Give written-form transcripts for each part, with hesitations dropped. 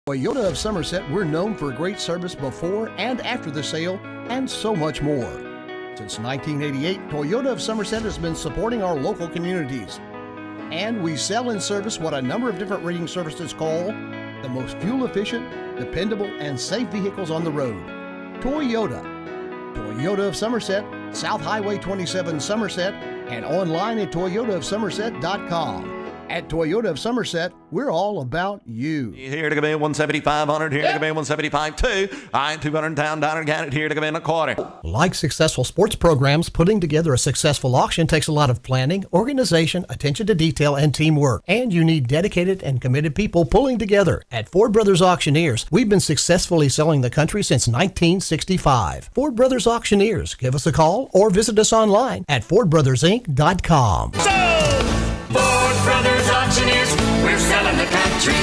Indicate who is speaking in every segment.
Speaker 1: Toyota of Somerset, we're known for great service before and after the sale and so much more. Since 1988, Toyota of Somerset has been supporting our local communities. And we sell and service what a number of different rating services call the most fuel-efficient, dependable, and safe vehicles on the road. Toyota. Toyota of Somerset, South Highway 27 Somerset, and online at toyotaofsomerset.com. At Toyota of Somerset, we're all about you.
Speaker 2: Here to come in 17500, here to come in 175 2. I 200 down, got it here to come in a quarter.
Speaker 1: Like successful sports programs, putting together a successful auction takes a lot of planning, organization, attention to detail, and teamwork. And you need dedicated and committed people pulling together. At Ford Brothers Auctioneers, we've been successfully selling the country since 1965. Ford Brothers Auctioneers. Give us a call or visit us online at FordBrothersInc.com.
Speaker 3: Ford Brothers Auctioneers, we're selling the country.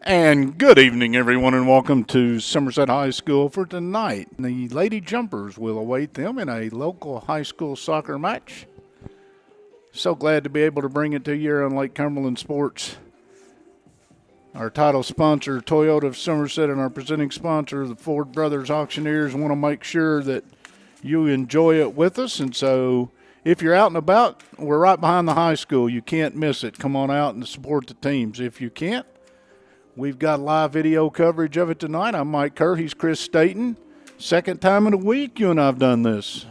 Speaker 4: And good evening, everyone, and welcome to Somerset High School for tonight. The Lady Jumpers will await them in a local high school soccer match. So glad to be able to bring it to you here on Lake Cumberland Sports. Our title sponsor, Toyota of Somerset, and our presenting sponsor, the Ford Brothers Auctioneers, want to make sure that you enjoy it with us. And so if you're out and about, we're right behind the high school. You can't miss it. Come on out and support the teams. If you can't, we've got live video coverage of it tonight. I'm Mike Kerr. He's Chris Staten. Second time in a week you and I have done this.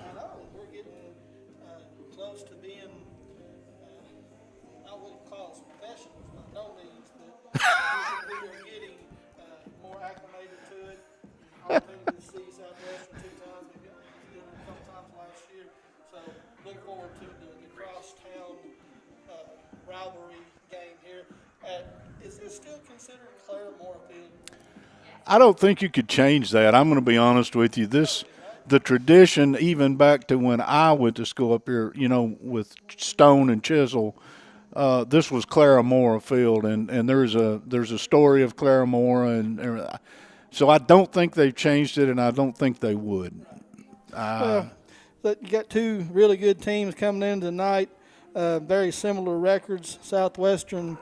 Speaker 4: I don't think you could change that. I'm going to be honest with you. The tradition, even back to when I went to school up here, with stone and chisel, this was Claremore Field, and there's a story of Claremore, and so I don't think they've changed it, and I don't think they would.
Speaker 5: You got two really good teams coming in tonight, very similar records. Southwestern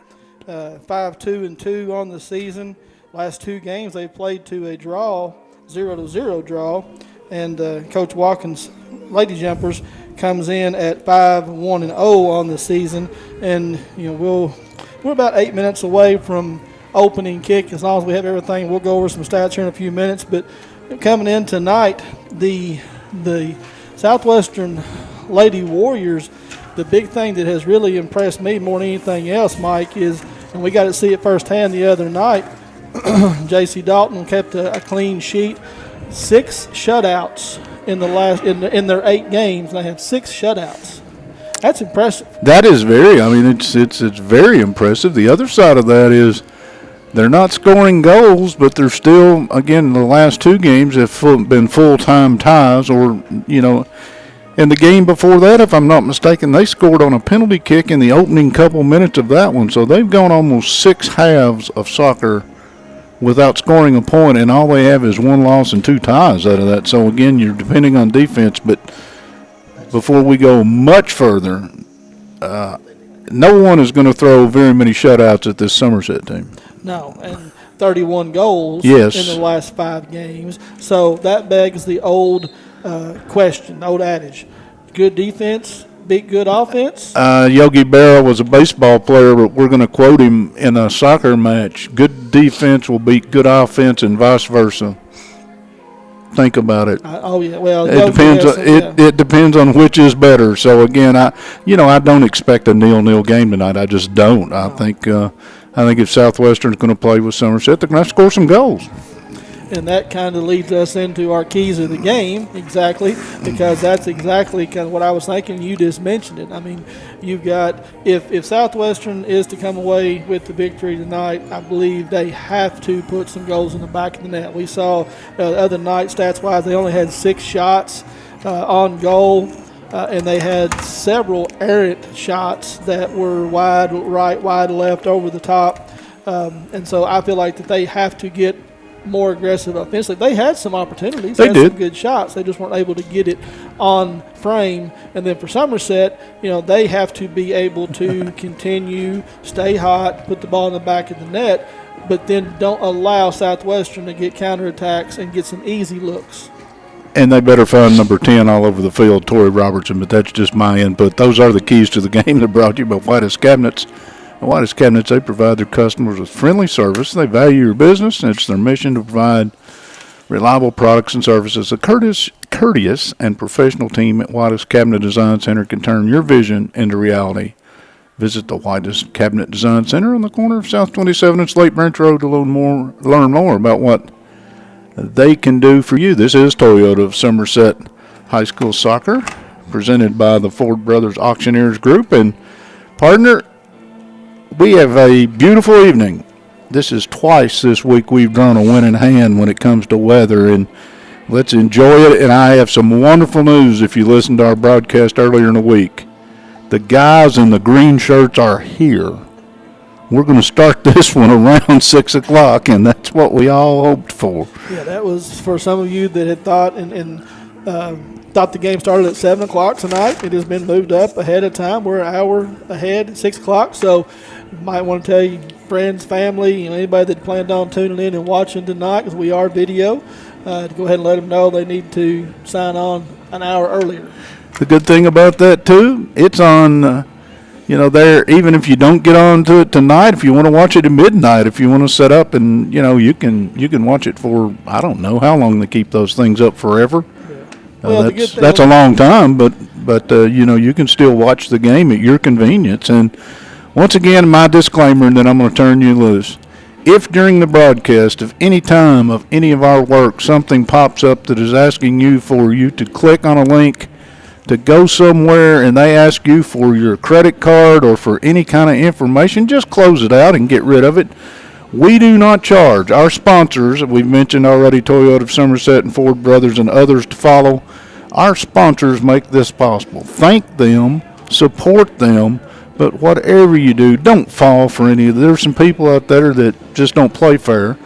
Speaker 5: 5-2-2 on the season. Last two games they played to a draw, 0-0 draw, and Coach Watkins' Lady Jumpers comes in at 5-1-0 on the season, and we're about 8 minutes away from opening kick. As long as we have everything, we'll go over some stats here in a few minutes. But coming in tonight, the Southwestern Lady Warriors, the big thing that has really impressed me more than anything else, Mike, is, and we got to see it firsthand the other night, J.C. Dalton kept a clean sheet. 6 shutouts in in their 8 games. They have 6 shutouts. That's impressive. That is
Speaker 4: it's very impressive. The other side of that is they're not scoring goals, but they're still, again, the last 2 games have been full-time ties, or, in the game before that, if I'm not mistaken, they scored on a penalty kick in the opening couple minutes of that one. So they've gone almost 6 halves of soccer without scoring a point, and all they have is 1 loss and 2 ties out of that. So, again, you're depending on defense. But before we go much further, no one is going to throw very many shutouts at this Somerset team.
Speaker 5: No, and 31 goals
Speaker 4: yes.
Speaker 5: in the last 5 games. So that begs the old question, the old adage. Good defense beat good offense?
Speaker 4: Yogi Berra was a baseball player, but we're going to quote him in a soccer match. Good defense will beat good offense and vice versa. Think about it.
Speaker 5: Well,
Speaker 4: it depends. It depends on which is better. So again, I don't expect a 0-0 game tonight. I just don't. I think if Southwestern's going to play with Somerset, they're going to score some goals.
Speaker 5: And that kind of leads us into our keys of the game, exactly, because that's exactly kind of what I was thinking. You just mentioned it. I mean, you've got, if Southwestern is to come away with the victory tonight, I believe they have to put some goals in the back of the net. We saw the other night, stats-wise, they only had 6 shots on goal, and they had several errant shots that were wide right, wide left, over the top. And so I feel like that they have to get more aggressive offensively. They had some opportunities. They had some good shots. They just weren't able to get it on frame. And then for Somerset, they have to be able to continue, stay hot, put the ball in the back of the net, but then don't allow Southwestern to get counterattacks and get some easy looks.
Speaker 4: And they better find number 10 all over the field, Tori Robertson, but that's just my input. Those are the keys to the game that brought to you by White's Cabinets. At White's Cabinets, they provide their customers with friendly service. They value your business, and it's their mission to provide reliable products and services. A courteous and professional team at White's Cabinet Design Center can turn your vision into reality. Visit the White's Cabinet Design Center on the corner of South 27 and Slate Branch Road to learn more about what they can do for you. This is Toyota of Somerset High School Soccer, presented by the Ford Brothers Auctioneers Group. And, partner, we have a beautiful evening. This is twice this week we've drawn a winning hand when it comes to weather, and let's enjoy it. And I have some wonderful news if you listened to our broadcast earlier in the week. The guys in the green shirts are here. We're going to start this one around 6 o'clock, and that's what we all hoped for.
Speaker 5: Yeah, that was for some of you that had thought thought the game started at 7 o'clock tonight. It has been moved up ahead of time. We're an hour ahead, 6 o'clock. So you might want to tell your friends, family, anybody that planned on tuning in and watching tonight, because we are video, to go ahead and let them know they need to sign on an hour earlier.
Speaker 4: The good thing about that, too, it's on there, even if you don't get on to it tonight, if you want to watch it at midnight, if you want to set up and, you can watch it for, I don't know how long they keep those things up forever. Yeah. Well, that's a long time, but you can still watch the game at your convenience. And once again, my disclaimer, and then I'm going to turn you loose. If during the broadcast of any time of any of our work something pops up that is asking you to click on a link to go somewhere and they ask you for your credit card or for any kind of information, just close it out and get rid of it. We do not charge. Our sponsors, we've mentioned already, Toyota of Somerset and Ford Brothers and others to follow, our sponsors make this possible. Thank them, support them, but whatever you do, don't fall for any of them. There's some people out there that just don't play fair.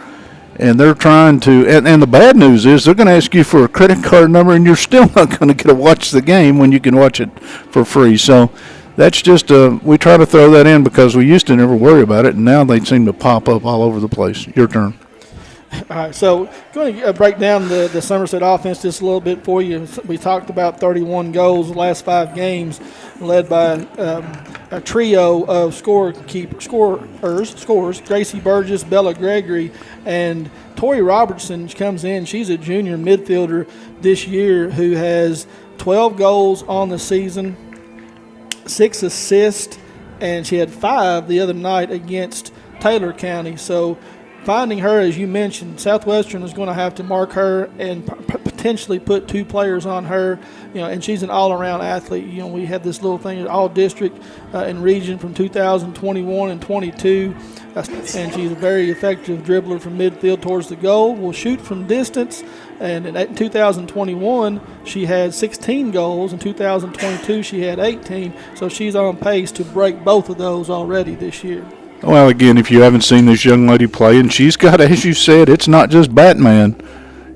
Speaker 4: And they're trying to, and the bad news is they're going to ask you for a credit card number, and you're still not going to get to watch the game when you can watch it for free. So that's just, we try to throw that in because we used to never worry about it, and now they seem to pop up all over the place. Your turn.
Speaker 5: All right, so going to break down the Somerset offense just a little bit for you. We talked about 31 goals the last 5 games, led by a trio of scorers, Gracie Burgess, Bella Gregory, and Tori Robertson comes in. She's a junior midfielder this year who has 12 goals on the season, 6 assists, and she had 5 the other night against Taylor County. So finding her, as you mentioned, Southwestern is going to have to mark her and potentially put 2 players on her. And she's an all-around athlete. We had this little thing, all district and region from 2021 and 22, and she's a very effective dribbler from midfield towards the goal. Will shoot from distance, and in 2021 she had 16 goals. In 2022 she had 18. So she's on pace to break both of those already this year.
Speaker 4: Well, again, if you haven't seen this young lady play, and she's got, as you said, it's not just Batman.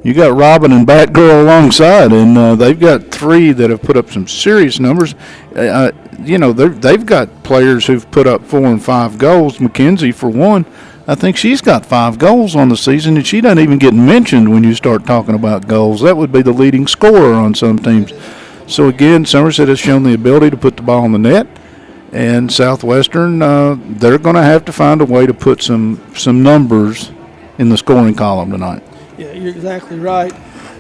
Speaker 4: You got Robin and Batgirl alongside, and they've got 3 that have put up some serious numbers. They've got players who've put up 4 and 5 goals. Mackenzie, for one, I think she's got 5 goals on the season, and she doesn't even get mentioned when you start talking about goals. That would be the leading scorer on some teams. So, again, Somerset has shown the ability to put the ball in the net. And Southwestern, they're going to have to find a way to put some numbers in the scoring column tonight.
Speaker 5: Yeah, you're exactly right.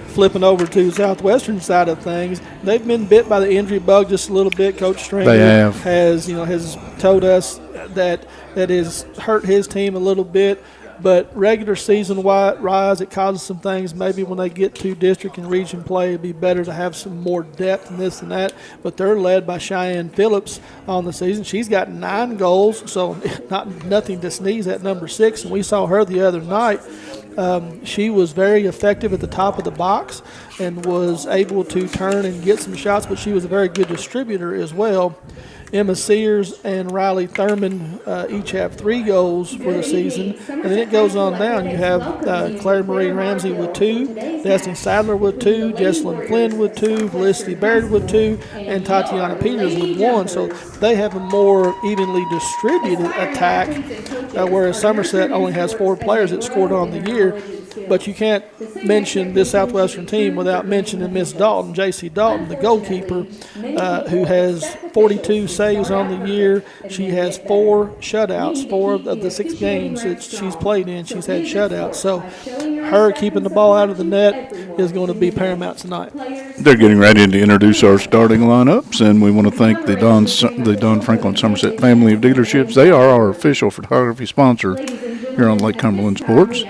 Speaker 5: Flipping over to Southwestern side of things, they've been bit by the injury bug just a little bit. Coach Stringer has told us that has hurt his team a little bit. But regular season wise, it causes some things. Maybe when they get to district and region play, it'd be better to have some more depth and this and that. But they're led by Cheyenne Phillips on the season. She's got 9 goals, so nothing to sneeze at, number 6. And we saw her the other night. She was very effective at the top of the box. and was able to turn and get some shots, but she was a very good distributor as well. Emma Sears and Riley Thurman each have 3 goals for the season. And then it goes on down. You have Claire Marie Ramsey with 2, Destiny Sadler with 2, Jessalyn Flynn with 2, Felicity Baird with 2, and Tatiana Peters with 1. So they have a more evenly distributed attack, whereas Somerset only has 4 players that scored on the year. But you can't mention this Southwestern team without mentioning Miss Dalton, J.C. Dalton, the goalkeeper, who has 42 saves on the year. She has 4 shutouts, 4 of the 6 games that she's played in. She's had shutouts. So her keeping the ball out of the net is going to be paramount tonight.
Speaker 4: They're getting ready to introduce our starting lineups, and we want to thank the Don Franklin Somerset family of dealerships. They are our official photography sponsor here on Lake Cumberland Sports.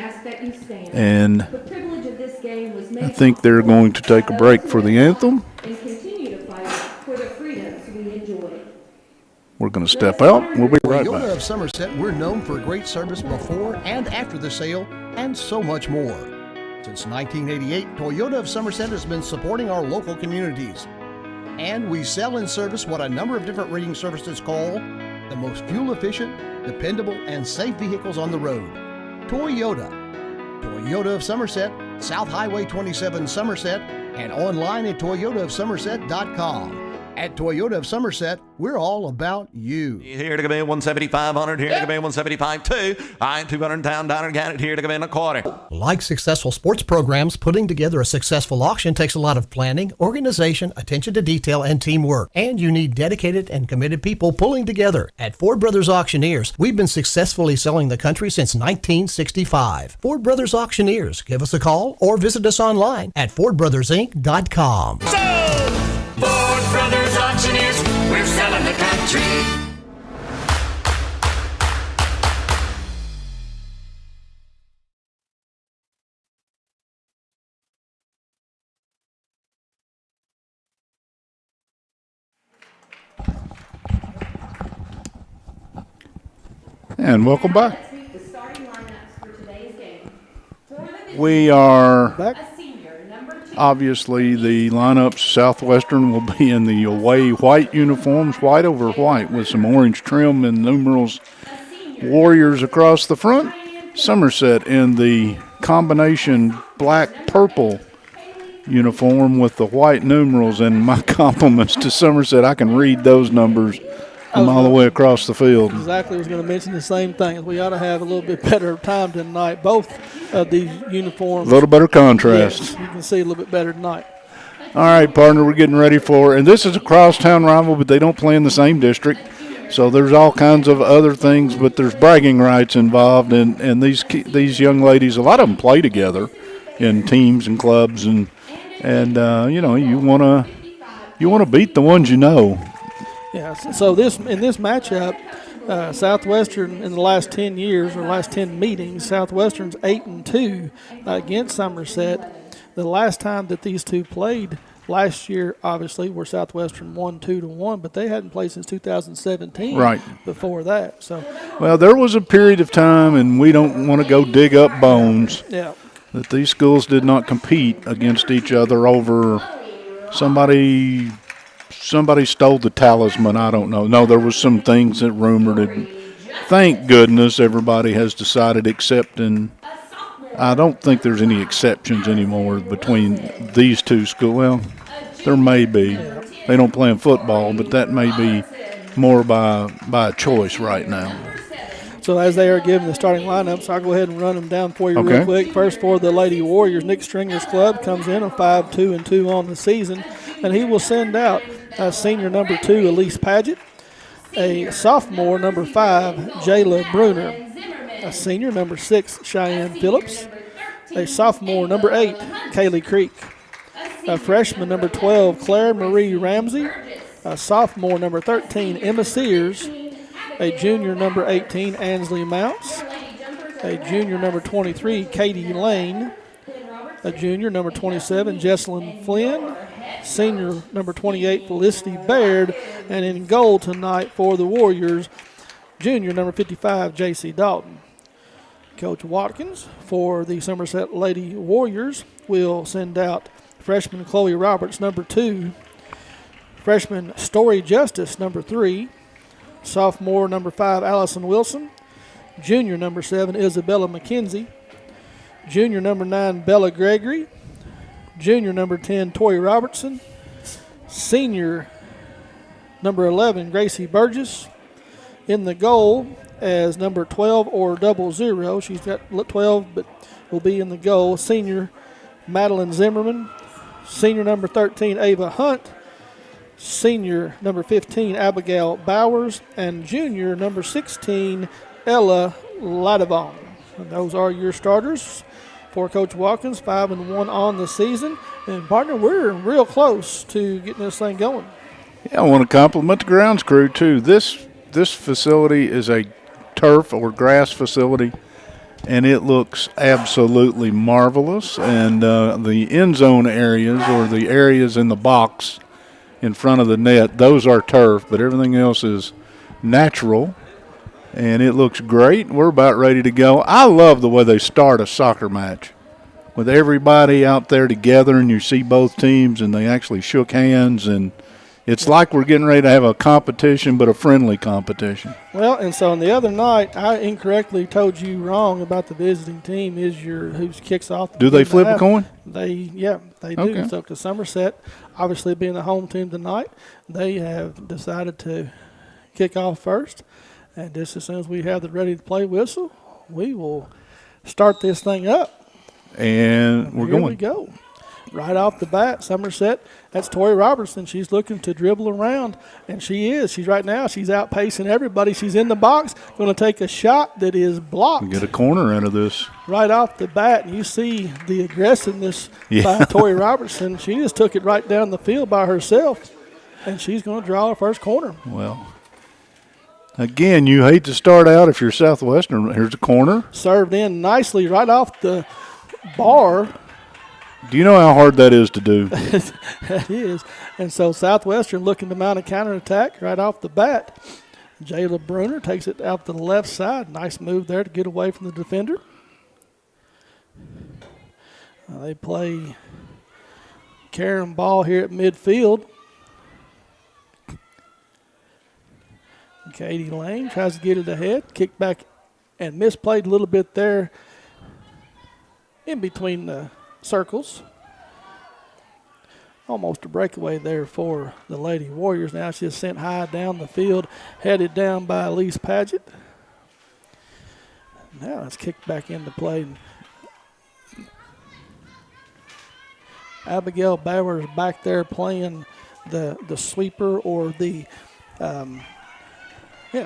Speaker 4: And I think they're going to take a break for the anthem. We're going to step out. We'll be right
Speaker 1: Toyota
Speaker 4: back.
Speaker 1: of Somerset, we're known for great service before and after the sale and so much more. Since 1988, Toyota of Somerset has been supporting our local communities. And we sell and service what a number of different rating services call the most fuel-efficient, dependable, and safe vehicles on the road. Toyota. Toyota of Somerset, South Highway 27 Somerset, and online at toyotaofsomerset.com. At Toyota of Somerset, we're all about you.
Speaker 2: Here to come in 17500, here to come in 175.2. I ain't 200 down, got it here to come in a quarter.
Speaker 1: Like successful sports programs, putting together a successful auction takes a lot of planning, organization, attention to detail, and teamwork. And you need dedicated and committed people pulling together. At Ford Brothers Auctioneers, we've been successfully selling the country since 1965. Ford Brothers Auctioneers. Give us a call or visit us online at FordBrothersInc.com.
Speaker 3: Ford Brothers Auctioneers, we're selling the country.
Speaker 4: And welcome back. We are
Speaker 5: Back.
Speaker 4: obviously the lineups. Southwestern will be in the away white uniforms, white over white with some orange trim and numerals. Warriors across the front. Somerset in the combination black-purple uniform with the white numerals. And my compliments to Somerset. I can read those numbers from all the way across the field.
Speaker 5: Exactly. I was going to mention the same thing. We ought to have a little bit better time tonight. Both of these uniforms.
Speaker 4: A little better contrast.
Speaker 5: Yes, you can see a little bit better tonight.
Speaker 4: All right, partner, we're getting ready for, and this is a crosstown rival, but they don't play in the same district. So there's all kinds of other things, but there's bragging rights involved, and these young ladies, a lot of them play together in teams and clubs, and you know, you want to beat the ones you know.
Speaker 5: Yeah. So in this matchup, Southwestern in the last 10 years or last 10 meetings, Southwestern's 8-2 against Somerset. The last time that these two played last year, obviously, where Southwestern won 2-1, but they hadn't played since 2017.
Speaker 4: Right.
Speaker 5: Before that, so.
Speaker 4: Well, there was a period of time, and we don't want to go dig up bones.
Speaker 5: Yeah.
Speaker 4: That these schools did not compete against each other over somebody stole the talisman. I don't know. No, there was some things that rumored it. Thank goodness everybody has decided accepting. I don't think there's any exceptions anymore between these two schools. Well, there may be. They don't play in football, but that may be more by choice right now.
Speaker 5: So as they are given the starting lineups, I'll go ahead and run them down for you
Speaker 4: Okay.
Speaker 5: real quick. First for the Lady Warriors, Nick Stringer's club comes in a 5-2-2 on the season, and he will send out senior number 2, Elise Paget, a sophomore number 5, Jayla Bruner, a senior number 6, Cheyenne Phillips, a sophomore number 8, Kaylee Creek, a freshman number 12, Claire Marie Ramsey, a sophomore number 13, Emma Sears, a junior number 18, Ansley Mounts, a junior number 23, Katie Lane, a junior number 27, Jessalyn Flynn, senior number 28, Felicity Baird, and in goal tonight for the Warriors, junior number 55, J.C. Dalton. Coach Watkins for the Somerset Lady Warriors will send out freshman Chloe Roberts, number 2. Freshman Story Justice, number 3. Sophomore, number 5, Allison Wilson. Junior, number 7, Isabella McKenzie. Junior, number 9, Bella Gregory. Junior, number 10, Tori Robertson. Senior, number 11, Gracie Burgess. In the goal as number 12 or 00. She's got 12, but will be in the goal. Senior, Madeline Zimmerman. Senior, number 13, Ava Hunt. Senior, number 15, Abigail Bowers. And junior, number 16, Ella Ladavon. And those are your starters for Coach Watkins, 5-1 on the season. And, partner, we're real close to getting this thing going.
Speaker 4: Yeah, I want to compliment the grounds crew, too. This facility is a turf or grass facility, and it looks absolutely marvelous. And the end zone areas, or the areas in the box in front of the net, those are turf, but everything else is natural, and it looks great. We're about ready to go. I love the way they start a soccer match with everybody out there together, and you see both teams, and they actually shook hands, and it's like we're getting ready to have a competition, but a friendly competition.
Speaker 5: Well, and so on the other night, I incorrectly told you wrong about the visiting team is who kicks off.
Speaker 4: Do they flip a coin?
Speaker 5: They do.
Speaker 4: Okay.
Speaker 5: So to Somerset, obviously being the home team tonight, they have decided to kick off first. And just as soon as we have the ready to play whistle, we will start this thing up.
Speaker 4: And we're going.
Speaker 5: Here we go. Right off the bat, Somerset, that's Tori Robertson. She's looking to dribble around, and she is. She's outpacing everybody. She's in the box, going to take a shot that is blocked.
Speaker 4: We get a corner out of this.
Speaker 5: Right off the bat, and you see the aggressiveness by Tori Robertson. She just took it right down the field by herself, and she's going to draw her first corner.
Speaker 4: Well, again, you hate to start out if you're Southwestern. Here's a corner.
Speaker 5: Served in nicely right off the bar.
Speaker 4: Do you know how hard that is to do?
Speaker 5: That is. And so Southwestern looking to mount a counterattack right off the bat. Jayla Bruner takes it out to the left side. Nice move there to get away from the defender. They play Karen ball here at midfield. Katie Lane tries to get it ahead. Kick back and misplayed a little bit there in between the circles. Almost a breakaway there for the Lady Warriors. Now she's sent high down the field, headed down by Elise Paget. Now it's kicked back into play. Abigail Bowers back there playing the sweeper or the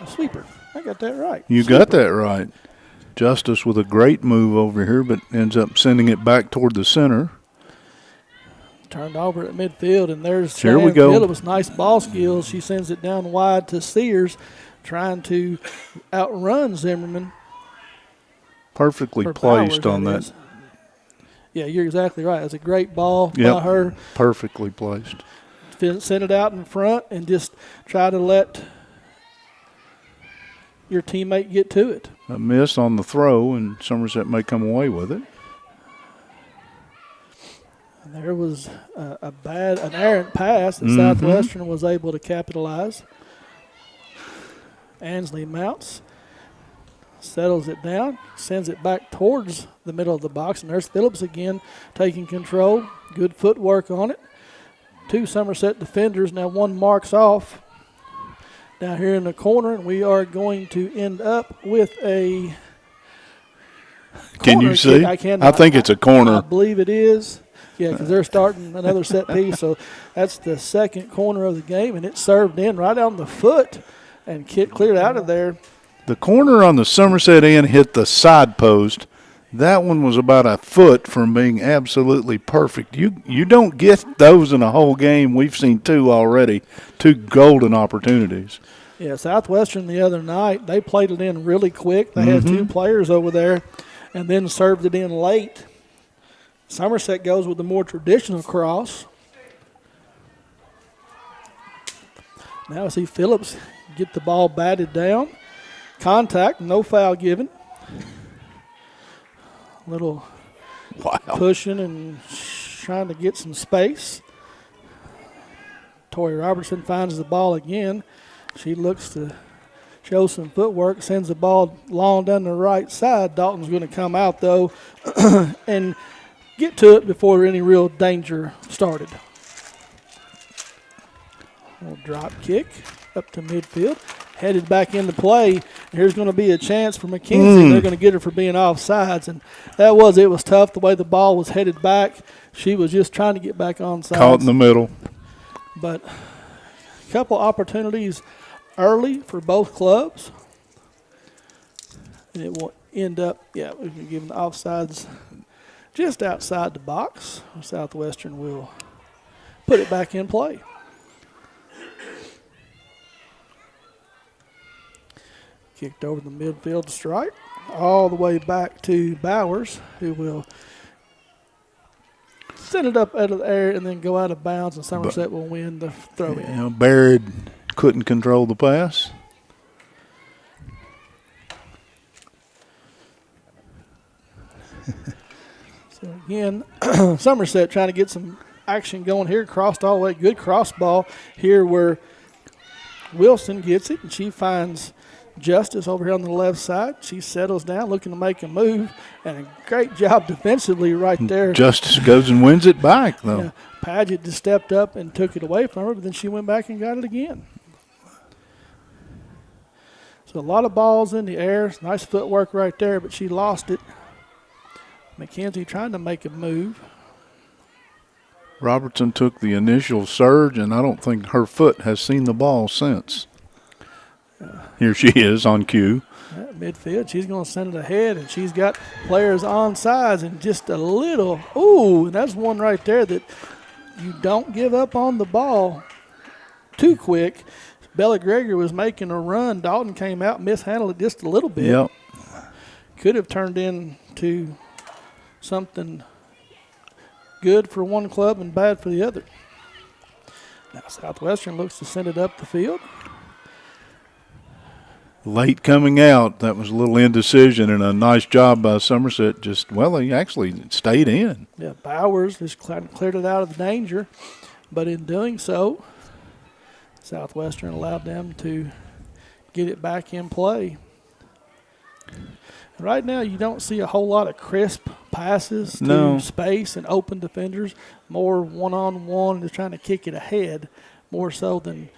Speaker 5: sweeper. I got that right.
Speaker 4: You
Speaker 5: sweeper.
Speaker 4: Got that right. Justice with a great move over here, but ends up sending it back toward the center.
Speaker 5: Turned over at midfield, and there's
Speaker 4: Here we go.
Speaker 5: Phillips. Nice ball skills. She sends it down wide to Sears, trying to outrun Zimmerman.
Speaker 4: Perfectly placed on that.
Speaker 5: Yeah, you're exactly right. It's a great ball by her.
Speaker 4: Perfectly placed.
Speaker 5: Send it out in front and just try to let your teammate get to it.
Speaker 4: A miss on the throw, and Somerset may come away with it.
Speaker 5: And there was an errant pass that Southwestern was able to capitalize. Ansley mounts, settles it down, sends it back towards the middle of the box, and there's Phillips again taking control. Good footwork on it. 2 Somerset defenders, now 1 marks off. Down here in the corner, and we are going to end up with a
Speaker 4: Can you see?
Speaker 5: I
Speaker 4: think it's a corner.
Speaker 5: I believe it is. Yeah, because they're starting another set piece. So that's the second corner of the game, and it's served in right on the foot and cleared out of there.
Speaker 4: The corner on the Somerset end hit the side post. That one was about a foot from being absolutely perfect. You don't get those in a whole game. We've seen 2 already, 2 golden opportunities.
Speaker 5: Yeah, Southwestern the other night, they played it in really quick. They had 2 players over there and then served it in late. Somerset goes with the more traditional cross. Now I see Phillips get the ball batted down. Contact, no foul given. Little pushing and trying to get some space. Tori Robertson finds the ball again. She looks to show some footwork, sends the ball long down the right side. Dalton's going to come out, though, and get to it before any real danger started. A little drop kick up to midfield. Headed back into play. Here's going to be a chance for McKenzie. They're going to get her for being offsides. And it was tough the way the ball was headed back. She was just trying to get back onside.
Speaker 4: Caught in the middle.
Speaker 5: But a couple opportunities early for both clubs. And it will end up, we can give them the offsides just outside the box. Southwestern will put it back in play. Kicked over the midfield to strike. All the way back to Bowers, who will send it up out of the air and then go out of bounds, and Somerset will win the throw-in.
Speaker 4: Barrett couldn't control the pass.
Speaker 5: So, again, Somerset trying to get some action going here. Crossed all the way. Good cross ball here where Wilson gets it, and she finds Justice over here on the left side. She settles down, looking to make a move, and a great job defensively right there.
Speaker 4: Justice goes and wins it back, though.
Speaker 5: Yeah, Paget just stepped up and took it away from her, but then she went back and got it again. So a lot of balls in the air. Nice footwork right there, but she lost it. McKenzie trying to make a move.
Speaker 4: Robertson took the initial surge, and I don't think her foot has seen the ball since. Here she is on cue.
Speaker 5: At midfield, she's going to send it ahead, and she's got players on sides and just a little. Ooh, that's one right there that you don't give up on the ball too quick. Bella Gregory was making a run. Dalton came out, mishandled it just a little bit.
Speaker 4: Yep.
Speaker 5: Could have turned into something good for one club and bad for the other. Now Southwestern looks to send it up the field.
Speaker 4: Late coming out, that was a little indecision, and a nice job by Somerset. He actually stayed in.
Speaker 5: Yeah, Bowers just cleared it out of danger, but in doing so, Southwestern allowed them to get it back in play. Right now, you don't see a whole lot of crisp passes to space and open defenders. More one-on-one, just trying to kick it ahead more so than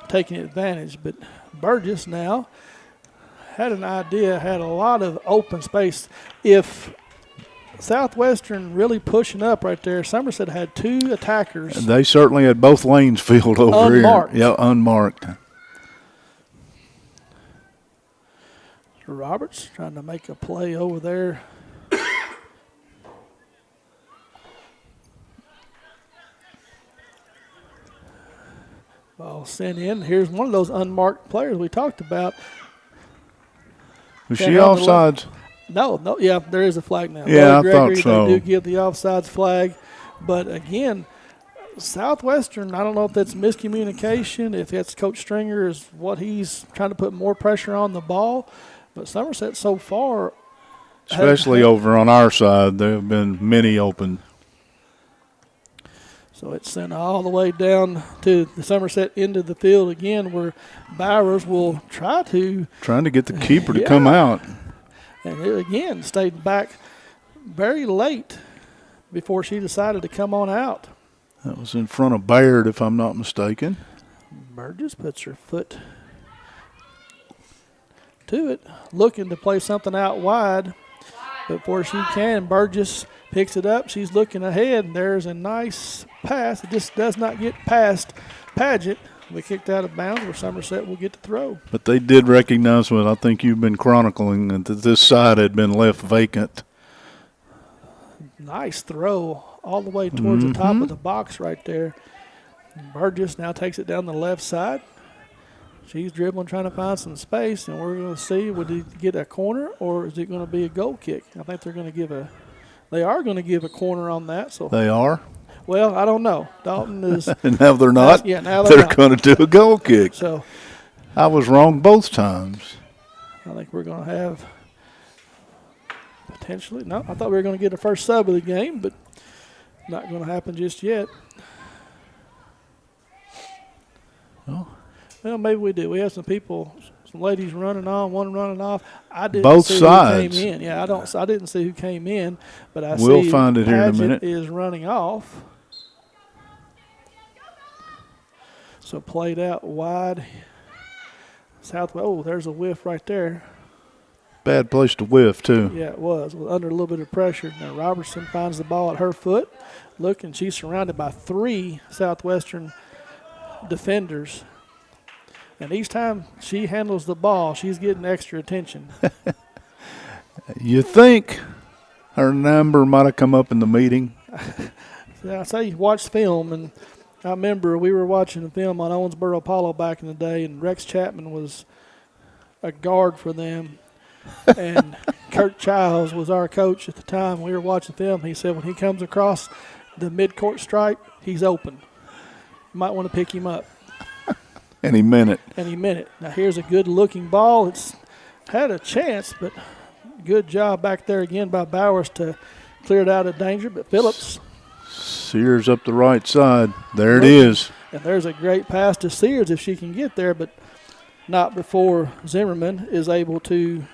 Speaker 5: taking advantage. But Burgess now had an idea, had a lot of open space. If Southwestern really pushing up right there, Somerset had two attackers.
Speaker 4: They certainly had both lanes filled over
Speaker 5: unmarked.
Speaker 4: here. Yeah, unmarked.
Speaker 5: Roberts trying to make a play over there. Ball sent in. Here's one of those unmarked players we talked about.
Speaker 4: Was she offsides?
Speaker 5: No, yeah, there is a flag now.
Speaker 4: Yeah,
Speaker 5: Gregory,
Speaker 4: I thought so.
Speaker 5: They do give the offsides flag. But again, Southwestern, I don't know if that's miscommunication, if that's Coach Stringer is what he's trying to put more pressure on the ball. But Somerset so far,
Speaker 4: especially over on our side, there have been many open.
Speaker 5: So it's sent all the way down to the Somerset end of the field again, where Bowers will trying to
Speaker 4: get the keeper to come out.
Speaker 5: And it again stayed back very late before she decided to come on out.
Speaker 4: That was in front of Baird, if I'm not mistaken.
Speaker 5: Burgess puts her foot to it, looking to play something out wide. Before she can, Burgess picks it up. She's looking ahead, and there's a nice pass. It just does not get past Paget. We kicked out of bounds where Somerset will get the throw.
Speaker 4: But they did recognize what I think you've been chronicling, that this side had been left vacant.
Speaker 5: Nice throw all the way towards the top of the box right there. Burgess now takes it down the left side. She's dribbling, trying to find some space, and we're going to see, would he get a corner or is it going to be a goal kick? I think they are going to give a corner on that. So
Speaker 4: they are?
Speaker 5: Well, I don't know. Dalton is.
Speaker 4: Now they're not?
Speaker 5: Now
Speaker 4: they're going to do a goal kick.
Speaker 5: So
Speaker 4: I was wrong both times.
Speaker 5: I think we're going to have potentially. No, I thought we were going to get a first sub of the game, but Not going to happen just yet.
Speaker 4: Oh.
Speaker 5: Well, maybe we do. We have some people, some ladies running on, one running off. I didn't
Speaker 4: Both
Speaker 5: see
Speaker 4: sides.
Speaker 5: who came in. Yeah, I didn't see who came in, but I
Speaker 4: We'll
Speaker 5: see
Speaker 4: find it here in a
Speaker 5: Padgett
Speaker 4: minute.
Speaker 5: is running off. So played out wide. Southwest. Oh, there's a whiff right there.
Speaker 4: Bad place to whiff, too.
Speaker 5: Yeah, it was. Under a little bit of pressure. Now Robertson finds the ball at her foot. Look, and she's surrounded by 3 Southwestern defenders. And each time she handles the ball, she's getting extra attention.
Speaker 4: You think her number might have come up in the meeting?
Speaker 5: Yeah, I say watch film, and I remember we were watching a film on Owensboro Apollo back in the day, and Rex Chapman was a guard for them. And Kurt Childs was our coach at the time. We were watching film. He said when he comes across the midcourt stripe, he's open. You might want to pick him up.
Speaker 4: And he meant it.
Speaker 5: And he meant it. Now here's a good-looking ball. It's had a chance, but good job back there again by Bowers to clear it out of danger. But Phillips.
Speaker 4: Sears up the right side. There it is.
Speaker 5: And there's a great pass to Sears if she can get there, but not before Zimmerman is able to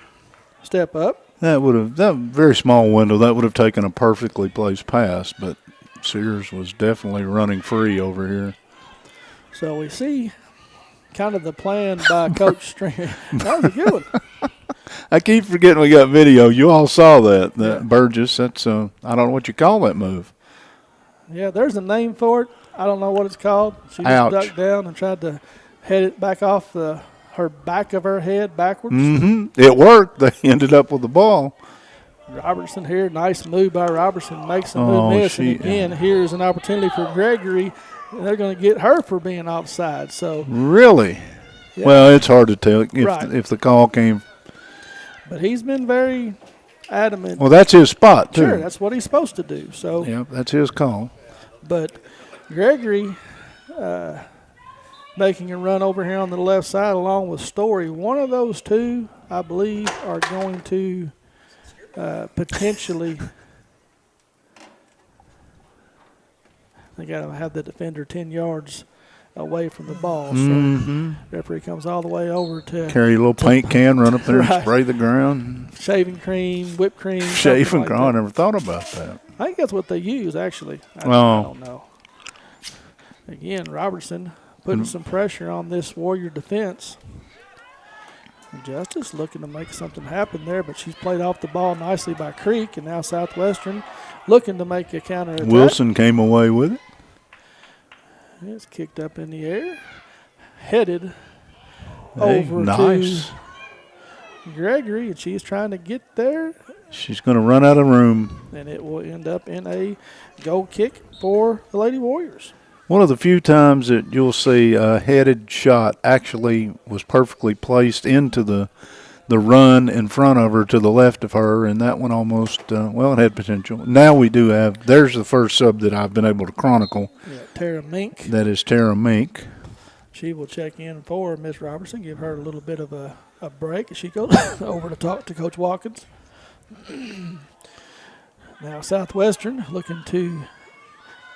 Speaker 5: step up.
Speaker 4: That very small window, that would have taken a perfectly placed pass, but Sears was definitely running free over here.
Speaker 5: So we see kind of the plan by Coach Stringer. That was a good one.
Speaker 4: I keep forgetting we got video. You all saw that. Burgess, that's I don't know what you call that move.
Speaker 5: Yeah, there's a name for it. I don't know what it's called. She just
Speaker 4: Ouch.
Speaker 5: ducked down and tried to head it back off her back of her head backwards.
Speaker 4: Mm-hmm. It worked. They ended up with the ball.
Speaker 5: Robertson here, nice move by Robertson, makes a move miss. And again, here's an opportunity for Gregory. They're going to get her for being offside. So
Speaker 4: Really?
Speaker 5: Yeah.
Speaker 4: Well, it's hard to tell if the call came.
Speaker 5: But he's been very adamant.
Speaker 4: Well, that's his spot, too.
Speaker 5: Sure, that's what he's supposed to do. So,
Speaker 4: Yeah, that's his call.
Speaker 5: But Gregory making a run over here on the left side along with Story. One of those two, I believe, are going to potentially – they got to have the defender 10 yards away from the ball. So referee comes all the way over to
Speaker 4: Carry a little paint can, run up there
Speaker 5: Right.
Speaker 4: and spray the ground.
Speaker 5: shaving cream, whipped cream.
Speaker 4: Shaving
Speaker 5: like
Speaker 4: cream. I
Speaker 5: that.
Speaker 4: never thought about that.
Speaker 5: I think that's what they use, actually. I don't know. Again, Robertson putting some pressure on this Warrior defense. Justice looking to make something happen there, but she's played off the ball nicely by Creek, and now Southwestern looking to make a counterattack.
Speaker 4: Wilson came away with it.
Speaker 5: It's kicked up in the air, headed
Speaker 4: Hey,
Speaker 5: over
Speaker 4: nice.
Speaker 5: to Gregory, and she's trying to get there,
Speaker 4: She's going to run out of room.
Speaker 5: and it will end up in a goal kick for the Lady Warriors.
Speaker 4: One of the few times that you'll see a headed shot actually was perfectly placed into the run in front of her to the left of her, and that one almost, it had potential. Now we do have, there's the first sub that I've been able to chronicle.
Speaker 5: Yeah, Tara Mink.
Speaker 4: That is Tara Mink.
Speaker 5: She will check in for Miss Robertson, give her a little bit of a break as she goes over to talk to Coach Watkins. Now Southwestern looking to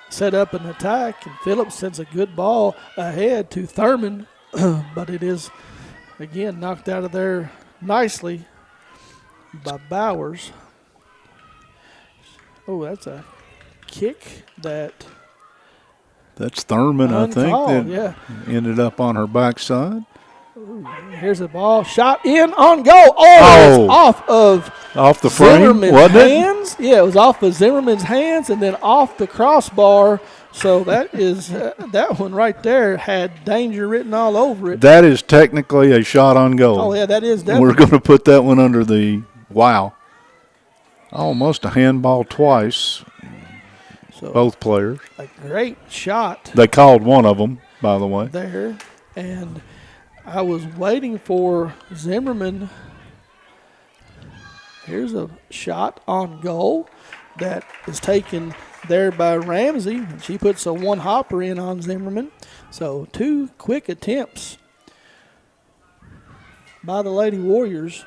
Speaker 5: set up an attack, and Phillips sends a good ball ahead to Thurman, but it is, again, knocked out of there nicely by Bowers. Oh, that's a kick that
Speaker 4: That's Thurman, I think,
Speaker 5: uncalled,
Speaker 4: that ended up on her backside.
Speaker 5: Here's the ball, shot in on goal. Oh, it's
Speaker 4: off the frame,
Speaker 5: Zimmerman's
Speaker 4: wasn't it?
Speaker 5: hands. Yeah, it was off of Zimmerman's hands and then off the crossbar. So that is that one right there had danger written all over it.
Speaker 4: That is technically a shot on goal.
Speaker 5: Oh, yeah, that is
Speaker 4: And
Speaker 5: definitely.
Speaker 4: we're going to put that one under the almost a handball twice,
Speaker 5: So
Speaker 4: both players.
Speaker 5: a great shot
Speaker 4: They called one of them, by the way.
Speaker 5: there. And I was waiting for Zimmerman. Here's a shot on goal that is taken there by Ramsey, and she puts a one-hopper in on Zimmerman. So 2 quick attempts by the Lady Warriors.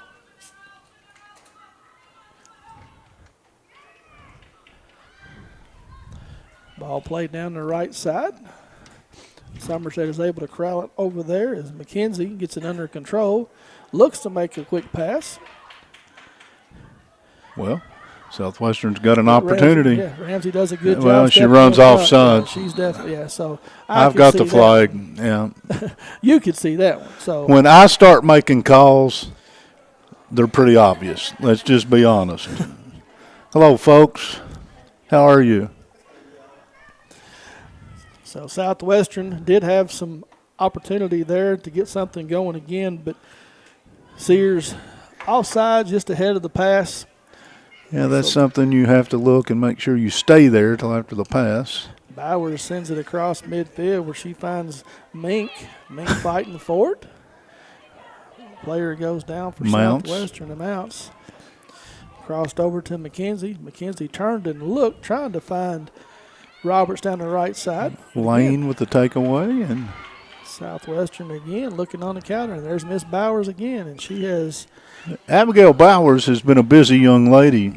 Speaker 5: Ball played down the right side. Somerset is able to corral it over there as McKenzie gets it under control. Looks to make a quick pass.
Speaker 4: Well, Southwestern's got an opportunity.
Speaker 5: Ramsey does a good job.
Speaker 4: Well, she
Speaker 5: stepping
Speaker 4: runs
Speaker 5: in
Speaker 4: off
Speaker 5: front.
Speaker 4: side.
Speaker 5: Yeah, she's definitely, so
Speaker 4: I've got the flag. Yeah.
Speaker 5: You could see that one. So
Speaker 4: When I start making calls, they're pretty obvious. Let's just be honest. Hello, folks. How are you?
Speaker 5: So Southwestern did have some opportunity there to get something going again, but Sears offside just ahead of the pass.
Speaker 4: Yeah, that's something you have to look and make sure you stay there till after the pass.
Speaker 5: Bowers sends it across midfield where she finds Mink. Mink fighting for it. Player goes down for Southwestern and mounts. Crossed over to McKenzie. McKenzie turned and looked, trying to find Roberts down the right side.
Speaker 4: Lane with the takeaway, and
Speaker 5: Southwestern again looking on the counter. And there's Miss Bowers again, and she has.
Speaker 4: Abigail Bowers has been a busy young lady.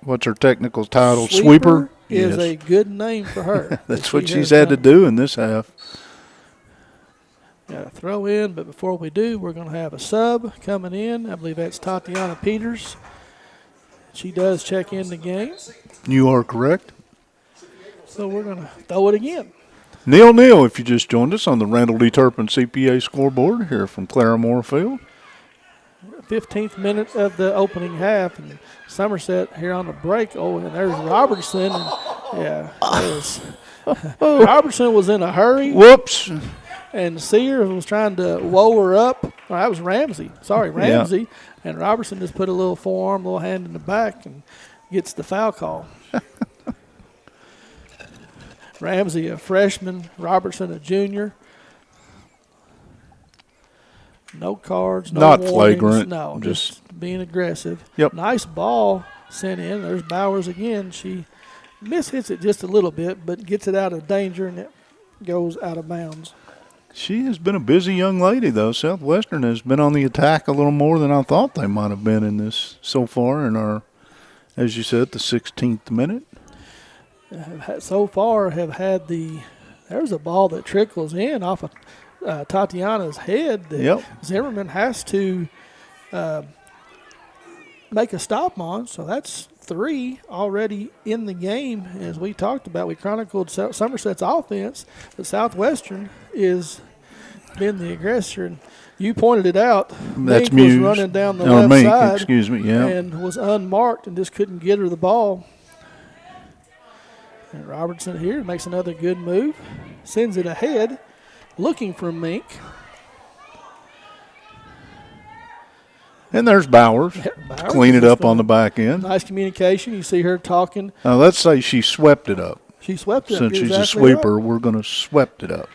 Speaker 4: What's her technical title? Sweeper?
Speaker 5: Is
Speaker 4: Yes.
Speaker 5: a good name for her.
Speaker 4: That's what she's had to do in this half.
Speaker 5: Got a throw in, but before we do, we're going to have a sub coming in. I believe that's Tatiana Peters. She does check in the game.
Speaker 4: You are correct.
Speaker 5: So we're going to throw it again.
Speaker 4: 0-0 if you just joined us on the Randall D. Turpin CPA scoreboard here from Claremore Field.
Speaker 5: 15th minute of the opening half, and Somerset here on the break. Oh, and there's Robertson. And, yeah, Robertson was in a hurry.
Speaker 4: Whoops.
Speaker 5: And Sears was trying to woe her up. Oh, that was Ramsey. Sorry, Ramsey. Yeah. And Robertson just put a little forearm, little hand in the back, and gets the foul call. Ramsey, a freshman. Robertson, a junior. No cards, no
Speaker 4: Not
Speaker 5: warnings.
Speaker 4: flagrant.
Speaker 5: No, just being aggressive.
Speaker 4: Yep.
Speaker 5: Nice ball sent in. There's Bowers again. She mishits it just a little bit, but gets it out of danger, and it goes out of bounds.
Speaker 4: She has been a busy young lady, though. Southwestern has been on the attack a little more than I thought they might have been in this so far in our, as you said, the 16th minute.
Speaker 5: So far have had there's a ball that trickles in off of Tatiana's head that Zimmerman has to make a stop on. So that's 3 already in the game. As we talked about, we chronicled Somerset's offense, but Southwestern is been the aggressor. And you pointed it out.
Speaker 4: That's
Speaker 5: Mink was running down the left side. And was unmarked and just couldn't get her the ball. And Robertson here makes another good move. Sends it ahead. Looking for Mink.
Speaker 4: And there's Bowers.
Speaker 5: Bowers
Speaker 4: clean it up on the back end.
Speaker 5: Nice communication. You see her talking.
Speaker 4: Let's say she swept it up.
Speaker 5: She swept it up.
Speaker 4: Since she's a sweeper, we're going to swept it up.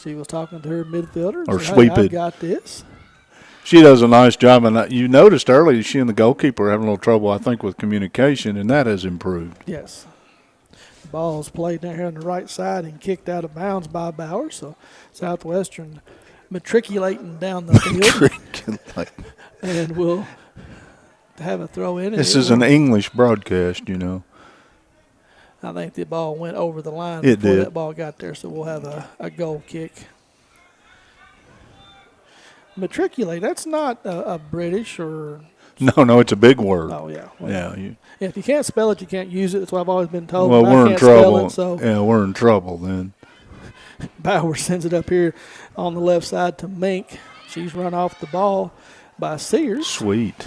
Speaker 5: She was talking to her midfielder.
Speaker 4: Or sweep it.
Speaker 5: I got this.
Speaker 4: She does a nice job. And you noticed earlier she and the goalkeeper are having a little trouble, I think, with communication, and that has improved.
Speaker 5: Yes. The ball's played down here on the right side and kicked out of bounds by Bowers. So Southwestern matriculating down the field. And we'll have a throw in.
Speaker 4: This is an English broadcast, you know.
Speaker 5: I think the ball went over the line
Speaker 4: it
Speaker 5: before
Speaker 4: did.
Speaker 5: that ball got there, so we'll have a goal kick. Matriculate, that's not a British or...
Speaker 4: No, it's a big word.
Speaker 5: Oh, yeah. Well,
Speaker 4: yeah.
Speaker 5: If you can't spell it, you can't use it. That's what I've always been told.
Speaker 4: Well, we're in trouble.
Speaker 5: So.
Speaker 4: Yeah, we're in trouble then.
Speaker 5: Bauer sends it up here on the left side to Mink. She's run off the ball by Sears.
Speaker 4: Sweet.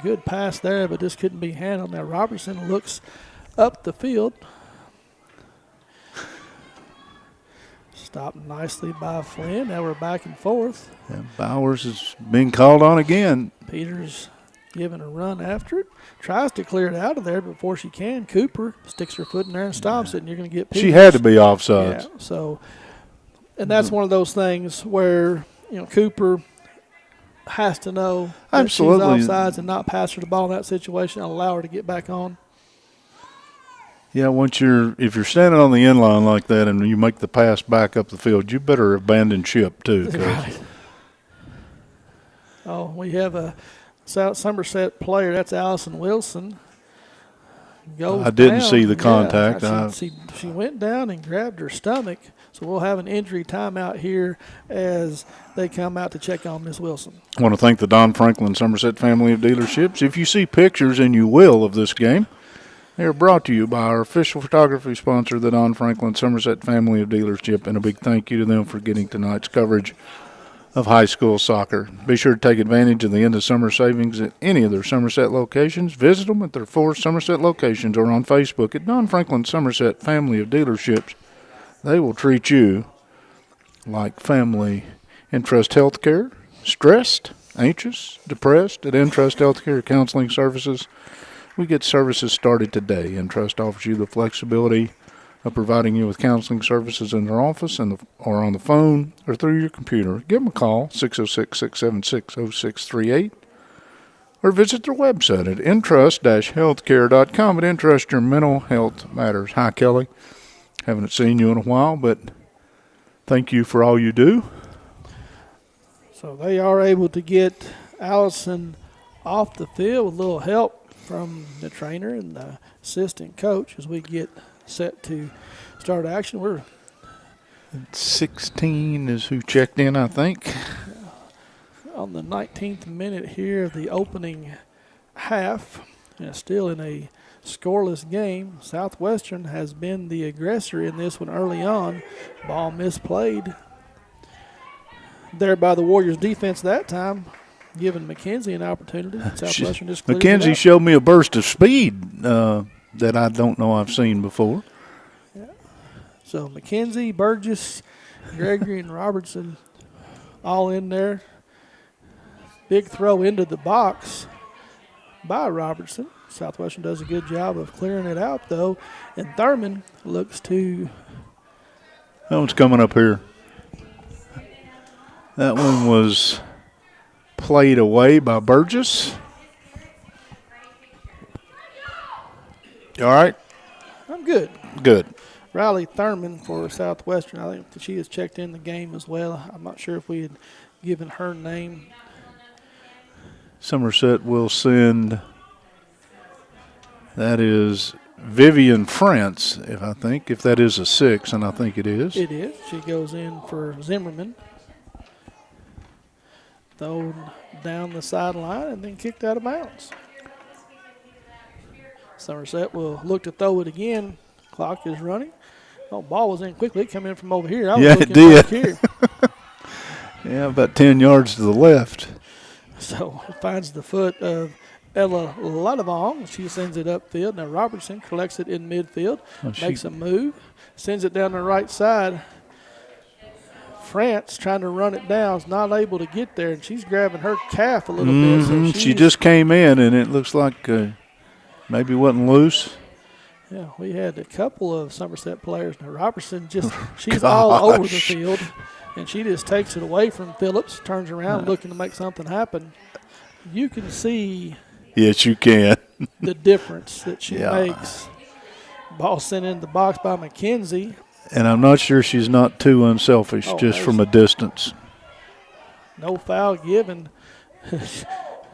Speaker 5: Good pass there, but this couldn't be handled. Now Robertson looks up the field. Stopped nicely by Flynn. Now we're back and forth.
Speaker 4: And Bowers has been called on again.
Speaker 5: Peters giving a run after it. Tries to clear it out of there before she can. Cooper sticks her foot in there and stops it, and you're going to get Peters.
Speaker 4: She had to be offsides.
Speaker 5: Yeah, so, and that's one of those things where, Cooper has to know that she's offsides and not pass her the ball in that situation and allow her to get back on.
Speaker 4: Yeah, if you're standing on the end line like that and you make the pass back up the field, you better abandon ship too.
Speaker 5: Right. Oh, we have a Somerset player. That's Allison Wilson. goes
Speaker 4: I didn't
Speaker 5: down.
Speaker 4: see the contact.
Speaker 5: Yeah, she went down and grabbed her stomach. So we'll have an injury timeout here as they come out to check on Miss Wilson.
Speaker 4: I want to thank the Don Franklin Somerset family of dealerships. If you see pictures, and you will, of this game, they are brought to you by our official photography sponsor, the Don Franklin Somerset family of dealership, and a big thank you to them for getting tonight's coverage of high school soccer. Be sure to take advantage of the end of summer savings at any of their Somerset locations. Visit them at their 4 Somerset locations or on Facebook at Don Franklin Somerset family of dealerships. They will treat you like family. Entrust Healthcare, stressed, anxious, depressed at Entrust Healthcare Counseling Services. We get services started today. Entrust offers you the flexibility of providing you with counseling services in their office or on the phone or through your computer. Give them a call, 606-676-0638, or visit their website at entrust-healthcare.com. At Entrust, your mental health matters. Hi, Kelly. Haven't seen you in a while, but thank you for all you do.
Speaker 5: So they are able to get Allison off the field with a little help from the trainer and the assistant coach as we get set to start action. We're
Speaker 4: 16 is who checked in, I think.
Speaker 5: on the 19th minute here of the opening half, and still in a scoreless game. Southwestern has been the aggressor in this one early on. Ball misplayed there by the Warriors defense that time, giving McKenzie an opportunity. Southwestern just clears it
Speaker 4: McKenzie
Speaker 5: up.
Speaker 4: showed me a burst of speed that I don't know I've seen before.
Speaker 5: Yeah. So McKenzie, Burgess, Gregory, and Robertson all in there. Big throw into the box by Robertson. Southwestern does a good job of clearing it out, though. And Thurman looks to...
Speaker 4: That one's coming up here. That one was played away by Burgess. You all right?
Speaker 5: I'm good.
Speaker 4: Good.
Speaker 5: Riley Thurman for Southwestern. I think that she has checked in the game as well. I'm not sure if we had given her name.
Speaker 4: Somerset will send... That is Vivian France, if that is a 6, and I think it is.
Speaker 5: It is. She goes in for Zimmerman. Thrown down the sideline and then kicked out of bounds. Somerset will look to throw it again. Clock is running. Oh, ball was in quickly. It came in from over here. I was
Speaker 4: Yeah,
Speaker 5: looking
Speaker 4: it did.
Speaker 5: back here.
Speaker 4: Yeah, about 10 yards to the left.
Speaker 5: So it finds the foot of Ella Ladavong. She sends it upfield. Now Robertson collects it in midfield, makes a move, sends it down the right side. France trying to run it down is not able to get there, and she's grabbing her calf a little bit. So
Speaker 4: She just came in, and it looks like maybe wasn't loose.
Speaker 5: Yeah, we had a couple of Somerset players. Now Robertson she's all over the field, and she just takes it away from Phillips, turns around looking to make something happen. You can see
Speaker 4: Yes, you can.
Speaker 5: the difference that she makes. Ball sent in the box by McKenzie.
Speaker 4: And I'm not sure she's not too unselfish just from a distance.
Speaker 5: No foul given.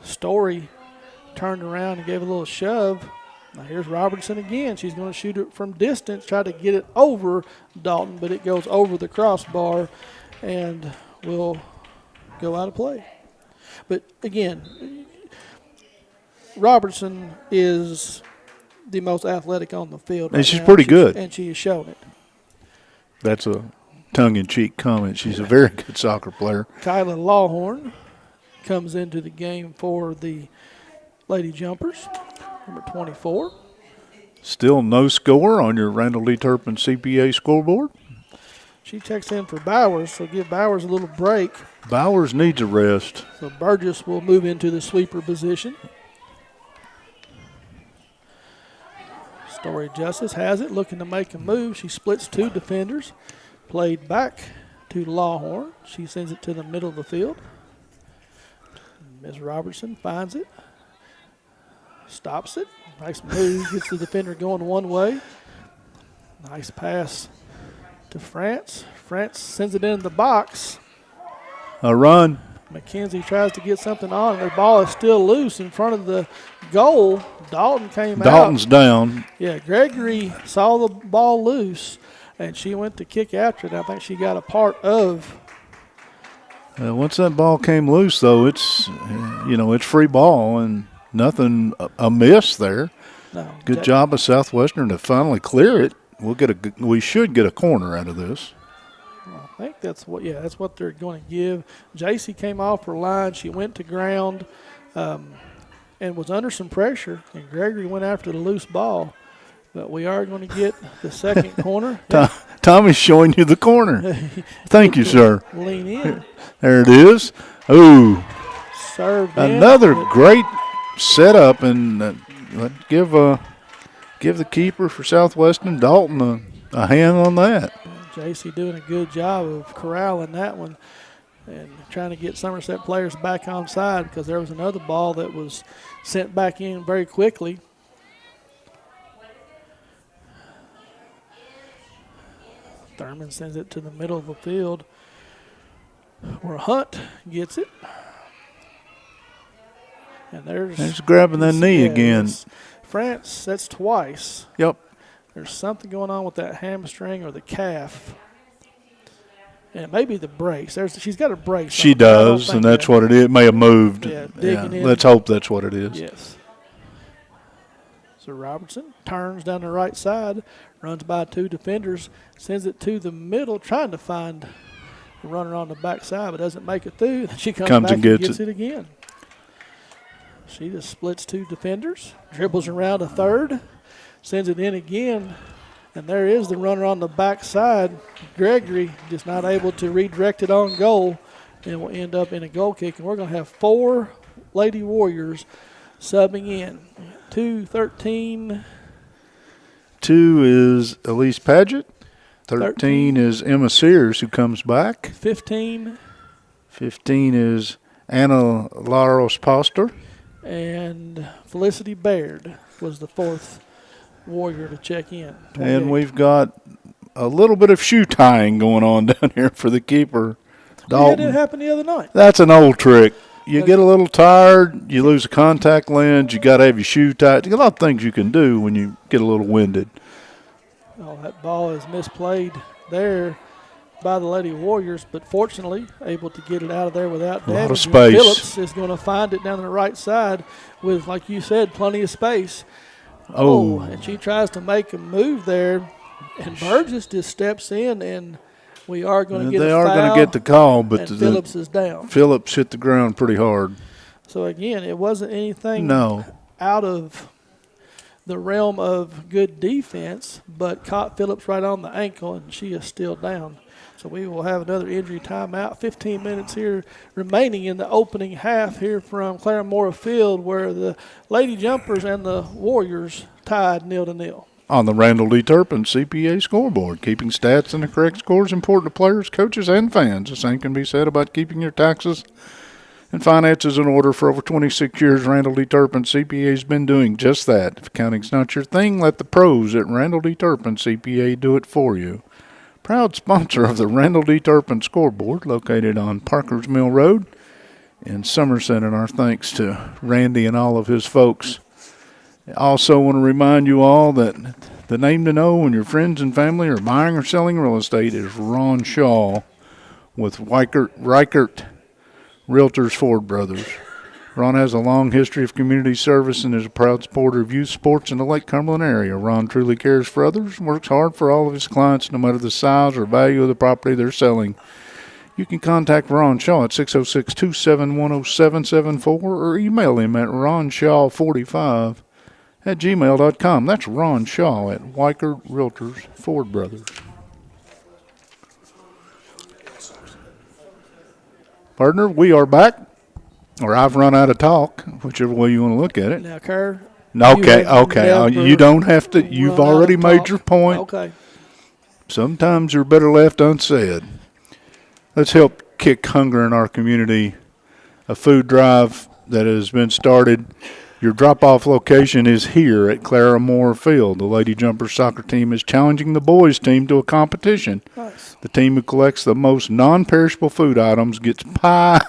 Speaker 5: Story turned around and gave a little shove. Now here's Robertson again. She's going to shoot it from distance, try to get it over Dalton, but it goes over the crossbar and will go out of play. But again, Robertson is the most athletic on the field.
Speaker 4: And she's pretty good.
Speaker 5: And she has shown it.
Speaker 4: That's a tongue-in-cheek comment. She's a very good soccer player.
Speaker 5: Kyla Lawhorn comes into the game for the Lady Jumpers, number 24.
Speaker 4: Still no score on your Randall D. Turpin CPA scoreboard.
Speaker 5: She checks in for Bowers, so give Bowers a little break.
Speaker 4: Bowers needs a rest.
Speaker 5: So Burgess will move into the sweeper position. Story Justice has it, looking to make a move. She splits 2 defenders. Played back to Lawhorn. She sends it to the middle of the field. Ms. Robertson finds it. Stops it. Nice move. Gets the defender going one way. Nice pass to France. France sends it in the box.
Speaker 4: A run.
Speaker 5: McKenzie tries to get something on, and the ball is still loose in front of the goal. Dalton came out.
Speaker 4: Dalton's down.
Speaker 5: Yeah, Gregory saw the ball loose, and she went to kick after it. I think she got a part of.
Speaker 4: Once that ball came loose, though, it's it's free ball and nothing amiss there.
Speaker 5: No,
Speaker 4: Good job of Southwestern to finally clear it. We should get a corner out of this.
Speaker 5: I think that's what they're going to give. JC came off her line. She went to ground and was under some pressure, and Gregory went after the loose ball. But we are going to get the second corner.
Speaker 4: Tommy's showing you the corner. Thank you, sir.
Speaker 5: Lean in.
Speaker 4: There it is. Ooh.
Speaker 5: Served
Speaker 4: Another great setup, and give the keeper for Southwestern, Dalton, a hand on that.
Speaker 5: JC doing a good job of corralling that one and trying to get Somerset players back on side, because there was another ball that was sent back in very quickly. Thurman sends it to the middle of the field where Hunt gets it. And
Speaker 4: there's grabbing that knee again.
Speaker 5: France, that's twice.
Speaker 4: Yep.
Speaker 5: There's something going on with that hamstring or the calf. And it may be the brace. She's got a brace.
Speaker 4: She does, and that's what it is. It may have moved.
Speaker 5: Yeah, digging in.
Speaker 4: Let's hope that's what it is.
Speaker 5: Yes. So Robertson turns down the right side, runs by two defenders, sends it to the middle, trying to find the runner on the backside, but doesn't make it through. She comes back and gets it again. She just splits two defenders, dribbles around a third, sends it in again, and there is the runner on the backside. Gregory just not able to redirect it on goal, and will end up in a goal kick. And we're going to have 4 Lady Warriors subbing in. 2-13.
Speaker 4: 2 is Elise Paget. 13 is Emma Sears, who comes back.
Speaker 5: 15
Speaker 4: is Anna Laros Poster.
Speaker 5: And Felicity Baird was the 4th Warrior to check in. 28.
Speaker 4: And we've got a little bit of shoe tying going on down here for the keeper, Dalton.
Speaker 5: Yeah, it did happen the other night.
Speaker 4: That's an old trick. You get a little tired, you lose a contact lens, you got to have your shoe tied. There's a lot of things you can do when you get a little winded.
Speaker 5: Oh, that ball is misplayed there by the Lady Warriors, but fortunately able to get it out of there without damage.
Speaker 4: A lot of space.
Speaker 5: Phillips is going to find it down the right side with, like you said, plenty of space.
Speaker 4: Oh.
Speaker 5: And she tries to make a move there, and Burgess just steps in, and we are going to get a foul.
Speaker 4: They are going to get the call, but
Speaker 5: Phillips is down.
Speaker 4: Phillips hit the ground pretty hard.
Speaker 5: So, again, it wasn't anything out of the realm of good defense, but caught Phillips right on the ankle, and she is still down. So we will have another injury timeout. 15 minutes here remaining in the opening half here from Claremore Field, where the Lady Jumpers and the Warriors tied 0-0.
Speaker 4: On the Randall D. Turpin CPA scoreboard, keeping stats and the correct score is important to players, coaches, and fans. The same can be said about keeping your taxes and finances in order. For over 26 years, Randall D. Turpin CPA has been doing just that. If accounting's not your thing, let the pros at Randall D. Turpin CPA do it for you. Proud sponsor of the Randall D. Turpin scoreboard, located on Parker's Mill Road in Somerset, and our thanks to Randy and all of his folks. I also want to remind you all that the name to know when your friends and family are buying or selling real estate is Ron Shaw with Reichert Realtors Ford Brothers. Ron has a long history of community service and is a proud supporter of youth sports in the Lake Cumberland area. Ron truly cares for others and works hard for all of his clients, no matter the size or value of the property they're selling. You can contact Ron Shaw at 606-271-0774 or email him at ronshaw45@gmail.com. That's Ron Shaw at Weichert Realtors Ford Brothers. Partner, we are back. Or I've run out of talk, whichever way you want to look at it.
Speaker 5: Now, Kerr.
Speaker 4: Okay. You don't have to. You've already made your point.
Speaker 5: Okay.
Speaker 4: Sometimes you're better left unsaid. Let's help kick hunger in our community. A food drive that has been started Your drop-off location is here at Clara Moore Field. The Lady Jumpers soccer team is challenging the boys team to a competition.
Speaker 5: Nice.
Speaker 4: The team who collects the most non-perishable food items gets to pie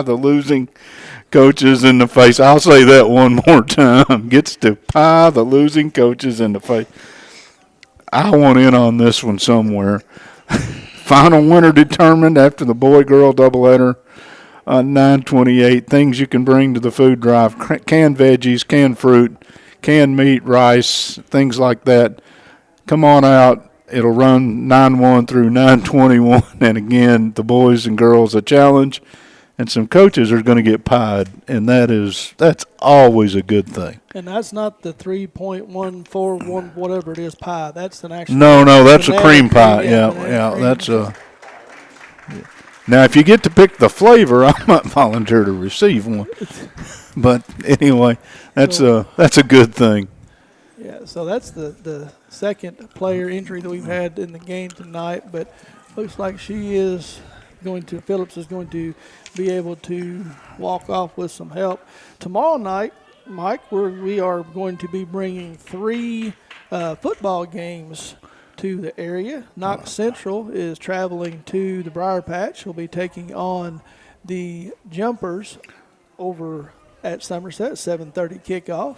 Speaker 4: the losing coaches in the face. I'll say that one more time. Gets to pie the losing coaches in the face. I want in on this one somewhere. Final winner determined after the boy-girl doubleheader. 9/28, things you can bring to the food drive: canned veggies, canned fruit, canned meat, rice, things like that. Come on out. It'll run 9/1 through 9/21, and again, the boys and girls a challenge, and some coaches are going to get pied, and that's always a good thing.
Speaker 5: And that's not the 3.141 whatever it is pie. That's an actual.
Speaker 4: No, that's a cream pie.
Speaker 5: Yeah,
Speaker 4: That's a. Now, if you get to pick the flavor, I might volunteer to receive one. But anyway, that's a good thing.
Speaker 5: Yeah, so that's the second player injury that we've had in the game tonight. But looks like Phillips is going to be able to walk off with some help. Tomorrow night, Mike, we are going to be bringing 3 football games to the area. Knox Central is traveling to the Briar Patch. We'll be taking on the Jumpers over at Somerset, 7:30 kickoff.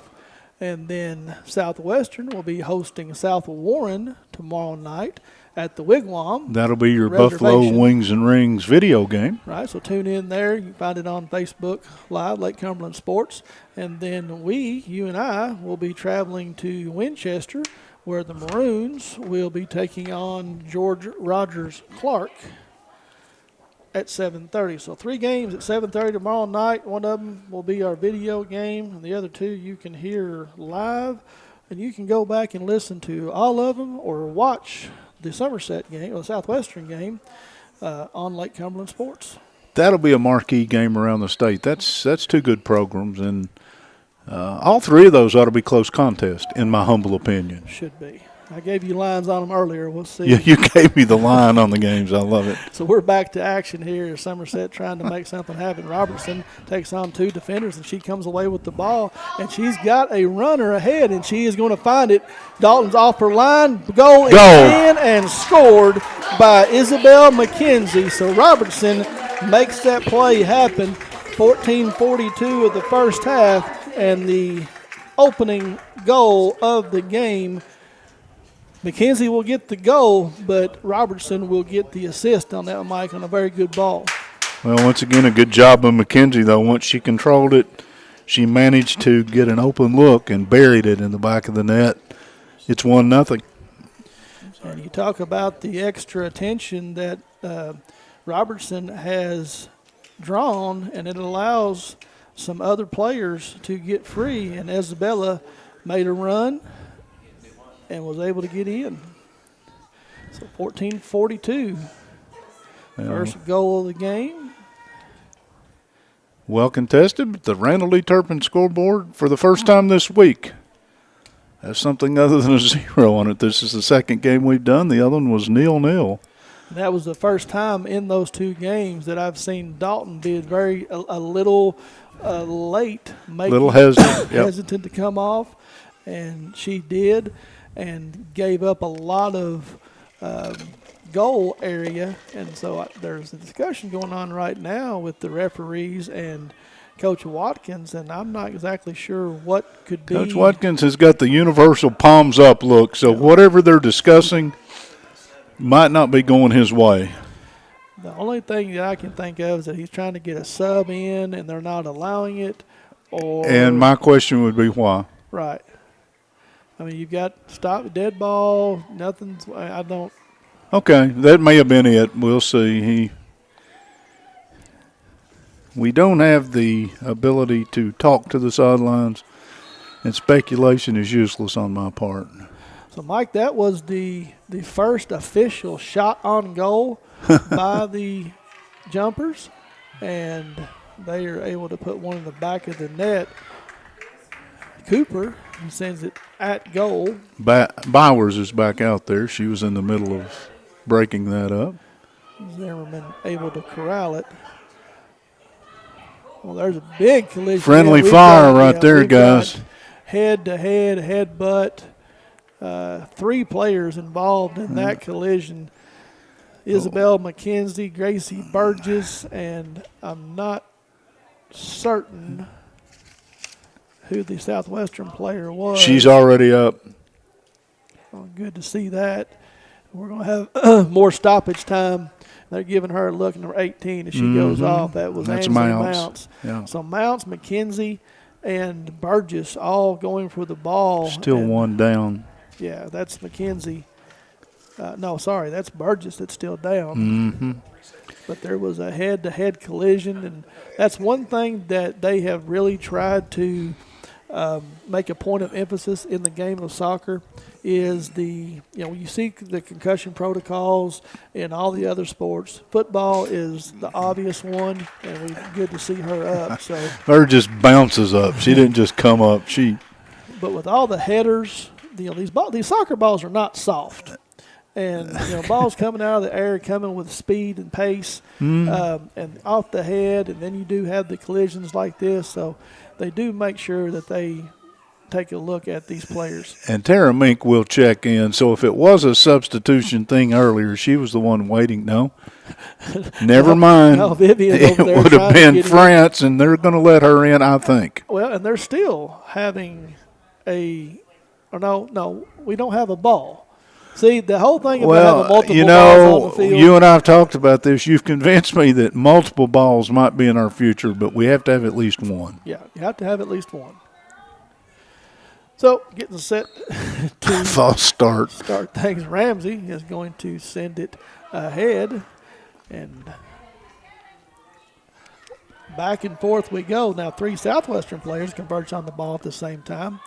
Speaker 5: And then Southwestern will be hosting South Warren tomorrow night at the Wigwam.
Speaker 4: That'll be your Buffalo Wings and Rings video game.
Speaker 5: Right, so tune in there. You can find it on Facebook Live, Lake Cumberland Sports. And then you and I, will be traveling to Winchester, where the Maroons will be taking on George Rogers Clark at 7:30. So 3 games at 7:30 tomorrow night. One of them will be our video game, and the other 2 you can hear live. And you can go back and listen to all of them or watch the Somerset game or the Southwestern game on Lake Cumberland Sports.
Speaker 4: That'll be a marquee game around the state. That's 2 good programs, and all 3 of those ought to be close contest, in my humble opinion.
Speaker 5: Should be. I gave you lines on them earlier. We'll see.
Speaker 4: Yeah, you gave me the line on the games. I love it.
Speaker 5: So we're back to action here. Somerset trying to make something happen. Robertson takes on 2 defenders, and she comes away with the ball. And she's got a runner ahead, and she is going to find it. Dalton's off her line. Goal is in and scored by Isabel McKenzie. So Robertson makes that play happen. 14:42 of the first half, and the opening goal of the game. McKenzie will get the goal, but Robertson will get the assist on that, Mike, on a very good ball.
Speaker 4: Well, once again, a good job of McKenzie, though. Once she controlled it, she managed to get an open look and buried it in the back of the net. It's 1-0.
Speaker 5: And you talk about the extra attention that Robertson has drawn, and it allows some other players to get free, and Isabella made a run and was able to get in. So 14:42, first goal of the game.
Speaker 4: Well contested, but the Randall Lee Turpin scoreboard for the first time this week has something other than a 0 on it. This is the second game we've done. The other one was 0-0.
Speaker 5: That was the first time in those 2 games that I've seen Dalton be a little late, hesitant to come off, and she did, and gave up a lot of goal area. And so there's a discussion going on right now with the referees and Coach Watkins, and I'm not exactly sure what could be.
Speaker 4: Coach Watkins has got the universal palms up look, so whatever they're discussing might not be going his way.
Speaker 5: The only thing that I can think of is that he's trying to get a sub in, and they're not allowing it.
Speaker 4: And my question would be why?
Speaker 5: Right. I mean, you've got stop, dead ball, nothing's – I don't –
Speaker 4: Okay, that may have been it. We'll see. We don't have the ability to talk to the sidelines, and speculation is useless on my part.
Speaker 5: So, Mike, that was the first official shot on goal by the Jumpers, and they are able to put one in the back of the net. Cooper sends it at goal.
Speaker 4: Bowers is back out there. She was in the middle of breaking that up.
Speaker 5: Zimmerman able to corral it. Well, there's a big collision.
Speaker 4: Friendly
Speaker 5: we've
Speaker 4: fire
Speaker 5: got-
Speaker 4: right there,
Speaker 5: we've got
Speaker 4: guys.
Speaker 5: Head-to-head, headbutt. 3 players involved in that collision. Isabel McKenzie, Gracie Burgess, and I'm not certain who the Southwestern player was.
Speaker 4: She's already up.
Speaker 5: Oh, good to see that. We're going to have more stoppage time. They're giving her a look, number 18, as she goes off. That was
Speaker 4: That's
Speaker 5: Angela
Speaker 4: Mounts. Yeah.
Speaker 5: So Mounts, McKenzie, and Burgess all going for the ball.
Speaker 4: Still
Speaker 5: And,
Speaker 4: one down.
Speaker 5: Yeah, that's McKenzie. No, sorry, that's Burgess that's still down.
Speaker 4: Mm-hmm.
Speaker 5: But there was a head-to-head collision, and that's one thing that they have really tried to make a point of emphasis in the game of soccer is you see the concussion protocols in all the other sports. Football is the obvious one, and we good to see her up. So,
Speaker 4: Her just bounces up. She didn't just come up.
Speaker 5: but with all the headers, these soccer balls are not soft. And balls coming out of the air, coming with speed and pace, and off the head, and then you do have the collisions like this. So they do make sure that they take a look at these players.
Speaker 4: And Tara Mink will check in. So if it was a substitution thing earlier, she was the one waiting. No, never mind.
Speaker 5: No, Vivian's
Speaker 4: It
Speaker 5: over there
Speaker 4: would have
Speaker 5: trying to
Speaker 4: been
Speaker 5: get in.
Speaker 4: France, and they're going to let her in, I think.
Speaker 5: Well, and they're still having no, we don't have a ball. See, the whole thing about having multiple balls on the field.
Speaker 4: You and I have talked about this. You've convinced me that multiple balls might be in our future, but we have to have at least one.
Speaker 5: Yeah, you have to have at least one. So, getting set to
Speaker 4: False start.
Speaker 5: start things. Ramsey is going to send it ahead, and back and forth we go. Now, 3 Southwestern players converge on the ball at the same time.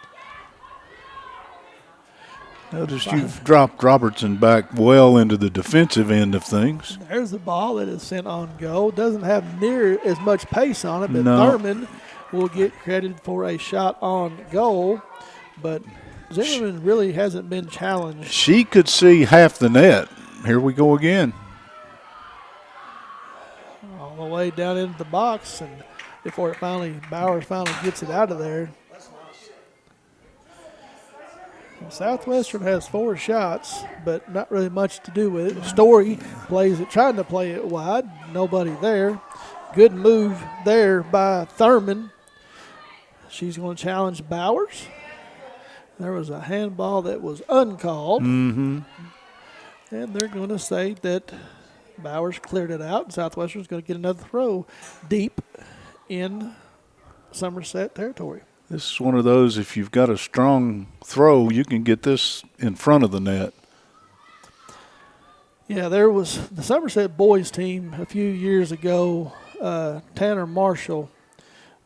Speaker 4: Notice you've dropped Robertson back well into the defensive end of things.
Speaker 5: There's the ball that is sent on goal. Doesn't have near as much pace on it, but
Speaker 4: No.
Speaker 5: Thurman will get credited for a shot on goal. But Zimmerman really hasn't been challenged.
Speaker 4: She could see half the net. Here we go again.
Speaker 5: All the way down into the box, and before Bowers finally gets it out of there. Southwestern has 4 shots, but not really much to do with it. Story plays it, trying to play it wide. Nobody there. Good move there by Thurman. She's going to challenge Bowers. There was a handball that was uncalled.
Speaker 4: Mm-hmm.
Speaker 5: And they're going to say that Bowers cleared it out, and Southwestern's going to get another throw deep in Somerset territory.
Speaker 4: This is one of those, if you've got a strong throw, you can get this in front of the net.
Speaker 5: Yeah, there was the Somerset boys team a few years ago. Tanner Marshall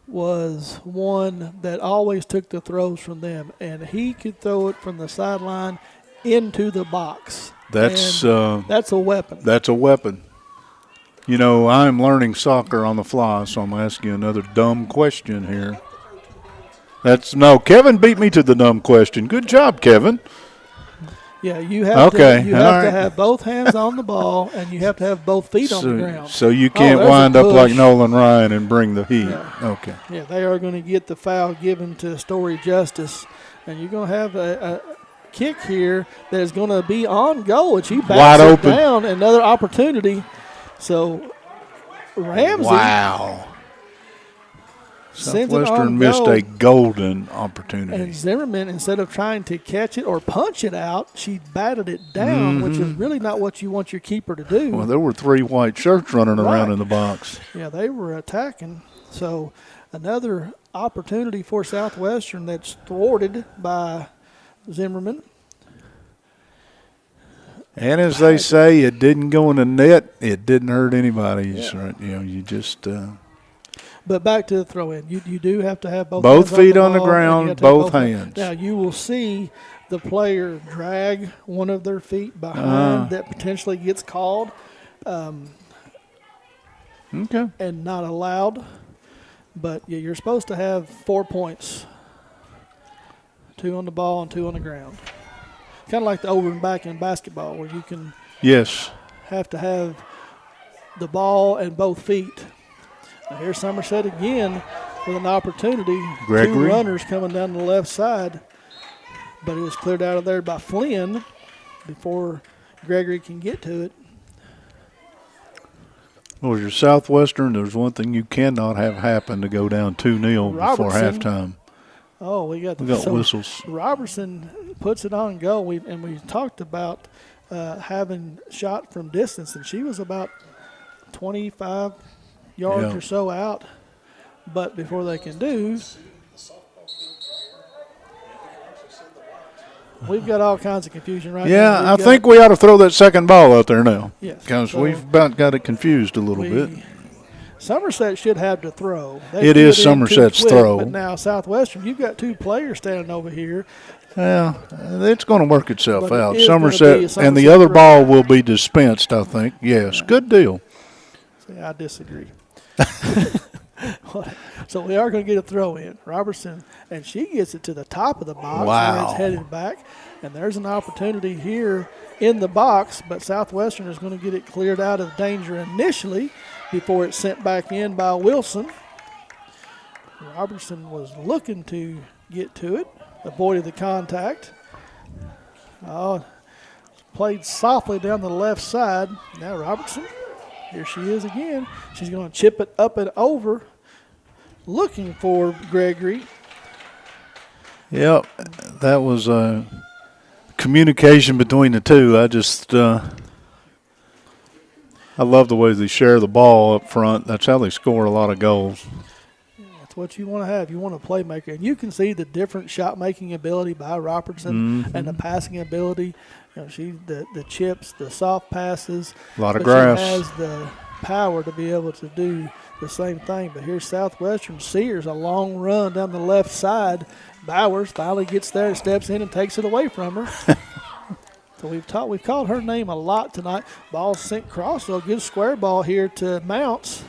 Speaker 5: was one that always took the throws from them, and he could throw it from the sideline into the box.
Speaker 4: That's
Speaker 5: a weapon.
Speaker 4: That's a weapon. You know, I'm learning soccer on the fly, so I'm asking another dumb question here. Kevin beat me to the dumb question. Good job, Kevin.
Speaker 5: Yeah, you have to
Speaker 4: right.
Speaker 5: have both hands on the ball, and you have to have both feet on the ground.
Speaker 4: So you can't
Speaker 5: there's a
Speaker 4: wind up like
Speaker 5: push.
Speaker 4: Nolan Ryan and bring the heat.
Speaker 5: Yeah.
Speaker 4: Okay.
Speaker 5: Yeah, they are going to get the foul given to Story Justice, and you're going to have a kick here that is going to be on goal, and she backs
Speaker 4: Wide
Speaker 5: it
Speaker 4: open.
Speaker 5: down. Another opportunity. So Ramsey
Speaker 4: Wow.
Speaker 5: sends it on
Speaker 4: Southwestern missed
Speaker 5: goal.
Speaker 4: a golden
Speaker 5: And
Speaker 4: opportunity.
Speaker 5: Zimmerman, instead of trying to catch it or punch it out, she batted it down, which is really not what you want your keeper to do.
Speaker 4: Well, there were 3 white shirts running around
Speaker 5: Right.
Speaker 4: in the box.
Speaker 5: Yeah, they were attacking. So another opportunity for Southwestern that's thwarted by Zimmerman.
Speaker 4: And as they say, it didn't go in the net. It didn't hurt anybody.
Speaker 5: Yeah.
Speaker 4: Right? You know, you just
Speaker 5: But back to the throw-in. You do have to have both
Speaker 4: Both
Speaker 5: hands
Speaker 4: feet
Speaker 5: on
Speaker 4: on the
Speaker 5: ball, and
Speaker 4: ground,
Speaker 5: you have to have
Speaker 4: both hands.
Speaker 5: Now, you will see the player drag one of their feet behind that potentially gets called
Speaker 4: okay.
Speaker 5: and not allowed. But, yeah, you're supposed to have 4 points, 2 on the ball and 2 on the ground. Kind of like the over and back in basketball where you can
Speaker 4: Yes.
Speaker 5: have to have the ball and both feet Now here's Somerset again with an opportunity.
Speaker 4: Gregory.
Speaker 5: 2 runners coming down the left side, but it was cleared out of there by Flynn before Gregory can get to it.
Speaker 4: Well, your Southwestern, there's one thing you cannot have happen to go down 2-0 before
Speaker 5: Robertson.
Speaker 4: halftime.
Speaker 5: Oh, we got
Speaker 4: whistles.
Speaker 5: Robertson puts it on goal. We talked about having shot from distance, and she was about 25 yards or so out. But before they can do, we've got all kinds of confusion right now.
Speaker 4: Yeah, I think we ought to throw that second ball out there now.
Speaker 5: Yes.
Speaker 4: Because
Speaker 5: So
Speaker 4: we've about got it confused a little bit.
Speaker 5: Somerset should have to throw.
Speaker 4: It is Somerset's throw.
Speaker 5: But now Southwestern, you've got 2 players standing over here.
Speaker 4: Yeah, it's going to work itself
Speaker 5: But it
Speaker 4: out.
Speaker 5: is gonna be
Speaker 4: Somerset,
Speaker 5: a
Speaker 4: and
Speaker 5: Somerset
Speaker 4: the other
Speaker 5: throw.
Speaker 4: ball will be dispensed, I think. Yes, good deal.
Speaker 5: See, I disagree. So we are going to get a throw in. Robertson, and she gets it to the top of the box where
Speaker 4: Wow.
Speaker 5: it's headed back. And there's an opportunity here in the box, but Southwestern is going to get it cleared out of danger initially before it's sent back in by Wilson. Robertson was looking to get to it, avoided the contact. Oh, played softly down the left side. Now Robertson, here she is again. She's going to chip it up and over, looking for Gregory.
Speaker 4: Yep, that was communication between the two. I just I love the way they share the ball up front. That's how they score a lot of goals.
Speaker 5: That's what you want to have. You want a playmaker. And you can see the different shot-making ability by Robertson and the passing ability. You know, the chips, the soft passes.
Speaker 4: A lot of
Speaker 5: but
Speaker 4: grass.
Speaker 5: She has the power to be able to do the same thing. But here's Southwestern. Sears, a long run down the left side. Bowers finally gets there and steps in and takes it away from her. So we've called her name a lot tonight. Ball sent cross, so a good square ball here to Mounts.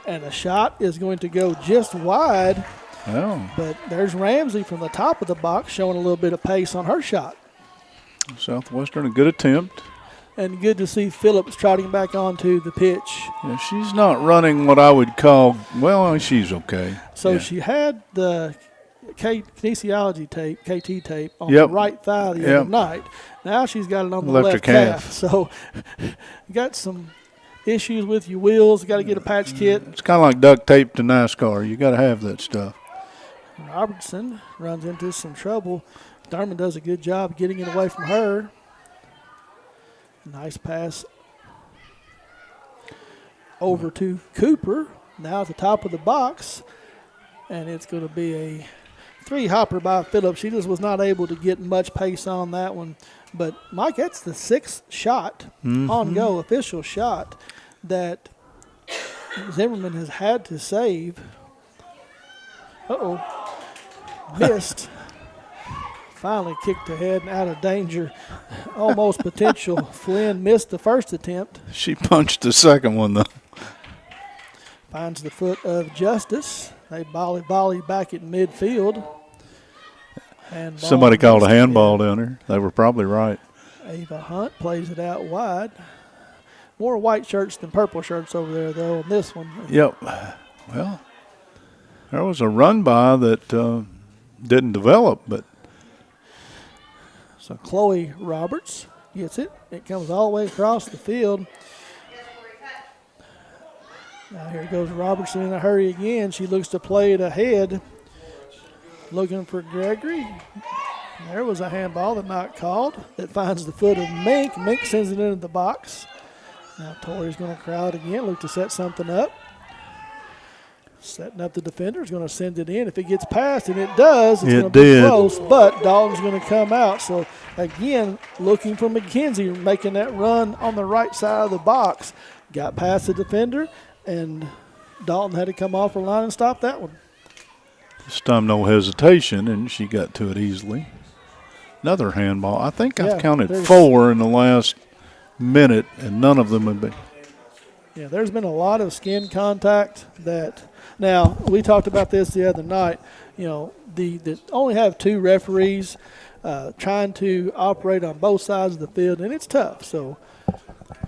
Speaker 5: And the shot is going to go just wide.
Speaker 4: Oh,
Speaker 5: But there's Ramsey from the top of the box showing a little bit of pace on her shot.
Speaker 4: Southwestern, a good attempt.
Speaker 5: And good to see Phillips trotting back onto the pitch.
Speaker 4: Yeah, she's not running what I would call, well, she's okay.
Speaker 5: So
Speaker 4: Yeah.
Speaker 5: she had the kinesiology tape, KT tape, on
Speaker 4: Yep.
Speaker 5: the right thigh the
Speaker 4: Yep.
Speaker 5: other night. Now she's got it on the
Speaker 4: Left
Speaker 5: left
Speaker 4: her calf.
Speaker 5: calf. So you got some issues with your wheels. Got to get a patch kit.
Speaker 4: It's kind of like duct tape to NASCAR. You got to have that stuff.
Speaker 5: Robertson runs into some trouble. Thurman does a good job getting it away from her. Nice pass over to Cooper. Now at the top of the box. And it's going to be a 3-hopper by Phillips. She just was not able to get much pace on that one. But, Mike, that's the 6th shot on go, official shot, that Zimmerman has had to save. Missed. Finally kicked ahead and out of danger. Almost potential. Flynn missed the first attempt.
Speaker 4: She punched the second one, though.
Speaker 5: Finds the foot of Justice. They volley back at midfield. Handball
Speaker 4: Somebody called a
Speaker 5: missed
Speaker 4: handball
Speaker 5: again.
Speaker 4: down there. They were probably right.
Speaker 5: Ava Hunt plays it out wide. More white shirts than purple shirts over there, though, on this one.
Speaker 4: Yep. Well, there was a run by that didn't develop, but
Speaker 5: So Chloe Roberts gets it. It comes all the way across the field. Now here goes Robertson in a hurry again. She looks to play it ahead. Looking for Gregory. There was a handball that not called. That finds the foot of Mink. Mink sends it into the box. Now Tori's going to crowd again. Look to set something up. Setting up the defender. Is going to send it in. If it gets past, and it does, it's
Speaker 4: It
Speaker 5: going to be
Speaker 4: did.
Speaker 5: close. But Dalton's going to come out. So again, looking for McKenzie, making that run on the right side of the box. Got past the defender, and Dalton had to come off the line and stop that one.
Speaker 4: this time no hesitation, and she got to it easily. Another handball. I think
Speaker 5: Yeah,
Speaker 4: I've counted
Speaker 5: there's-
Speaker 4: 4 in the last minute, and none of them have been.
Speaker 5: Yeah, there's been a lot of skin contact that – now, we talked about this the other night. You know, the only have 2 referees trying to operate on both sides of the field, and it's tough. So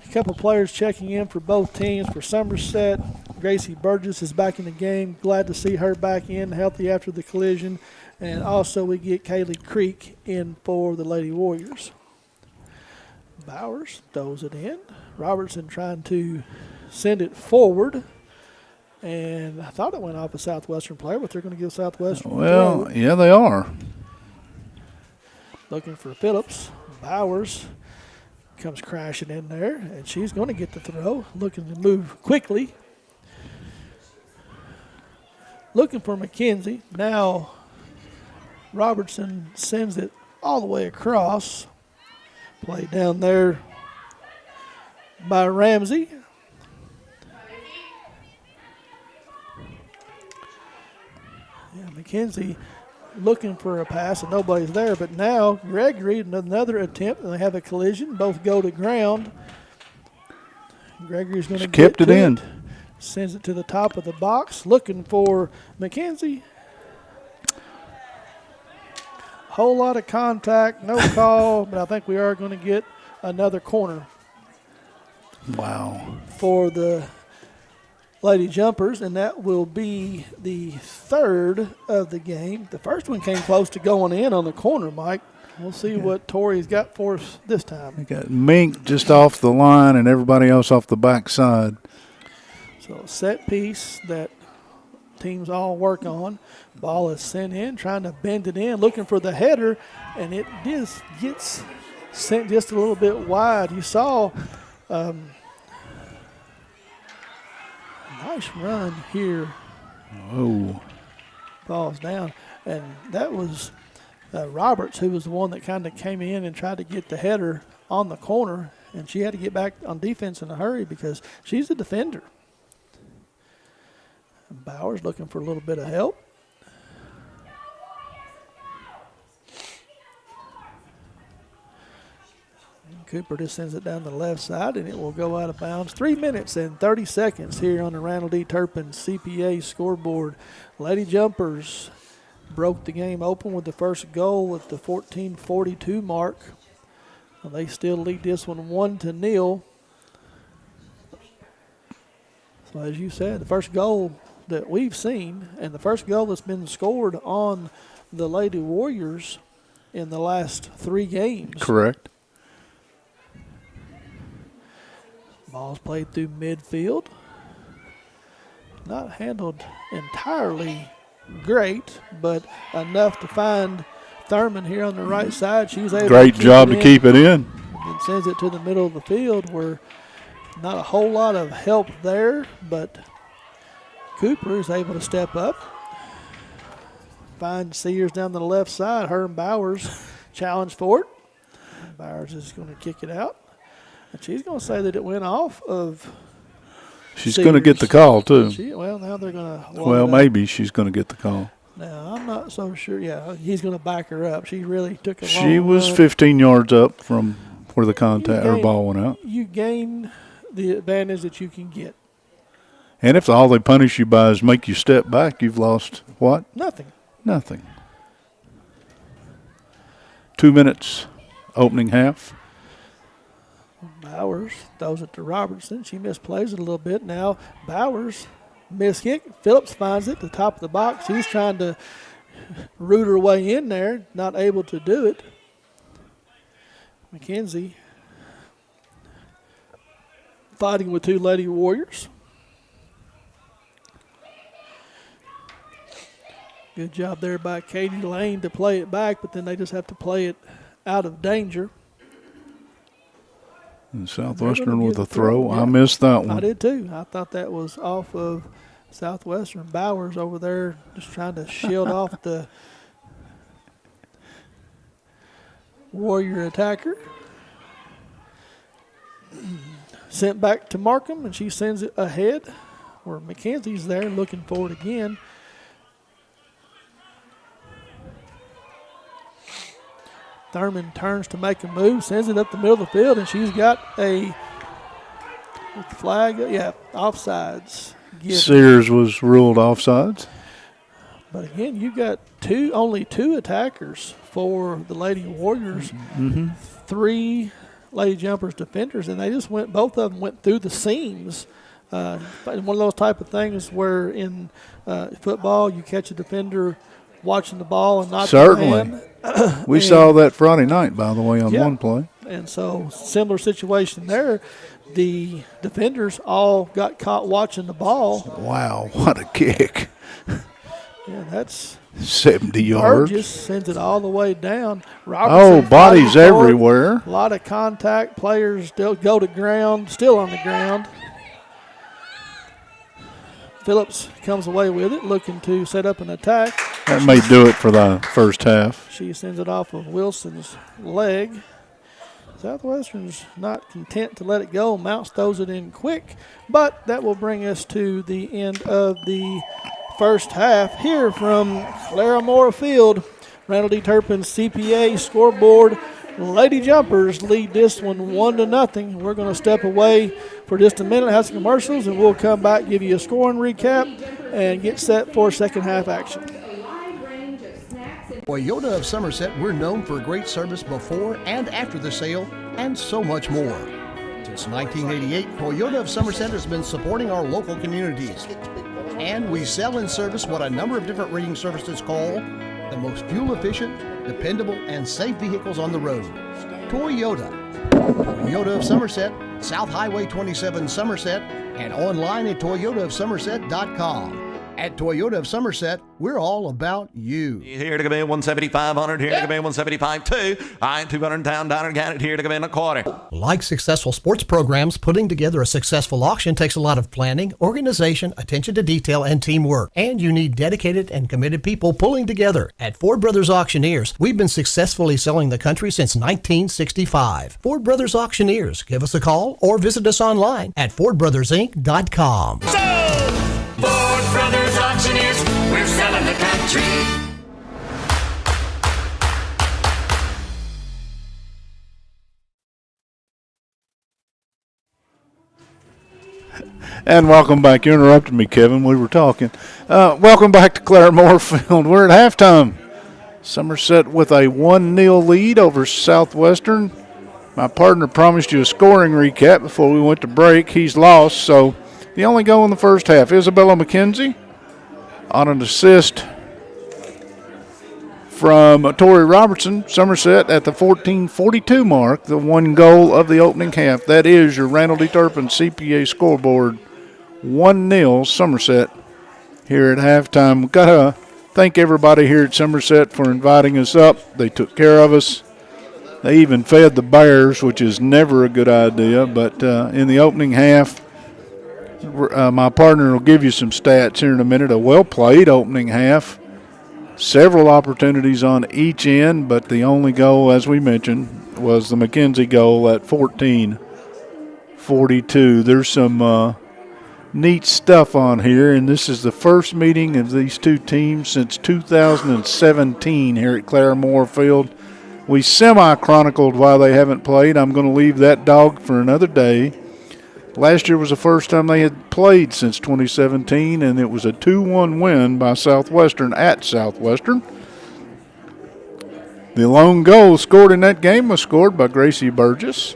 Speaker 5: A couple players checking in for both teams. For Somerset, Gracie Burgess is back in the game. Glad to see her back in, healthy after the collision. And also we get Kaylee Creek in for the Lady Warriors. Bowers throws it in. Robertson trying to send it forward. And I thought it went off a Southwestern player, but they're going to give Southwestern a
Speaker 4: Well,
Speaker 5: throw.
Speaker 4: yeah, they are.
Speaker 5: Looking for Phillips. Bowers comes crashing in there, and she's going to get the throw. Looking to move quickly. Looking for McKenzie. Now Robertson sends it all the way across. Play down there by Ramsey. Yeah, McKenzie looking for a pass, and nobody's there. But now Gregory, another attempt, and they have a collision. Both go to ground. Gregory's going to
Speaker 4: Kept
Speaker 5: get
Speaker 4: it
Speaker 5: to
Speaker 4: in.
Speaker 5: Sends it to the top of the box, looking for McKenzie. Whole lot of contact, no call, but I think we are going to get another corner
Speaker 4: Wow.
Speaker 5: for the Lady Jumpers, and that will be the third of the game. The first one came close to going in on the corner, Mike. We'll see what Tori's got for us this time.
Speaker 4: We got Mink just off the line and everybody else off the backside.
Speaker 5: So set piece that teams all work on. Ball is sent in, trying to bend it in, looking for the header, and it just gets sent just a little bit wide. You saw nice run here.
Speaker 4: Oh.
Speaker 5: Falls down, and that was Roberts, who was the one that kind of came in and tried to get the header on the corner, and she had to get back on defense in a hurry because she's a defender. Bowers looking for a little bit of help. Cooper just sends it down the left side, and it will go out of bounds. 3 minutes and 30 seconds here on the Randall D. Turpin CPA scoreboard. Lady Jumpers broke the game open with the first goal at the 14:42 mark. Well, they still lead this one 1-0. So as you said, the first goal that we've seen, and the first goal that's been scored on the Lady Warriors in the last 3 games.
Speaker 4: Correct.
Speaker 5: Ball's played through midfield. Not handled entirely great, but enough to find Thurman here on the right side. She's able
Speaker 4: Great
Speaker 5: to
Speaker 4: job to keep it in.
Speaker 5: and sends it to the middle of the field where not a whole lot of help there, but Cooper is able to step up. Find Sears down the left side. Her and Bowers challenge for it. Bowers is going to kick it out. And she's going to say that it went off of
Speaker 4: She's going to get the call, too.
Speaker 5: Well, now they're going to.
Speaker 4: Well, maybe she's going to get the call.
Speaker 5: Now, I'm not so sure. Yeah, he's going to back her up. She really took a long
Speaker 4: She was
Speaker 5: run.
Speaker 4: 15 yards up from where the contact or ball went out.
Speaker 5: You gain the advantage that you can get.
Speaker 4: And if all they punish you by is make you step back, you've lost what?
Speaker 5: Nothing.
Speaker 4: Nothing. 2 minutes opening half.
Speaker 5: Bowers throws it to Robertson. She misplays it a little bit. Now Bowers miss kick. Phillips finds it at the top of the box. She's trying to root her way in there, not able to do it. McKenzie fighting with 2 Lady Warriors. Good job there by Katie Lane to play it back, but then they just have to play it out of danger.
Speaker 4: And Southwestern
Speaker 5: get
Speaker 4: with
Speaker 5: a
Speaker 4: a throw.
Speaker 5: throw, yeah.
Speaker 4: I missed that
Speaker 5: I
Speaker 4: one.
Speaker 5: did too. I thought that was off of Southwestern. Bowers over there just trying to shield off the Warrior attacker. Sent back to Markham, and she sends it ahead where McKenzie's there looking for it again. Thurman turns to make a move, sends it up the middle of the field, and she's got a flag, offsides. Given.
Speaker 4: Sears was ruled offsides.
Speaker 5: But again, you've got only two attackers for the Lady Warriors.
Speaker 4: Mm-hmm.
Speaker 5: 3 Lady Jumpers defenders, and they just both of them went through the seams. One of those type of things where in football you catch a defender watching the ball and not
Speaker 4: certainly.
Speaker 5: the hand.
Speaker 4: We saw that Friday night, by the way, on one play.
Speaker 5: And so similar situation there. The defenders all got caught watching the ball.
Speaker 4: Wow, what a kick.
Speaker 5: Yeah, that's
Speaker 4: 70 yards.
Speaker 5: Burgess sends it all the way down. Robertson
Speaker 4: bodies everywhere.
Speaker 5: A lot of contact. Players still go to ground, still on the ground. Phillips comes away with it, looking to set up an attack.
Speaker 4: That may do it for the first half.
Speaker 5: She sends it off of Wilson's leg. Southwestern's not content to let it go. Mounts throws it in quick, but that will bring us to the end of the first half here from Claramore Field. Randall D. Turpin's CPA scoreboard. Lady Jumpers lead this one 1-0. We're going to step away for just a minute, have some commercials, and we'll come back, give you a scoring recap, and get set for second half action.
Speaker 1: Toyota of Somerset, we're known for great service before and after the sale, and so much more. Since 1988, Toyota of Somerset has been supporting our local communities. And we sell and service what a number of different rating services call the most fuel-efficient, dependable, and safe vehicles on the road. Toyota. Toyota of Somerset, South Highway 27 Somerset, and online at toyotaofsomerset.com. At Toyota of Somerset, we're all about you.
Speaker 2: Here to come in 175-100, here to come in 175-2. I 200 down, got it here to come in a quarter.
Speaker 1: Like successful sports programs, putting together a successful auction takes a lot of planning, organization, attention to detail, and teamwork. And you need dedicated and committed people pulling together. At Ford Brothers Auctioneers, we've been successfully selling the country since 1965. Ford Brothers Auctioneers. Give us a call or visit us online at FordBrothersInc.com.
Speaker 3: Ford Brothers Auctioneers, we're selling the country.
Speaker 4: And welcome back. You interrupted me, Kevin. We were talking. Welcome back to Claramore Field. We're at halftime. Somerset with a 1-0 lead over Southwestern. My partner promised you a scoring recap before we went to break. He's lost, so the only goal in the first half, Isabella McKenzie on an assist from Tori Robertson. Somerset at the 14:42 mark, the one goal of the opening half. That is your Randall D. Turpin CPA scoreboard. 1-0 Somerset here at halftime. We've got to thank everybody here at Somerset for inviting us up. They took care of us. They even fed the Bears, which is never a good idea. But in the opening half, my partner will give you some stats here in a minute. A well-played opening half. Several opportunities on each end, but the only goal, as we mentioned, was the McKenzie goal at 14:42. There's some neat stuff on here, and this is the first meeting of these two teams since 2017 here at Claramore Field. We semi-chronicled why they haven't played. I'm going to leave that dog for another day. Last year was the first time they had played since 2017, and it was a 2-1 win by Southwestern at Southwestern. The lone goal scored in that game was scored by Gracie Burgess.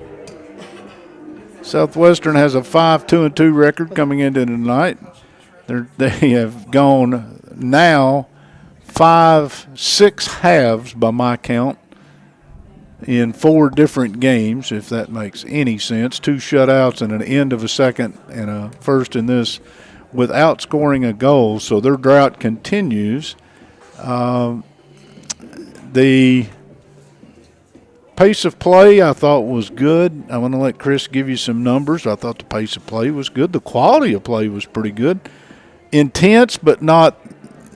Speaker 4: Southwestern has a 5-2-2 record coming into tonight. They have gone now 5-6 halves by my count in 4 different games, if that makes any sense. 2 shutouts and an end of a second and a first in this without scoring a goal, so their drought continues. The pace of play I thought was good. I'm going to let Chris give you some numbers. I thought the pace of play was good. The quality of play was pretty good. Intense, but not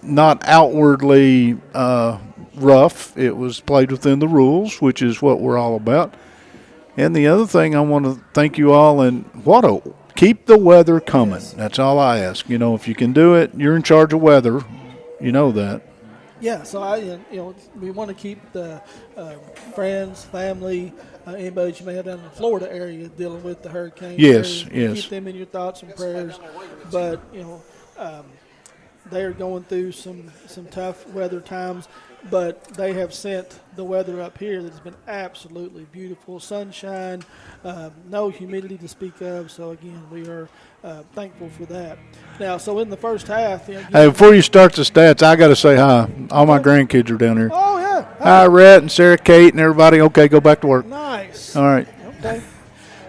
Speaker 4: outwardly rough. It was played within the rules, which is what we're all about. And the other thing I want to thank you all, and keep the weather coming. That's all I ask. You know, if you can do it, you're in charge of weather. You know that.
Speaker 5: Yeah, so we want to keep the friends, family, anybody that you may have down in the Florida area dealing with the hurricane.
Speaker 4: Yes.
Speaker 5: Keep them in your thoughts and prayers. But they are going through some tough weather times, but they have sent the weather up here that's been absolutely beautiful. Sunshine, no humidity to speak of. So, again, we are thankful for that. Now, so in the first half.
Speaker 4: Hey, before you start the stats, I got to say hi. All my grandkids are down here.
Speaker 5: Oh, yeah.
Speaker 4: Hi, Rhett and Sarah Kate and everybody. Okay, go back to work.
Speaker 5: Nice.
Speaker 4: All right.
Speaker 5: Okay.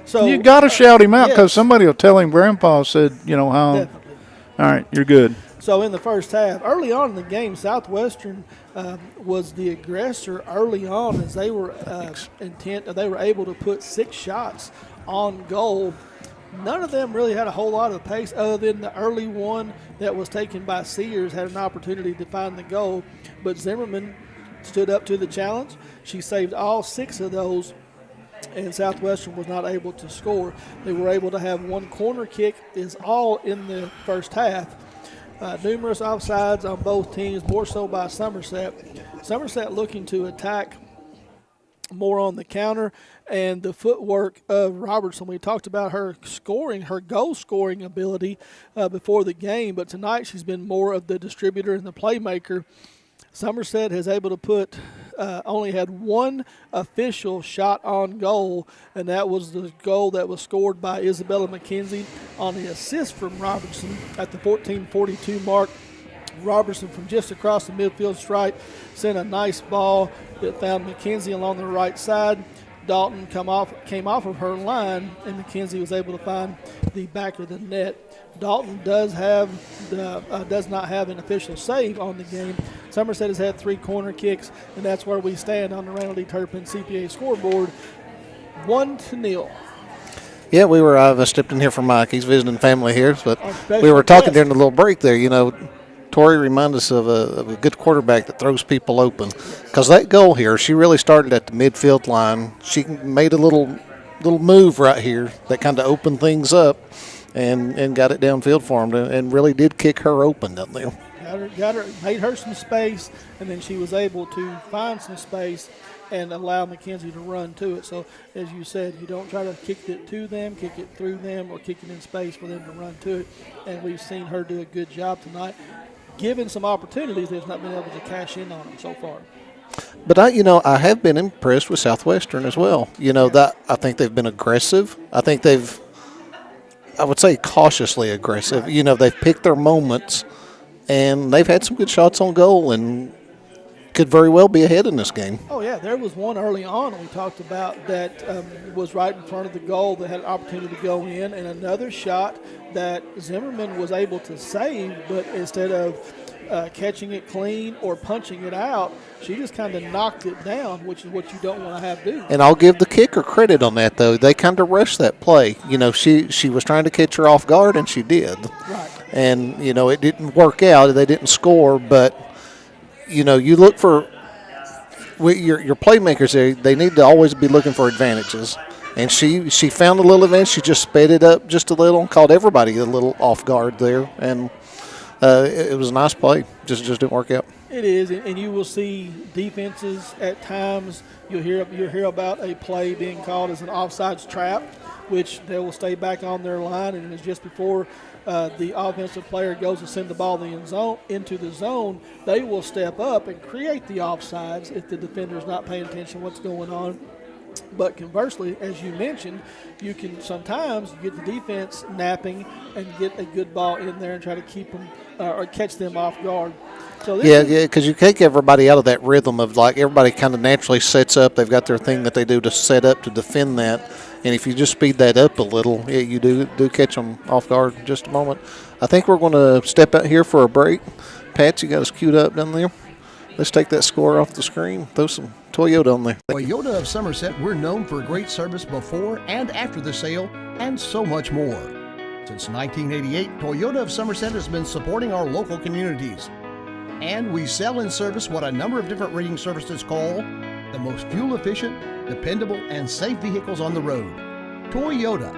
Speaker 5: So
Speaker 4: You got to shout him out because
Speaker 5: yes.
Speaker 4: somebody will tell him Grandpa said, how.
Speaker 5: Definitely.
Speaker 4: All right, you're good.
Speaker 5: So in the first half, early on in the game, Southwestern was the aggressor early on as they were They were able to put 6 shots on goal. None of them really had a whole lot of pace other than the early one that was taken by Sears had an opportunity to find the goal. But Zimmerman stood up to the challenge. She saved all 6 of those, and Southwestern was not able to score. They were able to have 1 corner kick is all in the first half. Numerous offsides on both teams, more so by Somerset. Somerset looking to attack more on the counter, and the footwork of Robertson. We talked about her scoring, her goal scoring ability before the game, but tonight she's been more of the distributor and the playmaker. Somerset has able to put only had 1 official shot on goal, and that was the goal that was scored by Isabella McKenzie on the assist from Robertson at the 14:42 mark. Robertson from just across the midfield stripe sent a nice ball that found McKenzie along the right side. Dalton came off of her line, and McKenzie was able to find the back of the net. Dalton does not have an official save on the game. Somerset has had 3 corner kicks, and that's where we stand on the Randall D. Turpin CPA scoreboard, 1-0.
Speaker 6: Yeah, we were. I stepped in here for Mike. He's visiting family here, but
Speaker 5: special
Speaker 6: we were talking
Speaker 5: guest.
Speaker 6: during the little break there. Tori reminded us of a good quarterback that throws people open. Because that goal here, she really started at the midfield line. She made a little move right here that kind of opened things up and got it downfield for him and really did kick her open down there.
Speaker 5: Got her, made her some space, and then she was able to find some space and allow McKenzie to run to it. So, as you said, you don't try to kick it to them, kick it through them, or kick it in space for them to run to it. And we've seen her do a good job tonight. Given some opportunities, they've not been able to cash in on them so far.
Speaker 6: But I have been impressed with Southwestern as well. That I think they've been aggressive. I think I would say cautiously aggressive. They've picked their moments, and they've had some good shots on goal and could very well be ahead in this game.
Speaker 5: Oh, yeah, there was one early on we talked about that was right in front of the goal that had an opportunity to go in, and another shot that Zimmerman was able to save, but instead of catching it clean or punching it out, she just kind of knocked it down, which is what you don't want to have do.
Speaker 6: And I'll give the kicker credit on that, though. They kind of rushed that play. She was trying to catch her off guard, and she did.
Speaker 5: Right.
Speaker 6: And, it didn't work out. They didn't score, but, you look for your playmakers there. They need to always be looking for advantages. And she found a little advantage. She just sped it up just a little and caught everybody a little off guard there. And it was a nice play. Just didn't work out.
Speaker 5: It is, and you will see defenses at times. You'll hear about a play being called as an offsides trap, which they will stay back on their line, and it's just before the offensive player goes to send the ball into the zone, they will step up and create the offsides if the defender's not paying attention to what's going on. But conversely, as you mentioned, you can sometimes get the defense napping and get a good ball in there and try to keep them or catch them off guard. So
Speaker 6: because you take everybody out of that rhythm of like everybody kind of naturally sets up. They've got their thing that they do to set up to defend that. And if you just speed that up a little, you do catch them off guard in just a moment. I think we're going to step out here for a break. Pat, you got us queued up down there. Let's take that score off the screen. Throw some Toyota on there.
Speaker 1: Toyota of Somerset, we're known for great service before and after the sale, and so much more. Since 1988, Toyota of Somerset has been supporting our local communities. And we sell and service what a number of different rating services call the most fuel-efficient, dependable, and safe vehicles on the road. Toyota.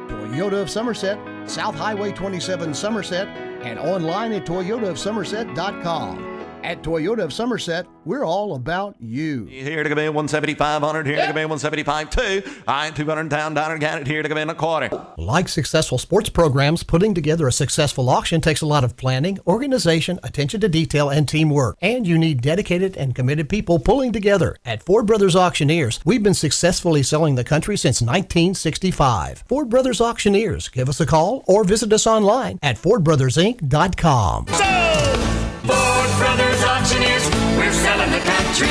Speaker 1: Toyota of Somerset, South Highway 27 Somerset, and online at toyotaofsomerset.com. At Toyota of Somerset, we're all about you.
Speaker 2: Here to come in 175-100, here to come in 175-2. I ain't 200 down, got it here to come in a quarter.
Speaker 1: Like successful sports programs, putting together a successful auction takes a lot of planning, organization, attention to detail, and teamwork. And you need dedicated and committed people pulling together. At Ford Brothers Auctioneers, we've been successfully selling the country since 1965. Ford Brothers Auctioneers. Give us a call or visit us online at FordBrothersInc.com.
Speaker 3: Ford Brothers Auctioneers, we're selling the country.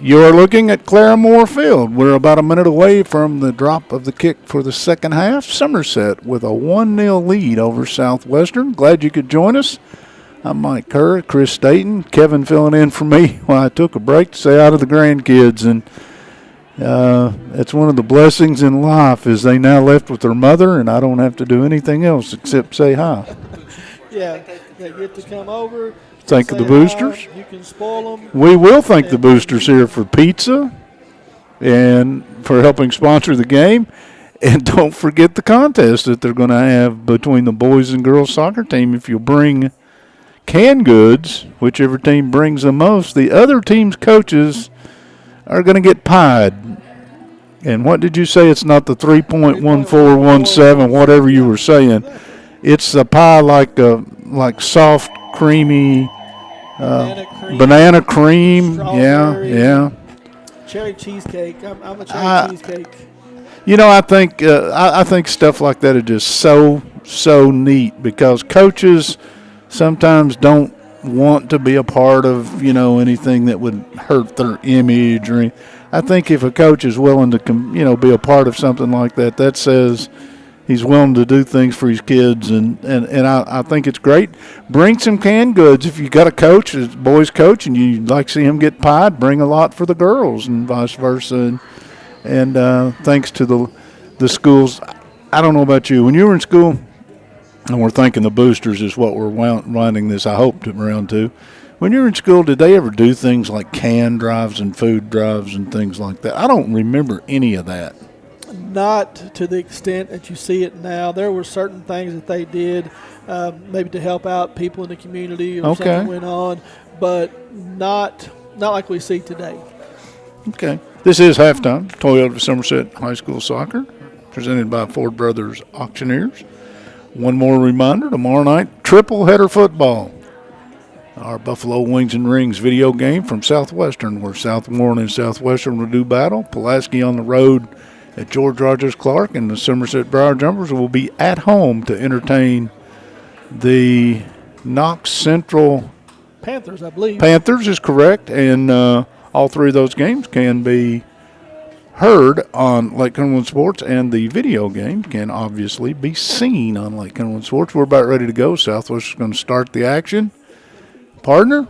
Speaker 4: You're looking at Claremore Field. We're about a minute away from the drop of the kick for the second half. Somerset with a 1-0 lead over Southwestern. Glad you could join us. I'm Mike Kerr, Chris Staten, Kevin filling in for me while I took a break to say hi to the grandkids. And it's one of the blessings in life is they now left with their mother, and I don't have to do anything else except say hi.
Speaker 5: Yeah, they get to come over.
Speaker 4: Thank the boosters.
Speaker 5: You can spoil them.
Speaker 4: We will thank the boosters here for pizza and for helping sponsor the game. And don't forget the contest that they're going to have between the boys and girls soccer team. If you bring canned goods, whichever team brings the most, the other team's coaches are going to get pied. And what did you say? It's not the 3.1417, whatever you were saying. It's a pie like soft, creamy banana cream. Yeah.
Speaker 5: Cherry cheesecake. I'm a cherry cheesecake.
Speaker 4: You know, I think stuff like that is just so neat because coaches sometimes don't want to be a part of, anything that would hurt their image or anything. I think if a coach is willing to, be a part of something like that, that says he's willing to do things for his kids, and I think it's great. Bring some canned goods. If you got a coach, a boys coach, and you'd like to see him get pied, bring a lot for the girls and vice versa. And thanks to the schools. I don't know about you. When you were in school, and we're thanking the boosters is what we're winding this, I hope, around to. When you were in school, did they ever do things like can drives and food drives and things like that? I don't remember any of that.
Speaker 5: Not to the extent that you see it now. There were certain things that they did, maybe to help out people in the community or something went on, but not like we see today.
Speaker 4: Okay. This is halftime. Toyota Somerset High School Soccer, presented by Ford Brothers Auctioneers. One more reminder, tomorrow night, triple header football. Our Buffalo Wings and Rings video game from Southwestern, where South Warren and Southwestern will do battle. Pulaski on the road at George Rogers Clark, and the Somerset Briar Jumpers will be at home to entertain the Knox Central
Speaker 5: Panthers, I believe.
Speaker 4: Panthers is correct, and all three of those games can be heard on Lake Cumberland Sports, and the video game can obviously be seen on Lake Cumberland Sports. We're about ready to go. Southwestern's going to start the action. Partner,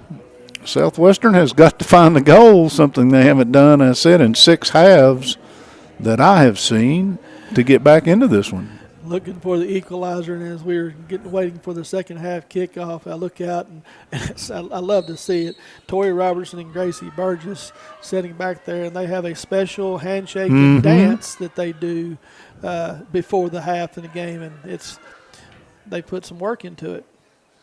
Speaker 4: Southwestern has got to find the goal, something they haven't done, I said, in 6 halves that I have seen to get back into this one.
Speaker 5: Looking for the equalizer, and as we were waiting for the second half kickoff, I look out, and I love to see it. Tori Robertson and Gracie Burgess sitting back there, and they have a special handshake and dance that they do before the half in the game, and they put some work into it.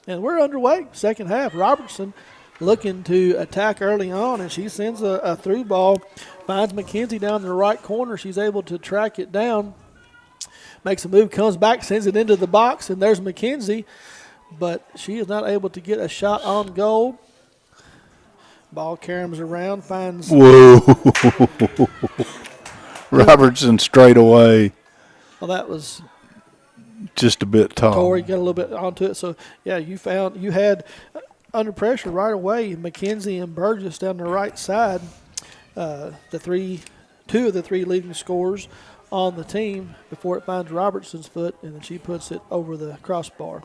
Speaker 5: And we're underway, second half. Robertson looking to attack early on, and she sends a through ball, finds McKenzie down in the right corner. She's able to track it down, makes a move, comes back, sends it into the box, and there's McKenzie. But she is not able to get a shot on goal. Ball caroms around, finds.
Speaker 4: Whoa. Robertson straight away.
Speaker 5: Well, that was
Speaker 4: just a bit tall.
Speaker 5: Tori got a little bit onto it. So, yeah, you had under pressure right away McKenzie and Burgess down the right side, two of the three leading scorers on the team before it finds Robertson's foot, and then she puts it over the crossbar.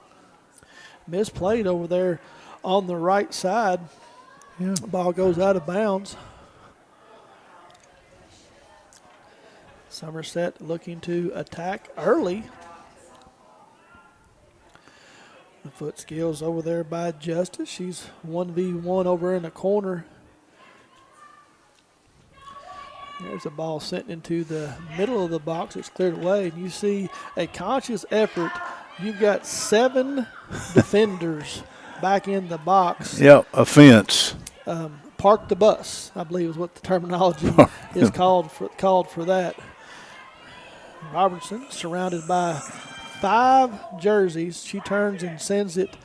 Speaker 5: Misplayed over there on the right side.
Speaker 4: Yeah.
Speaker 5: Ball goes out of bounds. Somerset looking to attack early. The foot skills over there by Justice. She's 1v1 over in the corner. There's a ball sent into the middle of the box. It's cleared away. And you see a conscious effort. You've got 7 defenders back in the box.
Speaker 4: Yep, a fence.
Speaker 5: Park the bus, I believe is what the terminology is called for that. Robertson surrounded by 5 jerseys. She turns and sends it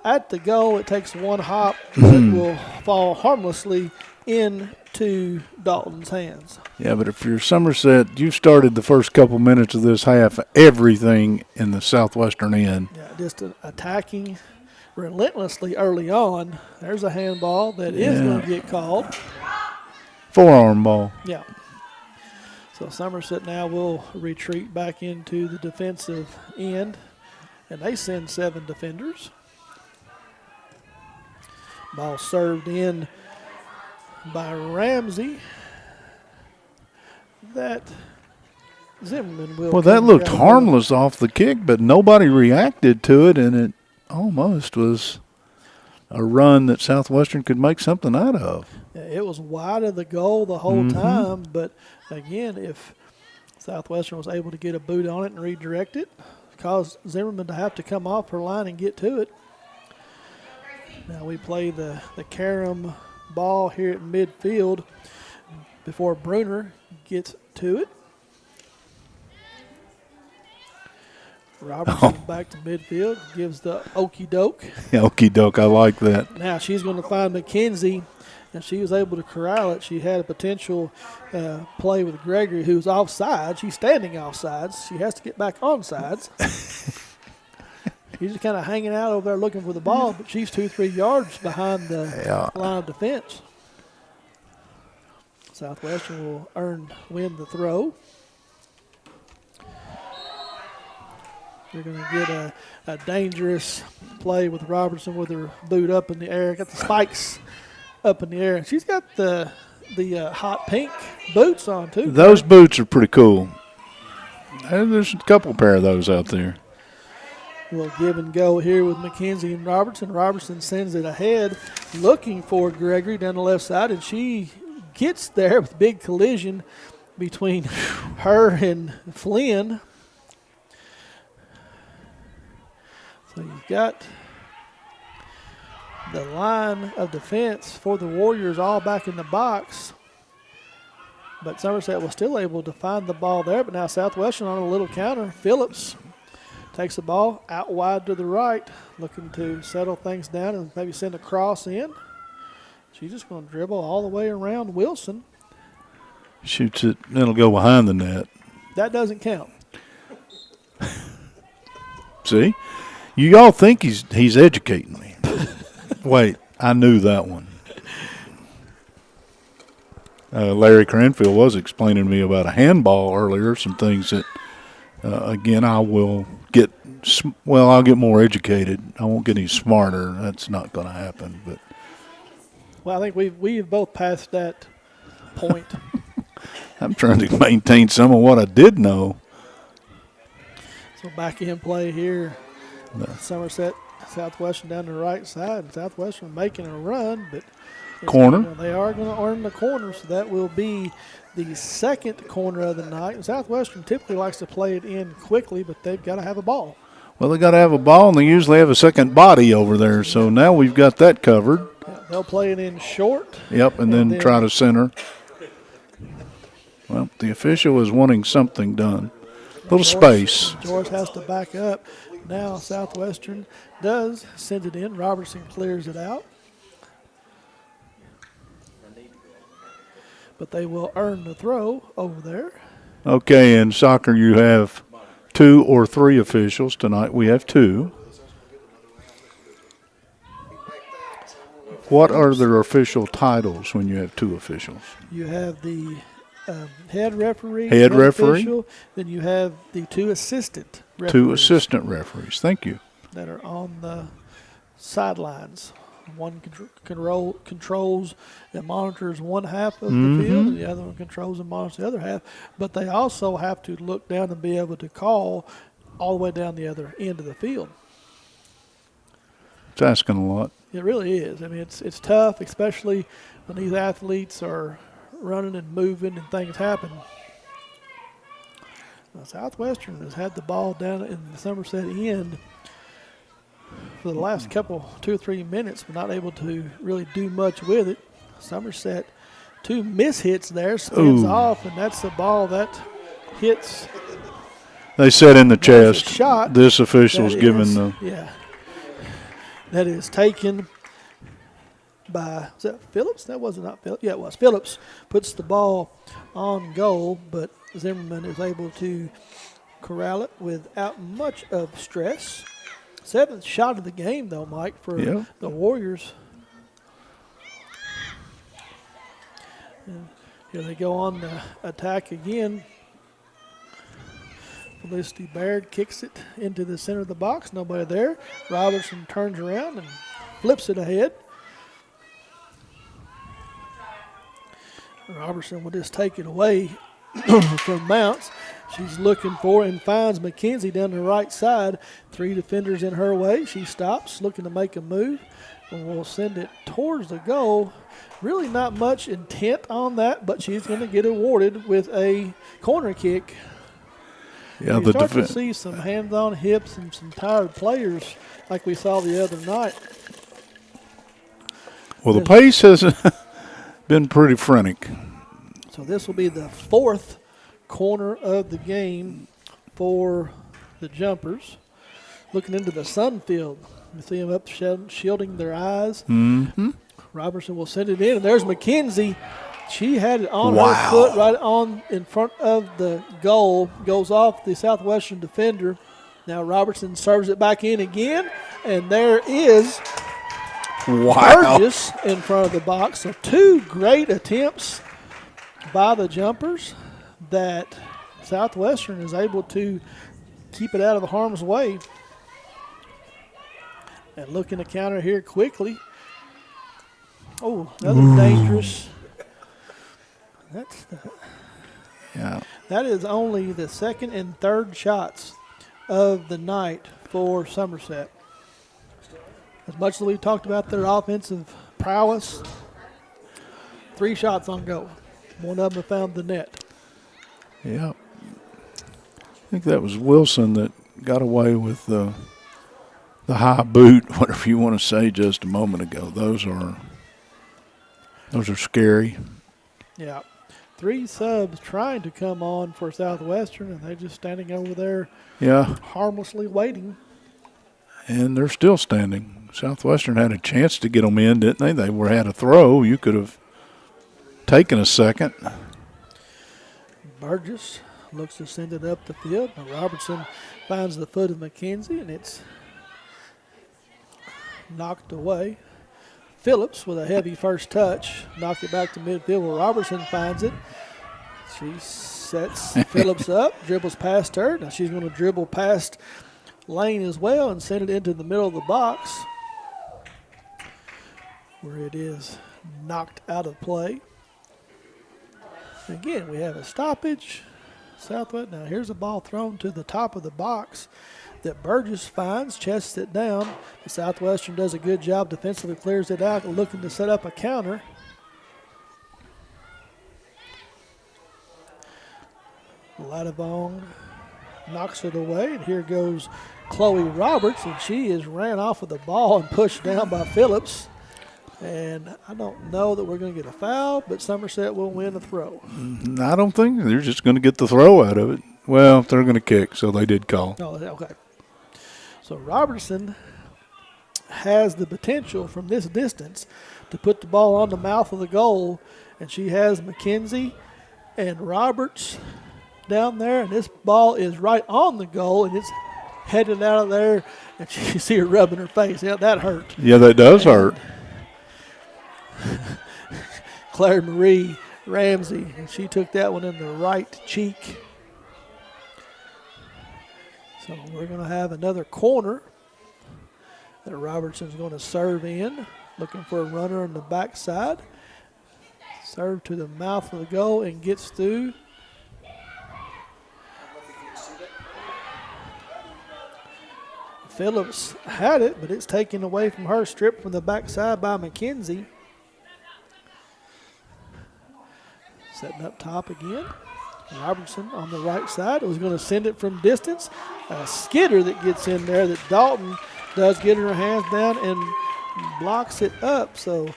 Speaker 5: at the goal. It takes one hop that will fall harmlessly into Dalton's hands.
Speaker 4: Yeah, but if you're Somerset, you started the first couple minutes of this half, everything in the Southwestern end.
Speaker 5: Yeah, just attacking relentlessly early on. There's a handball that is going to get called.
Speaker 4: Forearm ball.
Speaker 5: Yeah. So Somerset now will retreat back into the defensive end, and they send 7 defenders. Ball served in by Ramsey. That Zimmerman will.
Speaker 4: Well, that looked harmless off the kick, but nobody reacted to it, and it almost was a run that Southwestern could make something out of.
Speaker 5: It was wide of the goal the whole time, but again, if Southwestern was able to get a boot on it and redirect it, caused Zimmerman to have to come off her line and get to it. Now we play the carom ball here at midfield before Bruner gets to it. Robertson back to midfield, gives the okey doke.
Speaker 4: Okey doke, I like that.
Speaker 5: Now she's going to find McKenzie, and she was able to corral it. She had a potential play with Gregory, who's offside. She's standing offsides. She has to get back on sides. He's just kind of hanging out over there looking for the ball, but she's 2-3 yards behind the line of defense. Southwestern will win the throw. They're going to get a dangerous play with Robertson with her boot up in the air. Got the spikes up in the air. She's got the hot pink boots on, too.
Speaker 4: Those boots are pretty cool. There's a couple pair of those out there.
Speaker 5: We'll give and go here with McKenzie and Robertson. Robertson sends it ahead, looking for Gregory down the left side, and she gets there with a big collision between her and Flynn. So you've got the line of defense for the Warriors all back in the box. But Somerset was still able to find the ball there. But now Southwestern on a little counter. Phillips takes the ball out wide to the right, looking to settle things down and maybe send a cross in. She's just going to dribble all the way around Wilson.
Speaker 4: Shoots it, it'll go behind the net.
Speaker 5: That doesn't count.
Speaker 4: See? You all think he's educating me. Wait, I knew that one. Larry Cranfield was explaining to me about a handball earlier, some things that, again, I'll get more educated. I won't get any smarter. That's not going to happen. But
Speaker 5: well, I think we've both passed that point.
Speaker 4: I'm trying to maintain some of what I did know.
Speaker 5: So back in play here. Somerset, Southwestern down the right side. Southwestern making a run, but
Speaker 4: corner.
Speaker 5: They are going to earn the corner, so that will be the second corner of the night. And Southwestern typically likes to play it in quickly, but they've got to have a ball.
Speaker 4: Well, they got to have a ball, and they usually have a second body over there. So now we've got that covered.
Speaker 5: Yeah, they'll play it in short.
Speaker 4: Yep, and then try to center. Well, the official is wanting something done. Little space.
Speaker 5: George has to back up. Now Southwestern does send it in. Robertson clears it out. But they will earn the throw over there. Okay,
Speaker 4: in soccer you have 2 or 3 officials. Tonight we have 2. What are their official titles when you have 2 officials?
Speaker 5: You have the head referee.
Speaker 4: Head referee.
Speaker 5: Official, then you have the 2 assistant referees.
Speaker 4: 2 assistant referees. Thank you.
Speaker 5: That are on the sidelines. One controls and monitors one half of the field, and the other one controls and monitors the other half. But they also have to look down and be able to call all the way down the other end of the field.
Speaker 4: It's asking a lot.
Speaker 5: It really is. I mean, it's tough, especially when these athletes are running and moving and things happen. Now, Southwestern has had the ball down in the Somerset end for the last 2 or 3 minutes, but not able to really do much with it. Somerset, 2 mishits there, spins off, and that's the ball that hits.
Speaker 4: They said in the chest.
Speaker 5: Shot
Speaker 4: this official's given the.
Speaker 5: Yeah. That is taken by, was that Phillips? That was not Phillips. Yeah, it was. Phillips puts the ball on goal, but Zimmerman is able to corral it without much of stress. 7th shot of the game, though, Mike, for the Warriors. And here they go on the attack again. Felicity Baird kicks it into the center of the box. Nobody there. Robertson turns around and flips it ahead. Robertson will just take it away from Mounts. She's looking for and finds McKenzie down the right side. 3 defenders in her way. She stops, looking to make a move, and will send it towards the goal. Really not much intent on that, but she's going to get awarded with a corner kick.
Speaker 4: Yeah,
Speaker 5: you start to see some hands on hips and some tired players like we saw the other night.
Speaker 4: Well, the pace has been pretty frantic.
Speaker 5: So this will be the 4th corner of the game for the Jumpers. Looking into the sun field. You see them up shielding their eyes.
Speaker 4: Mm-hmm.
Speaker 5: Robertson will send it in, and there's McKenzie. She had it on her foot right on in front of the goal. Goes off the Southwestern defender. Now Robertson serves it back in again, and there is Burgess in front of the box. So 2 great attempts by the Jumpers that Southwestern is able to keep it out of harm's way. And looking to counter here quickly. Oh, another dangerous. That is only the 2nd and 3rd shots of the night for Somerset. As much as we talked about their offensive prowess, 3 shots on goal. One of them found the net.
Speaker 4: Yeah. I think that was Wilson that got away with the high boot, whatever you want to say, just a moment ago. Those are scary.
Speaker 5: Yeah. 3 subs trying to come on for Southwestern, and they're just standing over there harmlessly waiting.
Speaker 4: And they're still standing. Southwestern had a chance to get them in, didn't they? They had a throw. You could have taken a second.
Speaker 5: Burgess looks to send it up the field. Now Robertson finds the foot of McKenzie, and it's knocked away. Phillips with a heavy first touch, knocked it back to midfield where Robertson finds it. She sets Phillips up, dribbles past her. Now she's going to dribble past Lane as well and send it into the middle of the box where it is knocked out of play. Again, we have a stoppage. Southwest. Now here's a ball thrown to the top of the box that Burgess finds, chests it down. The Southwestern does a good job defensively, clears it out, looking to set up a counter. Ladavong knocks it away, and here goes Chloe Roberts, and she is ran off with the ball and pushed down by Phillips. And I don't know that we're going to get a foul, but Somerset will win a throw.
Speaker 4: I don't think they're just going to get the throw out of it. Well, they're going to kick, so they did call.
Speaker 5: Oh, okay. So Robertson has the potential from this distance to put the ball on the mouth of the goal, and she has McKenzie and Roberts down there, and this ball is right on the goal, and it's headed out of there, and you see her rubbing her face. Yeah, that hurt.
Speaker 4: Yeah, that does hurt.
Speaker 5: Claire Marie Ramsey, and she took that one in the right cheek. So we're going to have another corner that Robertson's going to serve in, looking for a runner on the backside. Serve to the mouth of the goal and gets through. Phillips had it, but it's taken away from her, stripped from the backside by McKenzie. Setting up top again. Robertson on the right side was going to send it from distance. Skidder that gets in there that Dalton does get her hands down and blocks it up. So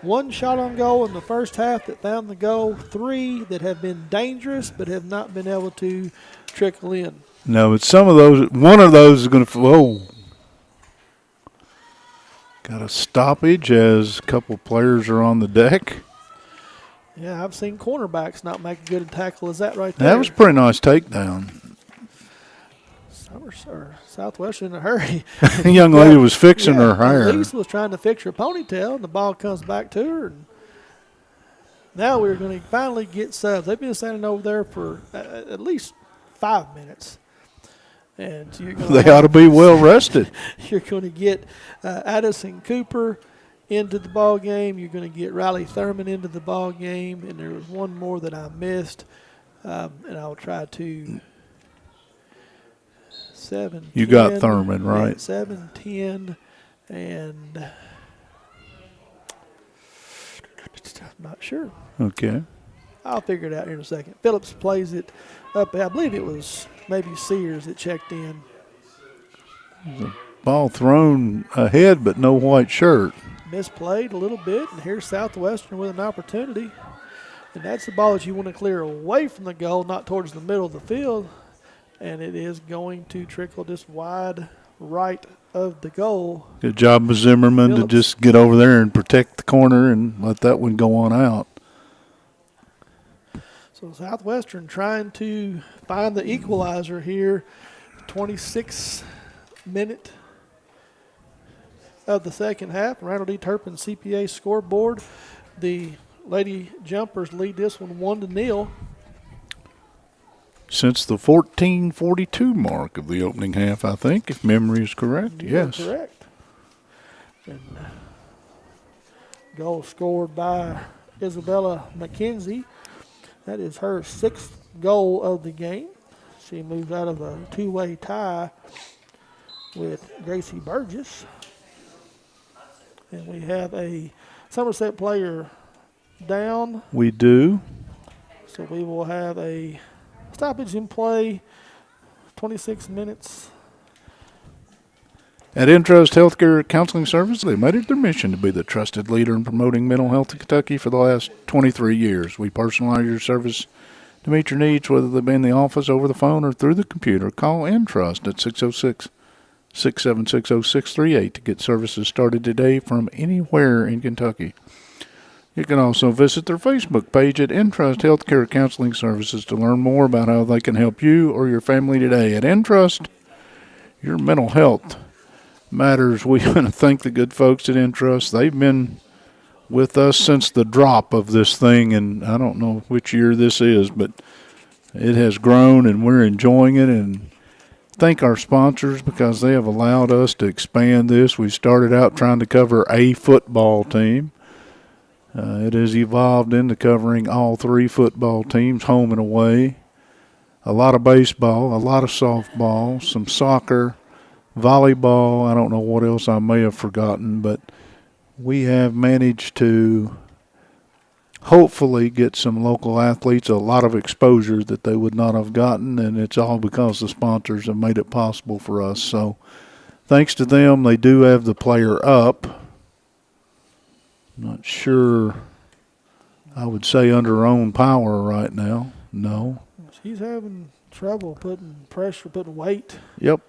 Speaker 5: one shot on goal in the first half that found the goal. 3 that have been dangerous but have not been able to trickle in.
Speaker 4: No, but some of those, one of those is going to, whoa. Got a stoppage as a couple players are on the deck.
Speaker 5: Yeah, I've seen cornerbacks not make a good tackle as that right there.
Speaker 4: That was a pretty nice takedown.
Speaker 5: Southwestern in a hurry.
Speaker 4: The young lady was fixing her hair.
Speaker 5: Lisa was trying to fix her ponytail, and the ball comes back to her. And now we're going to finally get subs. They've been standing over there for at least 5 minutes. And so
Speaker 4: they ought to be well rested.
Speaker 5: You're going to get Addison Cooper into the ball game. You're going to get Riley Thurman into the ball game. And there was one more that I missed, and I'll try to. 7,
Speaker 4: you
Speaker 5: 10,
Speaker 4: got Thurman, right?
Speaker 5: 7, 10, and I'm not sure.
Speaker 4: Okay.
Speaker 5: I'll figure it out here in a second. Phillips plays it up. I believe it was maybe Sears that checked in.
Speaker 4: The ball thrown ahead, but no white shirt.
Speaker 5: Misplayed a little bit, and here's Southwestern with an opportunity. And that's the ball that you want to clear away from the goal, not towards the middle of the field. And it is going to trickle just wide right of the goal.
Speaker 4: Good job of Zimmerman Phillips to just get over there and protect the corner and let that one go on out.
Speaker 5: So Southwestern trying to find the equalizer here. 26 minute of the second half. Randall D. Turpin CPA scoreboard. The Lady Jumpers lead this one 1-0.
Speaker 4: Since the 14:42 mark of the opening half, I think, if memory is correct. Yes.
Speaker 5: Correct. And goal scored by Isabella McKenzie. That is her 6th goal of the game. She moves out of a 2-way tie with Gracie Burgess. And we have a Somerset player down.
Speaker 4: We do.
Speaker 5: So we will have a stoppage in play, 26 minutes.
Speaker 4: At Entrust Healthcare Counseling Service, they made it their mission to be the trusted leader in promoting mental health in Kentucky for the last 23 years. We personalize your service to meet your needs, whether they be in the office, over the phone, or through the computer. Call Entrust at 606-676-0638 to get services started today from anywhere in Kentucky. You can also visit their Facebook page at Entrust Healthcare Counseling Services to learn more about how they can help you or your family today. At Entrust, your mental health matters. We want to thank the good folks at Entrust. They've been with us since the drop of this thing, and I don't know which year this is, but it has grown, and we're enjoying it. And thank our sponsors because they have allowed us to expand this. We started out trying to cover a football team. It has evolved into covering all 3 football teams, home and away. A lot of baseball, a lot of softball, some soccer, volleyball. I don't know what else I may have forgotten, but we have managed to hopefully get some local athletes a lot of exposure that they would not have gotten, and it's all because the sponsors have made it possible for us. So thanks to them, they do have the player up. Not sure I would say under her own power right now. No.
Speaker 5: She's having trouble putting pressure, putting weight
Speaker 4: Yep.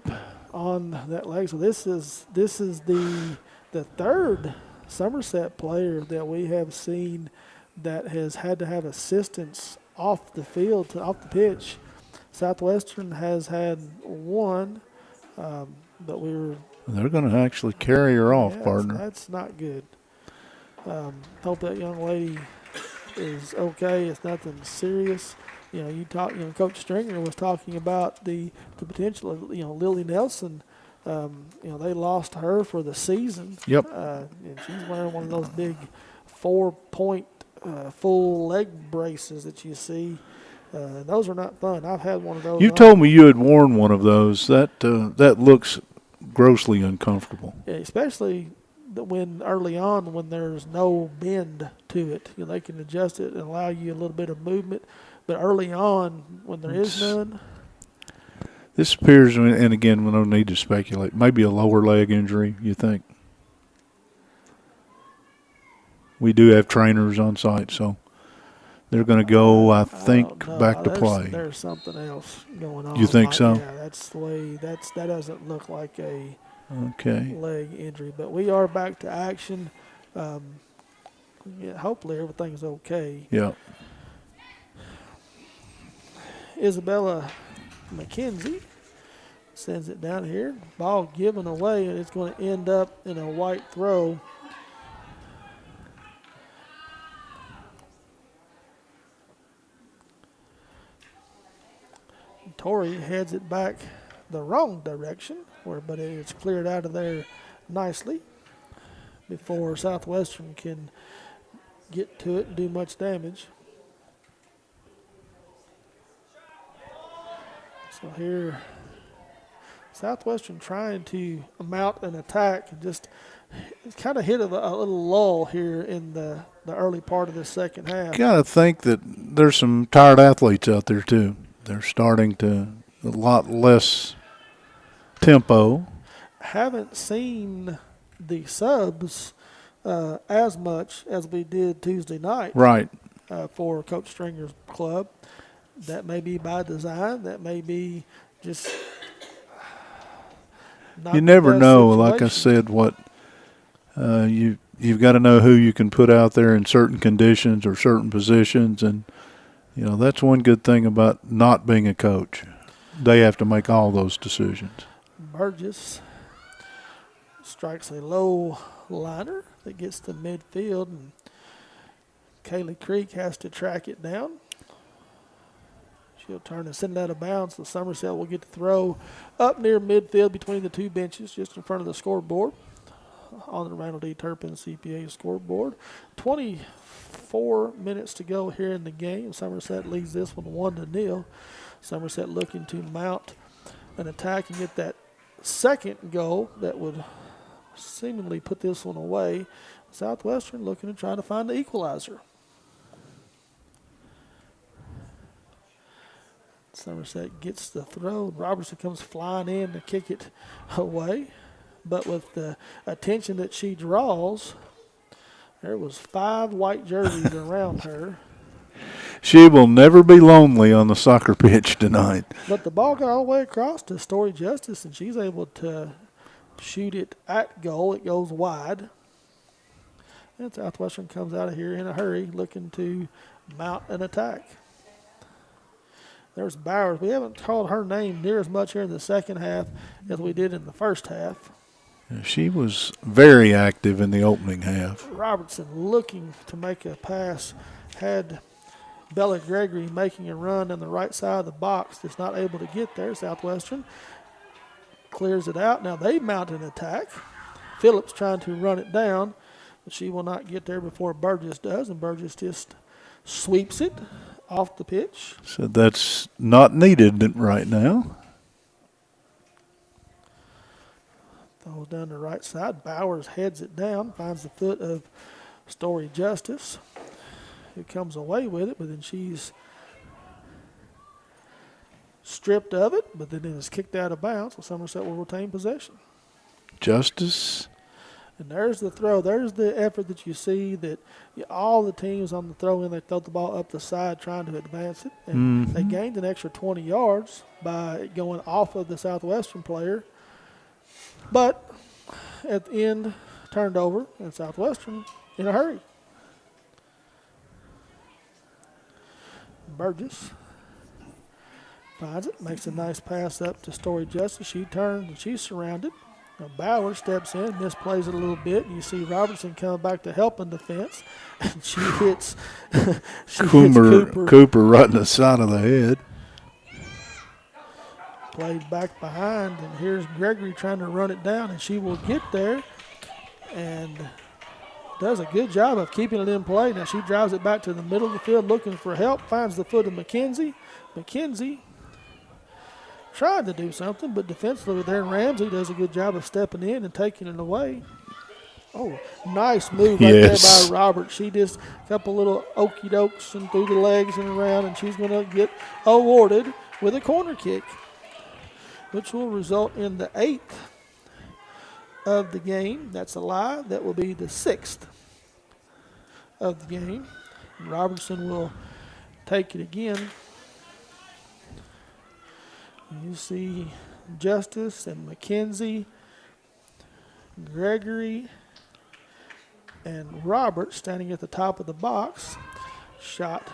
Speaker 5: on that leg. So this is the 3rd Somerset player that we have seen that has had to have assistance off the field, off the pitch. Southwestern has had 1, but
Speaker 4: they're going to actually carry her off, partner.
Speaker 5: That's not good. Hope that young lady is okay. It's nothing serious. Coach Stringer was talking about the potential of, Lily Nelson. They lost her for the season.
Speaker 4: Yep.
Speaker 5: And she's wearing one of those big 4-point full leg braces that you see. Those are not fun. I've had one of those.
Speaker 4: You told me you had worn one of those. That looks grossly uncomfortable.
Speaker 5: Yeah, especially when early on when there's no bend to it. They can adjust it and allow you a little bit of movement. But early on, when there is none.
Speaker 4: This appears, and again, we don't need to speculate, maybe a lower leg injury, you think? We do have trainers on site, so they're going to go, I think, back to play.
Speaker 5: There's something else going on.
Speaker 4: You think so?
Speaker 5: Yeah, that's the way. That doesn't look like a
Speaker 4: Okay.
Speaker 5: leg injury. But we are back to action. Hopefully everything's okay.
Speaker 4: Yeah.
Speaker 5: Isabella McKenzie sends it down here. Ball given away, and it's going to end up in a white throw. Torrey heads it back the wrong direction, but it's cleared out of there nicely before Southwestern can get to it and do much damage. So here, Southwestern trying to mount an attack and just kind of hit a little lull here in the early part of the second half.
Speaker 4: Got to think that there's some tired athletes out there too. They're starting to a lot less tempo.
Speaker 5: Haven't seen the subs as much as we did Tuesday night.
Speaker 4: Right.
Speaker 5: For Coach Stringer's club. That may be by design. That may be just not
Speaker 4: You never
Speaker 5: the best
Speaker 4: know.
Speaker 5: situation.
Speaker 4: Like I said, what you've got to know who you can put out there in certain conditions or certain positions, and that's one good thing about not being a coach. They have to make all those decisions.
Speaker 5: Burgess strikes a low liner that gets to midfield, and Kaylee Creek has to track it down. She'll turn and send it out of bounds. So Somerset will get to throw up near midfield between the two benches, just in front of the scoreboard on the Randall D. Turpin CPA scoreboard. 24 minutes to go here in the game. Somerset leads this one 1-0. Somerset looking to mount an attack and get that second goal that would seemingly put this one away. Southwestern looking to try to find the equalizer. Somerset gets the throw. Robertson comes flying in to kick it away. But with the attention that she draws, there was 5 white jerseys around her.
Speaker 4: She will never be lonely on the soccer pitch tonight.
Speaker 5: But the ball got all the way across to Story Justice, and she's able to shoot it at goal. It goes wide. And Southwestern comes out of here in a hurry looking to mount an attack. There's Bowers. We haven't called her name near as much here in the second half as we did in the first half.
Speaker 4: She was very active in the opening half.
Speaker 5: Robertson looking to make a pass. Had Bella Gregory making a run on the right side of the box. Just not able to get there. Southwestern clears it out. Now they mount an attack. Phillips trying to run it down, but she will not get there before Burgess does, and Burgess just sweeps it off the pitch.
Speaker 4: So that's not needed right now.
Speaker 5: Throws down the right side. Bowers heads it down, finds the foot of Story Justice, who comes away with it, but then she's stripped of it, but then it is kicked out of bounds, so Somerset will retain possession.
Speaker 4: Justice.
Speaker 5: And there's the throw. There's the effort that you see that all the teams on the throw-in, they throw the ball up the side trying to advance it. And they gained an extra 20 yards by going off of the Southwestern player. But at the end, turned over, and Southwestern in a hurry. Burgess finds it, makes a nice pass up to Story Justice. She turns, and she's surrounded. Now Bauer steps in, misplays it a little bit. You see Robertson come back to help in defense, and she hits,
Speaker 4: Cooper right in the side of the head.
Speaker 5: Played back behind, and here's Gregory trying to run it down, and she will get there and does a good job of keeping it in play. Now she drives it back to the middle of the field looking for help, finds the foot of McKenzie. McKenzie tried to do something, but defensively there, Ramsey does a good job of stepping in and taking it away. Oh, nice move right there
Speaker 4: Yes.
Speaker 5: by Robert. She just a couple little okey dokes and through the legs and around, and she's going to get awarded with a corner kick, which will result in the 8th of the game. That's a lie. That will be the 6th of the game. And Robertson will take it again. You see Justice and McKenzie, Gregory, and Robert standing at the top of the box. Shot.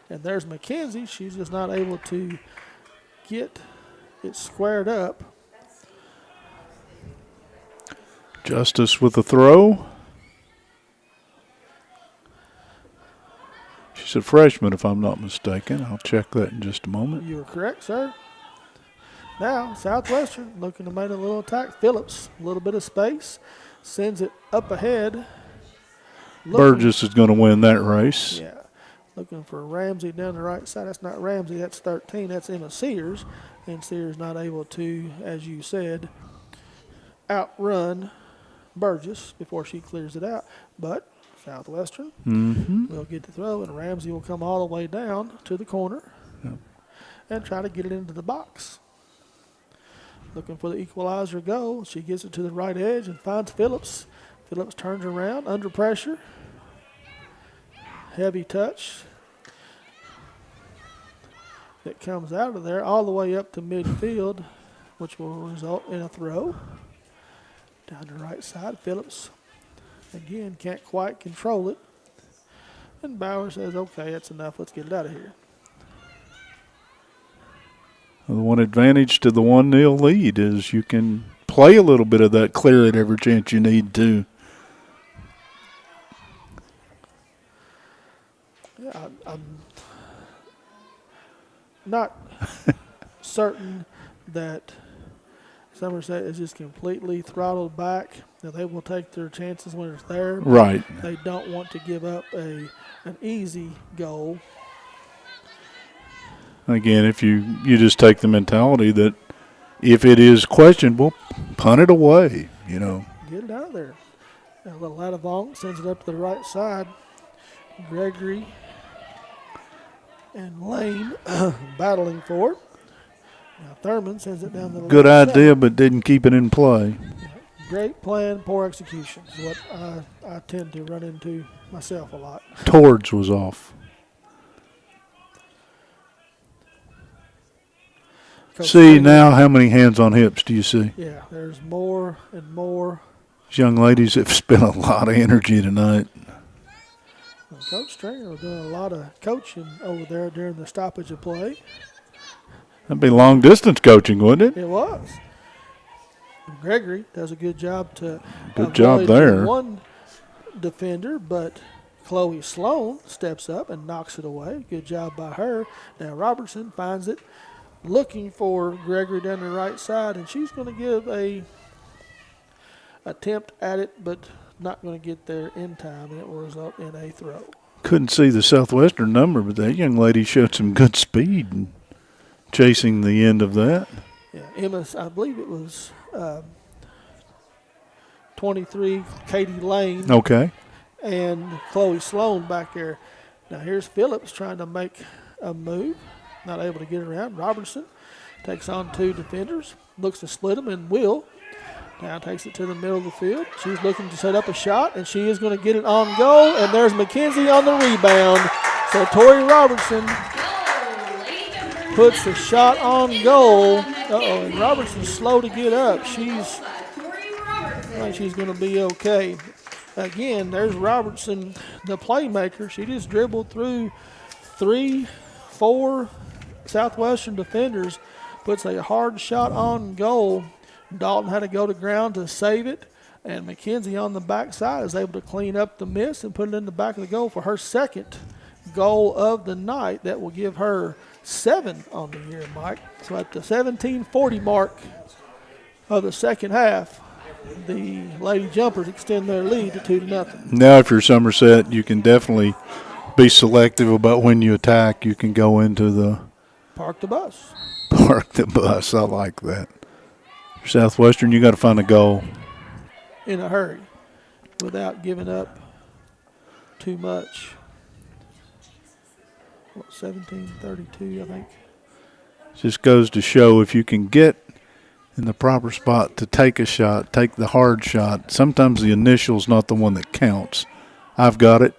Speaker 5: And there's McKenzie. She's just not able to get it squared up.
Speaker 4: Justice with the throw. She's a freshman, if I'm not mistaken. I'll check that in just a moment.
Speaker 5: You are correct, sir. Now, Southwestern looking to make a little attack. Phillips, a little bit of space, sends it up ahead.
Speaker 4: Burgess is going to win that race.
Speaker 5: Yeah, looking for Ramsey down the right side. That's not Ramsey, that's 13. That's Emma Sears. And Sears not able to, as you said, outrun Burgess before she clears it out. But Southwestern will get the throw, and Ramsey will come all the way down to the corner and try to get it into the box. Looking for the equalizer goal. She gets it to the right edge and finds Phillips. Phillips turns around under pressure. Heavy touch that comes out of there all the way up to midfield, which will result in a throw. Down the right side, Phillips again can't quite control it. And Bauer says, okay, that's enough. Let's get it out of here.
Speaker 4: The one advantage to the 1-0 lead is you can play a little bit of that clear it every chance you need to.
Speaker 5: Yeah, I'm not certain that Somerset is just completely throttled back. Now, they will take their chances when it's there.
Speaker 4: Right.
Speaker 5: They don't want to give up an easy goal.
Speaker 4: Again, if you just take the mentality that if it is questionable, punt it away, you know.
Speaker 5: Get it out of there. A little out of Vaughn sends it up to the right side. Gregory and Lane battling for it. Now Thurman sends it down the
Speaker 4: Good
Speaker 5: left
Speaker 4: idea,
Speaker 5: side.
Speaker 4: but didn't keep it in play.
Speaker 5: Great plan, poor execution is what I tend to run into myself a lot.
Speaker 4: Towards was off.
Speaker 5: Coach
Speaker 4: See,
Speaker 5: Taylor,
Speaker 4: now how many hands on hips do you see?
Speaker 5: yeah, there's more and more.
Speaker 4: These young ladies have spent a lot of energy tonight.
Speaker 5: Well, Coach Stringer was doing a lot of coaching over there during the stoppage of play.
Speaker 4: That'd be long distance coaching, wouldn't it?
Speaker 5: It was. And Gregory does a good job to
Speaker 4: Good job
Speaker 5: avoid
Speaker 4: there.
Speaker 5: one defender, but Chloe Sloan steps up and knocks it away. Good job by her. Now Robertson finds it, looking for Gregory down the right side, and she's going to give a attempt at it, but not going to get there in time, and it will result in a throw.
Speaker 4: Couldn't see the Southwestern number, but that young lady showed some good speed in chasing the end of that.
Speaker 5: Yeah, Emma, I believe it was 23, Katie Lane,
Speaker 4: Okay.
Speaker 5: and Chloe Sloan back there. Now here's Phillips trying to make a move, not able to get around. Robertson takes on two defenders, looks to split them, and will. Now takes it to the middle of the field. She's looking to set up a shot, and she is going to get it on goal, and there's McKenzie on the rebound. So Tori Robertson puts the shot on goal. Uh-oh, and Robertson's slow to get up. I think she's going to be okay. Again, there's Robertson, the playmaker. She just dribbled through 3-4 Southwestern defenders, puts a hard shot on goal. Dalton had to go to ground to save it, and McKenzie on the backside is able to clean up the miss and put it in the back of the goal for her second goal of the night. That will give her 7 on the year, Mike. So at the 17:40 mark of the second half, the Lady Jumpers extend their lead to 2-0.
Speaker 4: Now, if you're Somerset, you can definitely be selective about when you attack. You can go into the
Speaker 5: Park the bus.
Speaker 4: park the bus. I like that. For Southwestern, you got to find a goal.
Speaker 5: In a hurry. without giving up too much. 17-32, I think.
Speaker 4: Just goes to show if you can get in the proper spot to take a shot, take the hard shot. Sometimes the initial's not the one that counts. I've got it.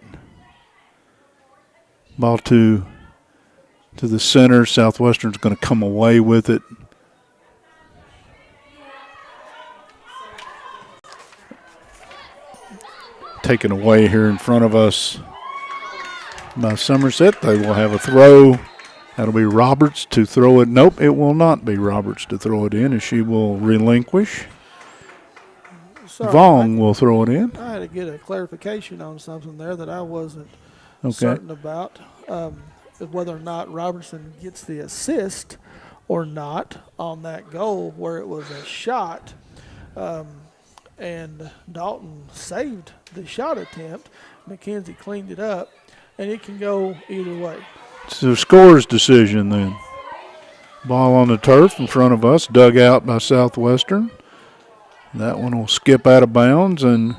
Speaker 4: Ball to the center. Southwestern's going to come away with it. Taken away here in front of us by Somerset. They will have a throw. That'll be Roberts to throw it. Nope, it will not be Roberts to throw it in, as she will relinquish.
Speaker 5: Sorry,
Speaker 4: Vaughn will throw it in.
Speaker 5: I had to get a clarification on something there that I wasn't
Speaker 4: Okay.
Speaker 5: certain about, whether or not Robertson gets the assist or not on that goal where it was a shot. And Dalton saved the shot attempt. McKenzie cleaned it up, and it can go either way.
Speaker 4: It's the scorer's decision then. Ball on the turf in front of us, dug out by Southwestern. That one will skip out of bounds, and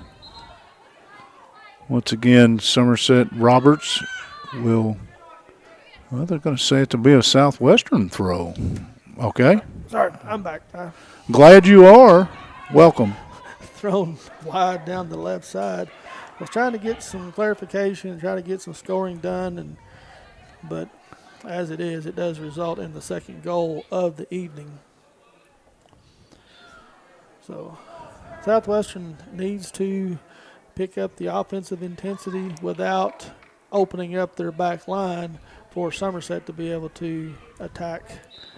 Speaker 4: once again, Somerset Roberts will, well, they're going to say it to be a Southwestern throw. Okay.
Speaker 5: Sorry, I'm back.
Speaker 4: Glad you are. Welcome.
Speaker 5: Thrown wide down the left side. I was trying to get some clarification, try to get some scoring done, but as it is, it does result in the second goal of the evening. So Southwestern needs to pick up the offensive intensity without opening up their back line for Somerset to be able to attack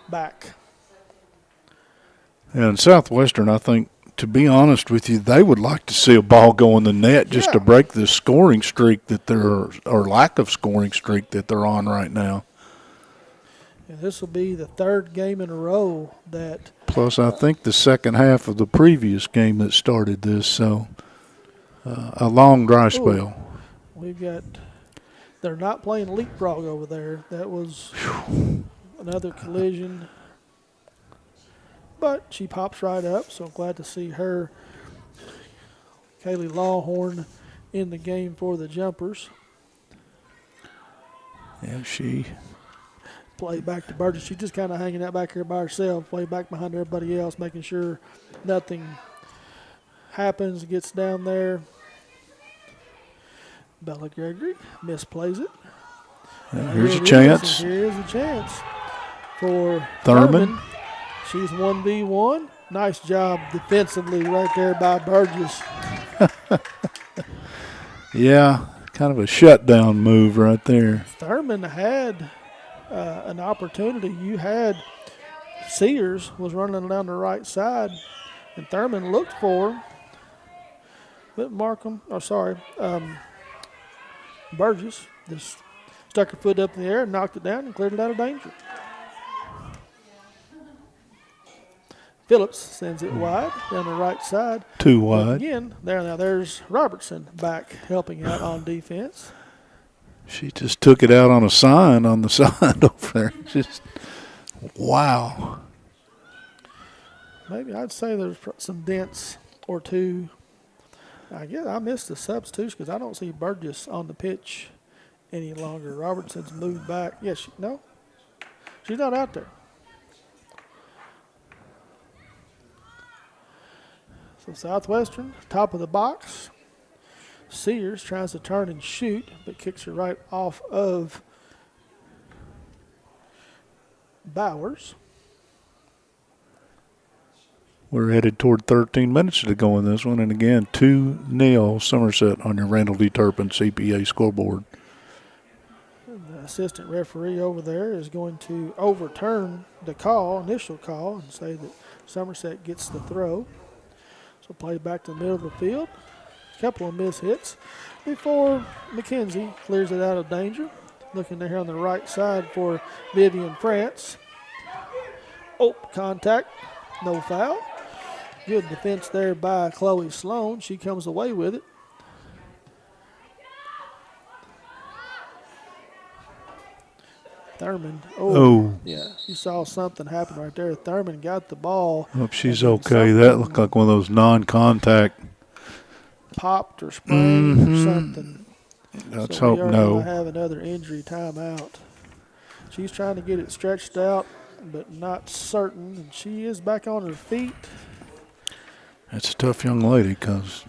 Speaker 5: back.
Speaker 4: And Southwestern, I think, to be honest with you, they would like to see a ball go in the net just to break this scoring streak that they're, or lack of scoring streak that they're on right now.
Speaker 5: And this will be the third game in a row that.
Speaker 4: Plus, I think the second half of the previous game that started this, so a long dry spell.
Speaker 5: We've got. They're not playing leapfrog over there. That was another collision. But she pops right up, so I'm glad to see her. Kaylee Lawhorn in the game for the Jumpers.
Speaker 4: Yeah, she.
Speaker 5: Play back to Burgess. She's just kind of hanging out back here by herself, play back behind everybody else, making sure nothing happens, gets down there. Bella Gregory misplays it.
Speaker 4: Yeah, here's a chance.
Speaker 5: Here's a chance for
Speaker 4: Thurman.
Speaker 5: She's 1v1. Nice job defensively right there by Burgess.
Speaker 4: Yeah, kind of a shutdown move right there.
Speaker 5: Thurman had an opportunity. You had Sears was running down the right side, and Thurman looked for him. But Burgess just stuck her foot up in the air and knocked it down and cleared it out of danger. Phillips sends it wide down the right side.
Speaker 4: Too
Speaker 5: But
Speaker 4: wide.
Speaker 5: again, there's Robertson back helping out on defense.
Speaker 4: She just took it out on a sign on the side over there. Just, wow.
Speaker 5: Maybe I'd say there's some dents or two. I guess I missed the substitutes because I don't see Burgess on the pitch any longer. Robertson's moved back. Yes, no, she's not out there. So Southwestern, top of the box. Sears tries to turn and shoot, but kicks her right off of Bowers.
Speaker 4: We're headed toward 13 minutes to go in this one. And again, 2-0 Somerset on your Randall D. Turpin CPA scoreboard.
Speaker 5: The assistant referee over there is going to overturn the initial call, and say that Somerset gets the throw. So play back to the middle of the field. A couple of miss hits before McKenzie clears it out of danger. Looking there on the right side for Vivian France. Oh, contact, no foul. Good defense there by Chloe Sloan. She comes away with it. Thurman.
Speaker 4: Oh.
Speaker 5: Yeah, you saw something happen right there. Thurman got the ball.
Speaker 4: Hope she's okay. That looked like one of those non-contact.
Speaker 5: popped or sprained or something.
Speaker 4: Let's
Speaker 5: So
Speaker 4: hope
Speaker 5: we are
Speaker 4: no.
Speaker 5: going to have another injury timeout. She's trying to get it stretched out, but not certain. And she is back on her feet.
Speaker 4: That's a tough young lady because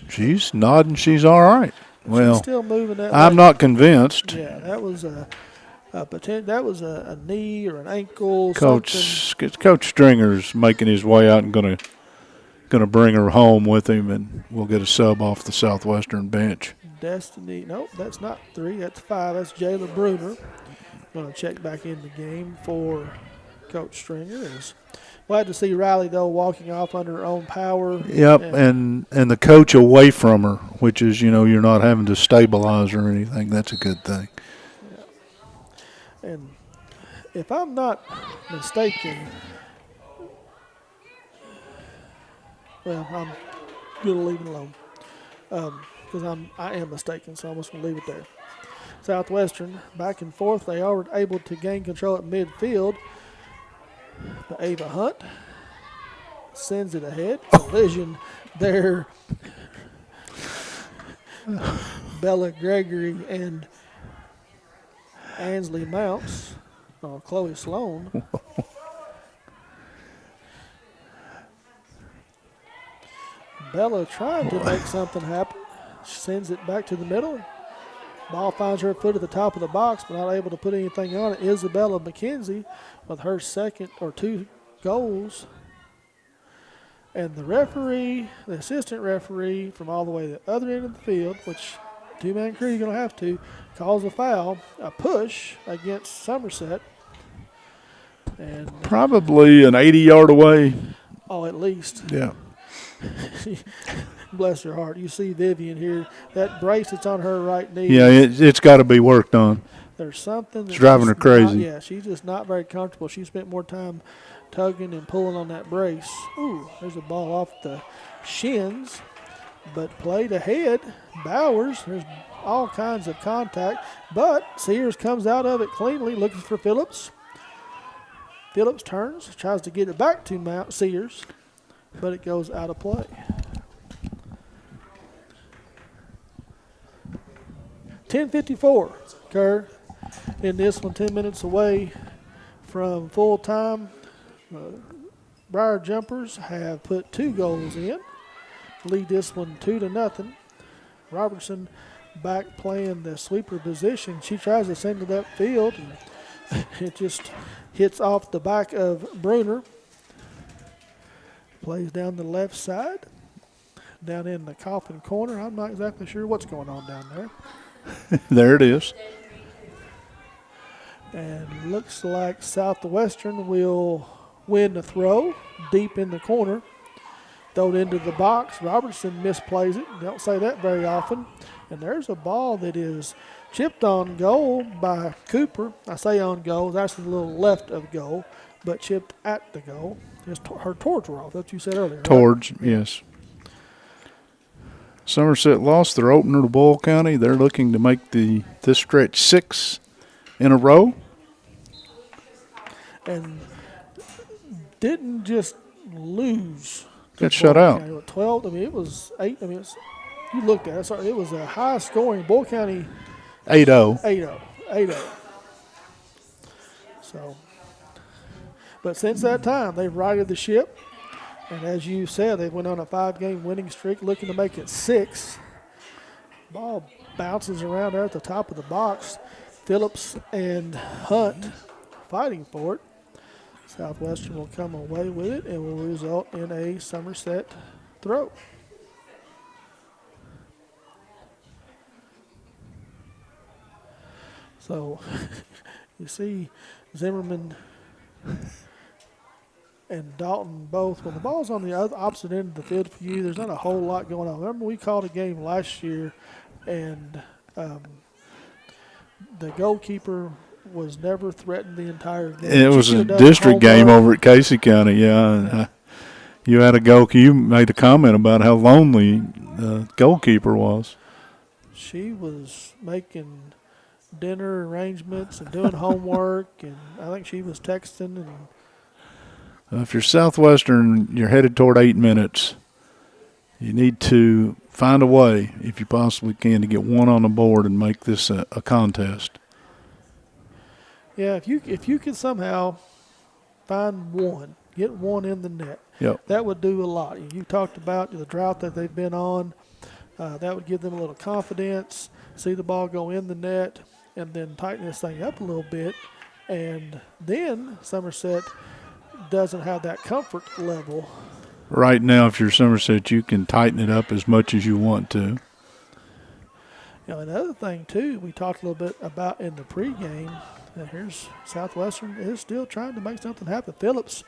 Speaker 4: she's nodding she's all right. Well,
Speaker 5: She's still moving that
Speaker 4: I'm
Speaker 5: leg.
Speaker 4: not convinced.
Speaker 5: Yeah, that was a knee or an ankle.
Speaker 4: Coach Stringer's making his way out and gonna bring her home with him, and we'll get a sub off the Southwestern bench.
Speaker 5: Destiny. Nope, that's not 3. That's 5. That's Jayla Bruner. Going to check back in the game for Coach Stringer. Glad to see Riley, though, walking off under her own power.
Speaker 4: Yep, and the coach away from her, which is, you're not having to stabilize her or anything. That's a good thing.
Speaker 5: Yeah. And if I'm not mistaken, well, I'm going to leave it alone because I am mistaken, so I'm just going to leave it there. Southwestern back and forth. They are able to gain control at midfield. But Ava Hunt sends it ahead. Collision there. Bella Gregory and Ansley Mounts. Chloe Sloan. Bella trying to make something happen. She sends it back to the middle. Ball finds her foot at the top of the box, but not able to put anything on it. Isabella McKenzie with her second or 2 goals. And the assistant referee from all the way to the other end of the field, which 2-man crew you're going to have to, calls a foul, a push against Somerset. And
Speaker 4: Probably an 80-yard away.
Speaker 5: oh, at least.
Speaker 4: Yeah.
Speaker 5: Bless her heart. You see Vivian here. That brace that's on her right knee.
Speaker 4: Yeah, it's got to be worked on.
Speaker 5: There's something that's
Speaker 4: driving her
Speaker 5: just
Speaker 4: crazy.
Speaker 5: She's just not very comfortable. She spent more time tugging and pulling on that brace. Ooh, there's a ball off the shins, but played ahead. Bowers, there's all kinds of contact, but Sears comes out of it cleanly, looking for Phillips. Phillips turns, tries to get it back to Mount Sears, but it goes out of play. 10:54, Kerr, in this one, 10 minutes away from full time. Briar Jumpers have put 2 goals in, lead this one 2-0. Robertson back playing the sweeper position. She tries to send it upfield, and it just hits off the back of Bruner. Plays down the left side, down in the coffin corner. I'm not exactly sure what's going on down there.
Speaker 4: There it is.
Speaker 5: And looks like Southwestern will win the throw deep in the corner. Throw it into the box. Robertson misplays it. Don't say that very often. And there's a ball that is chipped on goal by Cooper. I say on goal. It's actually a little left of goal, but chipped at the goal. Just her towards were off. That's what you said earlier. Right?
Speaker 4: Towards, yes. Somerset lost their opener to Boyle County. They're looking to make this stretch 6 in a row.
Speaker 5: And didn't just lose.
Speaker 4: Got shut out.
Speaker 5: County. 12. I mean, it was 8. I mean, you looked at it. Sorry, it was a high scoring. Boyle County
Speaker 4: 8-0.
Speaker 5: 8-0. So, but since that time, they've righted the ship. And as you said, they went on a 5-game winning streak, looking to make it 6. Ball bounces around there at the top of the box. Phillips and Hunt fighting for it. Southwestern will come away with it and will result in a Somerset throw. So you see Zimmerman and Dalton both. When the ball's on the opposite end of the field for you, there's not a whole lot going on. Remember, we called a game last year, and the goalkeeper was never threatened the entire game.
Speaker 4: It was a district game over at Casey County, yeah. You had a goalkeeper. You made a comment about how lonely the goalkeeper was.
Speaker 5: She was making dinner arrangements and doing homework, and I think she was texting. And
Speaker 4: If you're Southwestern, you're headed toward 8 minutes. You need to find a way, if you possibly can, to get one on the board and make this a contest.
Speaker 5: Yeah, if you could somehow find one, get one in the net,
Speaker 4: Yep.
Speaker 5: that would do a lot. You talked about the drought that they've been on. That would give them a little confidence, see the ball go in the net, and then tighten this thing up a little bit. And then Somerset doesn't have that comfort level.
Speaker 4: Right now, if you're Somerset, you can tighten it up as much as you want to.
Speaker 5: Another thing, too, we talked a little bit about in the pregame. Here's Southwestern is still trying to make something happen. Phillips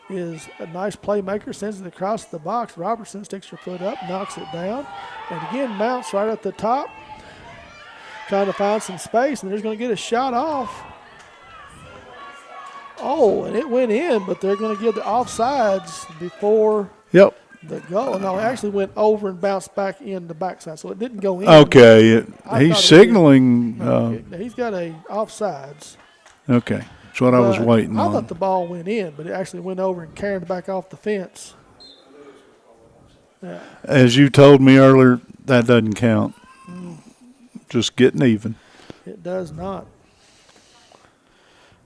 Speaker 5: is a nice playmaker, sends it across the box. Robertson sticks her foot up, knocks it down, and again mounts right at the top, trying to find some space, and they're going to get a shot off. Oh, and it went in, but they're going to give the offsides before
Speaker 4: Yep.
Speaker 5: the goal. No, it actually went over and bounced back in the backside, so it didn't go in.
Speaker 4: Okay.
Speaker 5: I
Speaker 4: He's
Speaker 5: thought it
Speaker 4: signaling.
Speaker 5: He's got a offsides.
Speaker 4: Okay. That's what I was
Speaker 5: But
Speaker 4: waiting
Speaker 5: I
Speaker 4: on.
Speaker 5: thought the ball went in, but it actually went over and carried back off the fence. Yeah.
Speaker 4: As you told me earlier, that doesn't count. Just getting even.
Speaker 5: It does not.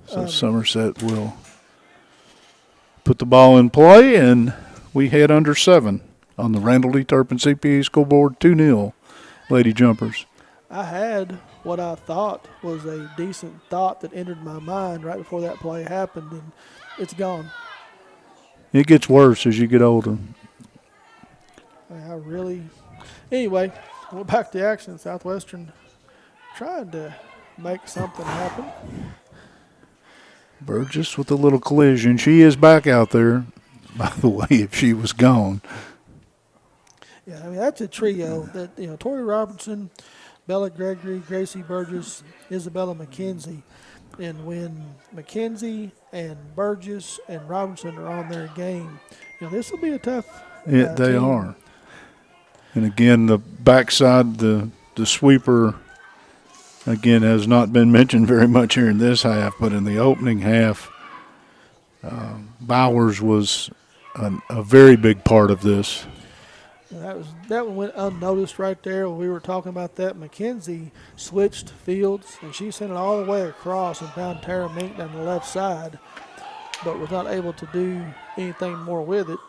Speaker 4: So Somerset will put the ball in play, and we head under 7 on the Randall D. Turpin CPA School Board 2-0 Lady Jumpers.
Speaker 5: I had what I thought was a decent thought that entered my mind right before that play happened, and it's gone.
Speaker 4: It gets worse as you get older.
Speaker 5: Anyway, we're back to action. Southwestern trying to make something happen.
Speaker 4: Burgess with a little collision. She is back out there, by the way, if she was gone.
Speaker 5: Yeah, I mean, that's a trio that, Tori Robertson, Bella Gregory, Gracie Burgess, Isabella McKenzie. And when McKenzie and Burgess and Robinson are on their game, this will be a tough
Speaker 4: They
Speaker 5: team.
Speaker 4: are. And again, the backside, the sweeper, again, has not been mentioned very much here in this half, but in the opening half, Bowers was a very big part of this.
Speaker 5: That one went unnoticed right there when we were talking about that. McKenzie switched fields, and she sent it all the way across and found Tara Mink down the left side, but was not able to do anything more with it.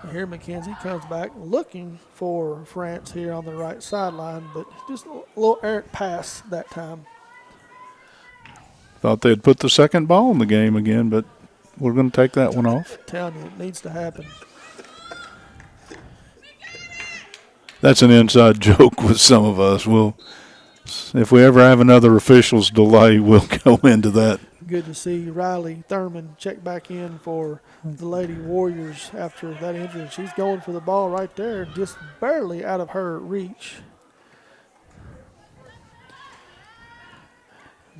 Speaker 5: And here McKenzie comes back looking for France here on the right sideline, but just a little errant pass that time.
Speaker 4: Thought they'd put the second ball in the game again, but we're going to take that one off.
Speaker 5: I'm telling you, it needs to happen.
Speaker 4: That's an inside joke with some of us. If we ever have another officials delay, we'll go into that.
Speaker 5: Good to see Riley Thurman check back in for the Lady Warriors after that injury. She's going for the ball right there, just barely out of her reach.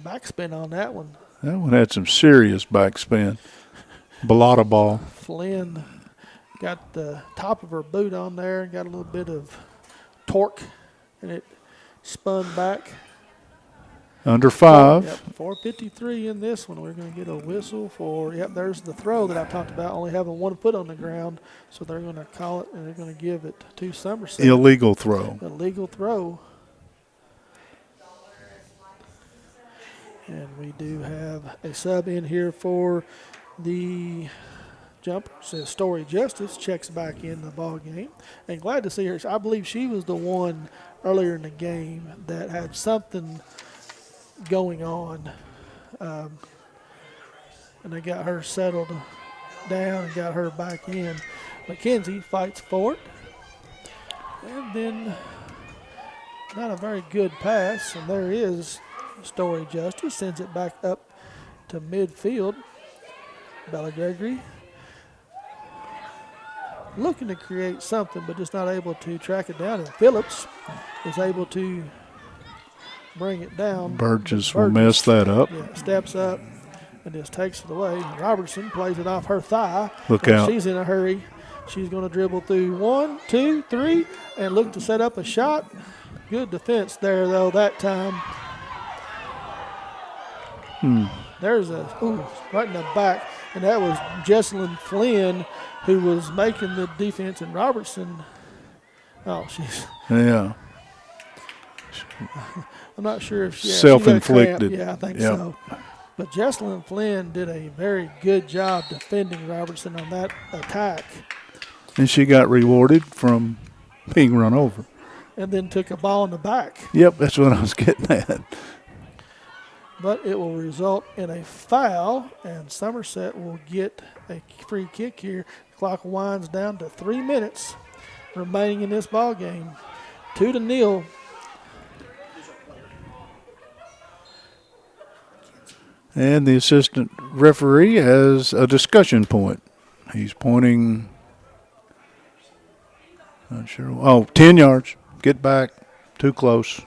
Speaker 5: Backspin on that one.
Speaker 4: That one had some serious backspin. Balata ball.
Speaker 5: Flynn got the top of her boot on there, got a little bit of torque, and it spun back.
Speaker 4: Under 5.
Speaker 5: Yep, 4:53 in this one. We're going to get a whistle for, there's the throw that I talked about, only having one foot on the ground. So they're going to call it, and they're going to give it to Somerset.
Speaker 4: Illegal throw.
Speaker 5: Illegal throw. And we do have a sub in here for the Jumpers. Says Story Justice checks back in the ball game. And glad to see her. I believe she was the one earlier in the game that had something going on, and they got her settled down and got her back in. McKenzie fights for it, and then not a very good pass, and there is Story Justice, sends it back up to midfield. Bella Gregory looking to create something, but just not able to track it down, and Phillips is able to bring it down.
Speaker 4: Burgess will mess that up.
Speaker 5: Yeah, steps up and just takes it away. Robertson plays it off her thigh.
Speaker 4: Look out.
Speaker 5: She's in a hurry. She's going to dribble through 1, 2, 3, and look to set up a shot. Good defense there, though, that time. There's right in the back, and that was Jesselyn Flynn who was making the defense, and Robertson Oh, she's.
Speaker 4: Yeah.
Speaker 5: I'm not sure if she
Speaker 4: Self-inflicted.
Speaker 5: Yeah, I think
Speaker 4: Yep.
Speaker 5: so. But Jesselyn Flynn did a very good job defending Robertson on that attack,
Speaker 4: And she got rewarded from being run over.
Speaker 5: and then took a ball in the back.
Speaker 4: Yep, that's what I was getting at.
Speaker 5: But it will result in a foul, and Somerset will get a free kick here. The clock winds down to 3 minutes remaining in this ball game. 2-0.
Speaker 4: And the assistant referee has a discussion point. He's pointing, not sure. Oh, 10 yards. Get back. Too close.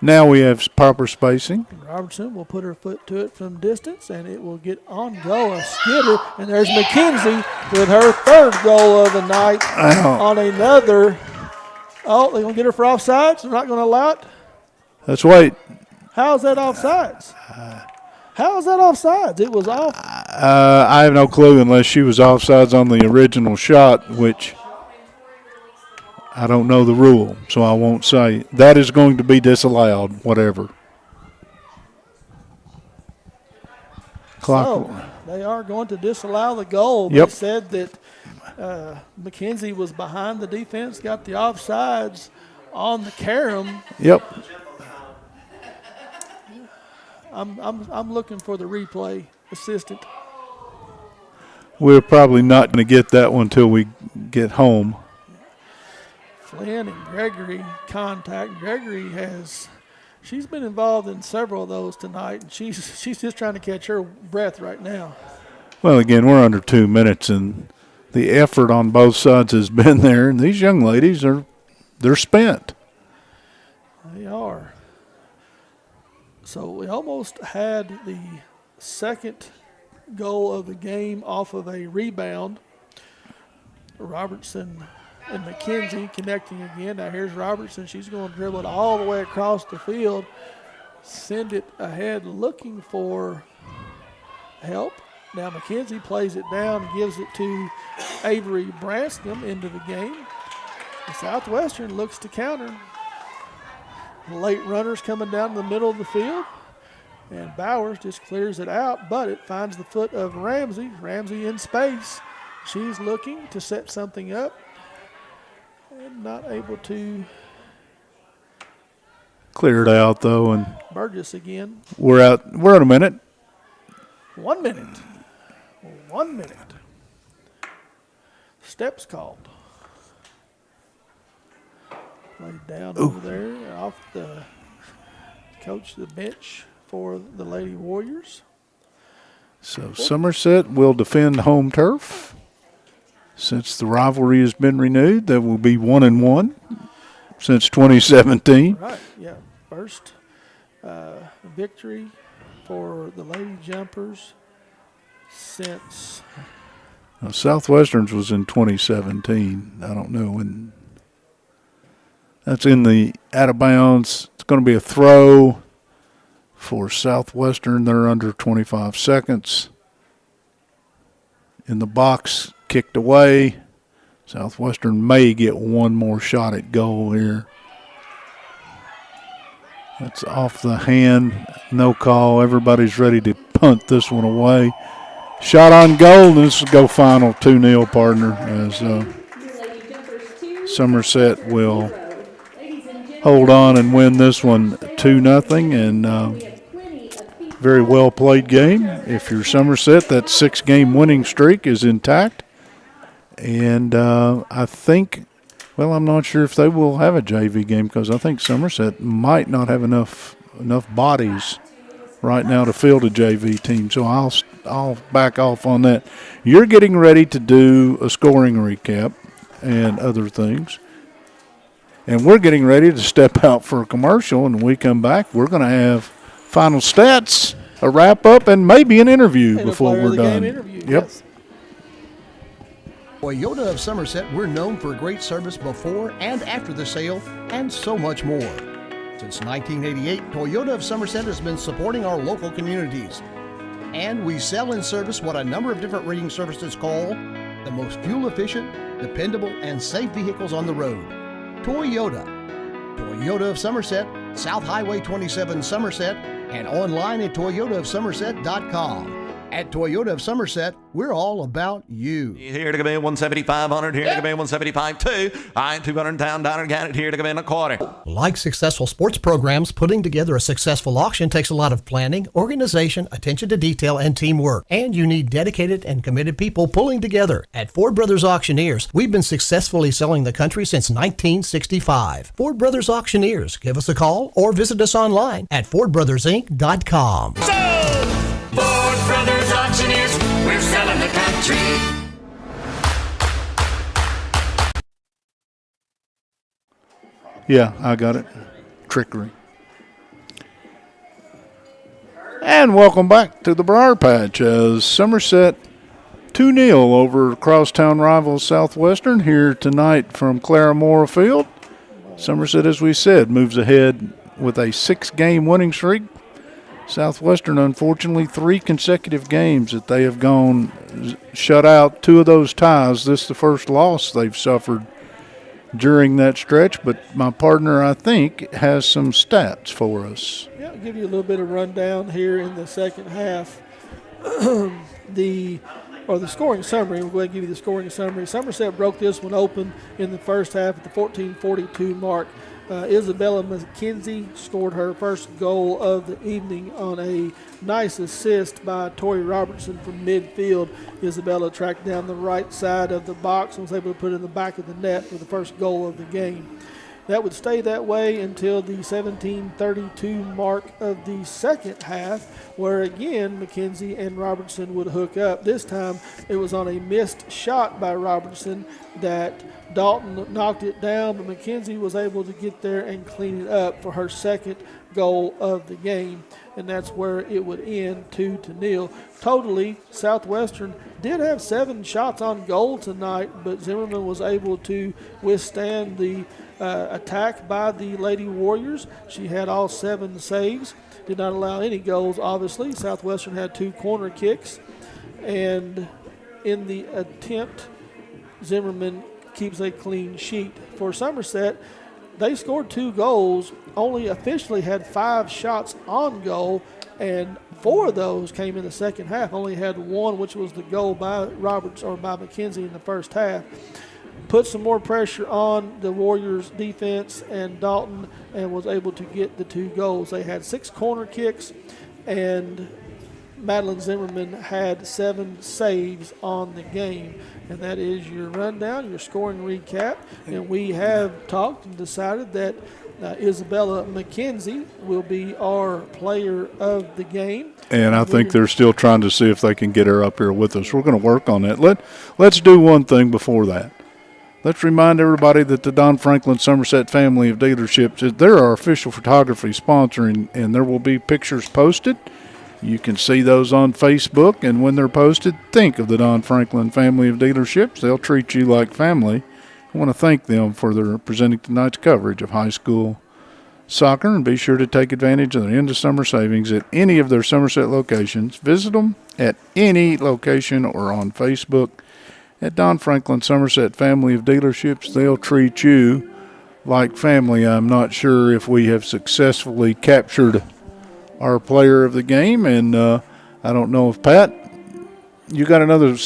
Speaker 4: Now we have proper spacing.
Speaker 5: Robertson will put her foot to it from distance, and it will get on goal. A skidder, and there's McKenzie with her third goal of the night on another. Oh, they're going to get her for offsides? They're not going to allow it?
Speaker 4: Let's wait.
Speaker 5: How is that offsides? How is that offsides? It was off.
Speaker 4: I have no clue unless she was offsides on the original shot, which I don't know the rule, so I won't say. That is going to be disallowed, whatever. Clock.
Speaker 5: So they are going to disallow the goal.
Speaker 4: Yep.
Speaker 5: They said that McKenzie was behind the defense, got the offsides on the carom.
Speaker 4: Yep.
Speaker 5: I'm looking for the replay assistant.
Speaker 4: We're probably not going to get that one till we get home.
Speaker 5: Flynn and Gregory contact. Gregory she's been involved in several of those tonight, and she's just trying to catch her breath right now.
Speaker 4: Well, again, we're under 2 minutes, and the effort on both sides has been there, and these young ladies they're spent.
Speaker 5: They are. So we almost had the second goal of the game off of a rebound. Robertson and McKenzie connecting again. Now here's Robertson. She's going to dribble it all the way across the field, send it ahead looking for help. Now McKenzie plays it down and gives it to Avery Branscombe into the game. And Southwestern looks to counter. Late runners coming down the middle of the field. And Bowers just clears it out, but it finds the foot of Ramsey. Ramsey in space. She's looking to set something up and not able to.
Speaker 4: Clear it out, though, and
Speaker 5: Burgess again.
Speaker 4: we're at a minute.
Speaker 5: 1 minute. 1 minute. Steps called. Laid down over there off the coach the bench for the Lady Warriors.
Speaker 4: So Somerset will defend home turf. Since the rivalry has been renewed, that will be 1-1 since 2017.
Speaker 5: Right, yeah. First victory for the Lady Jumpers since.
Speaker 4: Now, Southwestern's was in 2017. I don't know when. That's in the out of bounds. It's going to be a throw for Southwestern. They're under 25 seconds. In the box, kicked away. Southwestern may get one more shot at goal here. That's off the hand. No call. Everybody's ready to punt this one away. Shot on goal. This will go final 2-0, partner, as Somerset will hold on and win this one 2-0, and very well played game. If you're Somerset, that 6-game winning streak is intact, and I think, well, I'm not sure if they will have a JV game because I think Somerset might not have enough bodies right now to field a JV team. So I'll back off on that. You're getting ready to do a scoring recap and other things. And we're getting ready to step out for a commercial, and when we come back, we're going to have final stats, a wrap-up, and maybe an interview
Speaker 5: And
Speaker 4: before we're done.
Speaker 5: Interview,
Speaker 4: Yep.
Speaker 5: yes.
Speaker 1: Toyota of Somerset, we're known for great service before and after the sale, and so much more. Since 1988, Toyota of Somerset has been supporting our local communities. And we sell and service what a number of different reading services call the most fuel-efficient, dependable, and safe vehicles on the road. Toyota. Toyota of Somerset, South Highway 27 Somerset, and online at toyotaofsomerset.com. At Toyota of Somerset, we're all about you.
Speaker 2: Here to come in 17500, here to come in 175 2. I 200 down, got it here to come in a quarter.
Speaker 1: Like successful sports programs, putting together a successful auction takes a lot of planning, organization, attention to detail, and teamwork. And you need dedicated and committed people pulling together. At Ford Brothers Auctioneers, we've been successfully selling the country since 1965. Ford Brothers Auctioneers. Give us a call or visit us online at FordBrothersInc.com.
Speaker 3: Ford Brothers Auctioneers, we're selling the country.
Speaker 4: Yeah, I got it. Trickery. And welcome back to the Briar Patch as Somerset 2-0 over crosstown rival Southwestern here tonight from Claremore Field. Somerset, as we said, moves ahead with a 6-game winning streak. Southwestern, unfortunately, 3 consecutive games that they have gone shut out. 2 of those ties. This is the first loss they've suffered during that stretch. But my partner, I think, has some stats for us.
Speaker 5: Yeah, I'll give you a little bit of rundown here in the second half. the scoring summary. We'll go ahead and give you the scoring summary. Somerset broke this one open in the first half at the 14:42 mark. Isabella McKenzie scored her first goal of the evening on a nice assist by Tori Robertson from midfield. Isabella tracked down the right side of the box and was able to put it in the back of the net for the first goal of the game. That would stay that way until the 17:32 mark of the second half, where again McKenzie and Robertson would hook up. This time it was on a missed shot by Robertson that Dalton knocked it down, but McKenzie was able to get there and clean it up for her second goal of the game, and that's where it would end 2-0. Totally, Southwestern did have 7 shots on goal tonight, but Zimmerman was able to withstand the attack by the Lady Warriors. She had all 7 saves, did not allow any goals, obviously. Southwestern had 2 corner kicks, and in the attempt, Zimmerman keeps a clean sheet. For Somerset, they scored 2 goals, only officially had 5 shots on goal, and 4 of those came in the second half. Only had 1, which was the goal by Roberts or by McKenzie in the first half. Put some more pressure on the Warriors defense and Dalton, and was able to get the 2 goals. They had 6 corner kicks, and Madeline Zimmerman had 7 saves on the game. And that is your rundown, your scoring recap. And we have talked and decided that Isabella McKenzie will be our player of the game.
Speaker 4: And I think they're still trying to see if they can get her up here with us. We're going to work on that. Let's do one thing before that. Let's remind everybody that the Don Franklin Somerset family of dealerships, they're our official photography sponsor, and there will be pictures posted. You can see those on Facebook, and when they're posted, think of the Don Franklin family of dealerships. They'll treat you like family. I want to thank them for their presenting tonight's coverage of high school soccer, and be sure to take advantage of their end of summer savings at any of their Somerset locations. Visit them at any location or on Facebook at Don Franklin Somerset family of dealerships. They'll treat you like family. I'm not sure if we have successfully captured our player of the game, and I don't know if Pat, you got another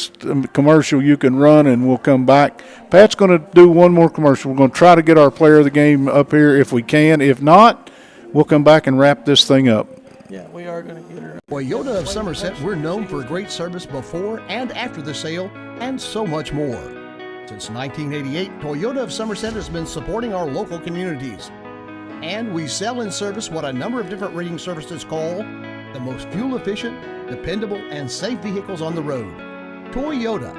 Speaker 4: commercial you can run, and we'll come back. Pat's going to do one more commercial. We're going to try to get our player of the game up here if we can. If not, we'll come back and wrap this thing up.
Speaker 5: Yeah, we are going to get her.
Speaker 1: Toyota of Somerset, we're known for great service before and after the sale, and so much more. Since 1988, Toyota of Somerset has been supporting our local communities. And we sell and service what a number of different rating services call the most fuel-efficient, dependable, and safe vehicles on the road. Toyota.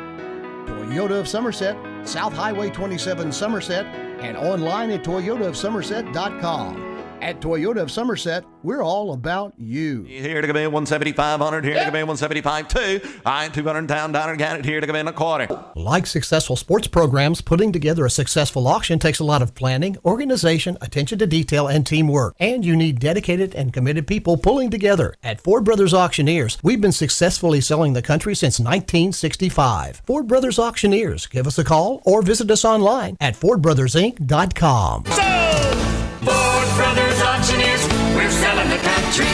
Speaker 1: Toyota of Somerset, South Highway 27 Somerset, and online at toyotaofsomerset.com. At Toyota of Somerset, we're all about you.
Speaker 2: Here to come in 175-100. Here to come in 175-2. I 200 down, down, got it. Here to come in a quarter.
Speaker 1: Like successful sports programs, putting together a successful auction takes a lot of planning, organization, attention to detail, and teamwork. And you need dedicated and committed people pulling together. At Ford Brothers Auctioneers, we've been successfully selling the country since 1965. Ford Brothers Auctioneers. Give us a call or visit us online at FordBrothersInc.com.
Speaker 3: Ford Brothers Auctioneers, we're selling the country.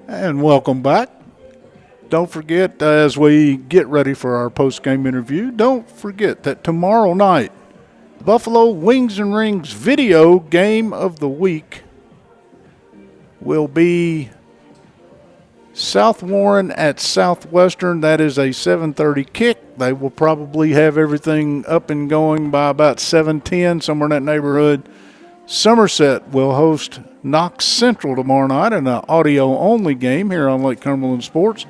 Speaker 4: And welcome back. Don't forget, as we get ready for our post-game interview, don't forget that tomorrow night, Buffalo Wings and Rings video game of the week will be South Warren at Southwestern. That is a 7:30 kick. They will probably have everything up and going by about 7:10, somewhere in that neighborhood. Somerset will host Knox Central tomorrow night in an audio-only game here on Lake Cumberland Sports.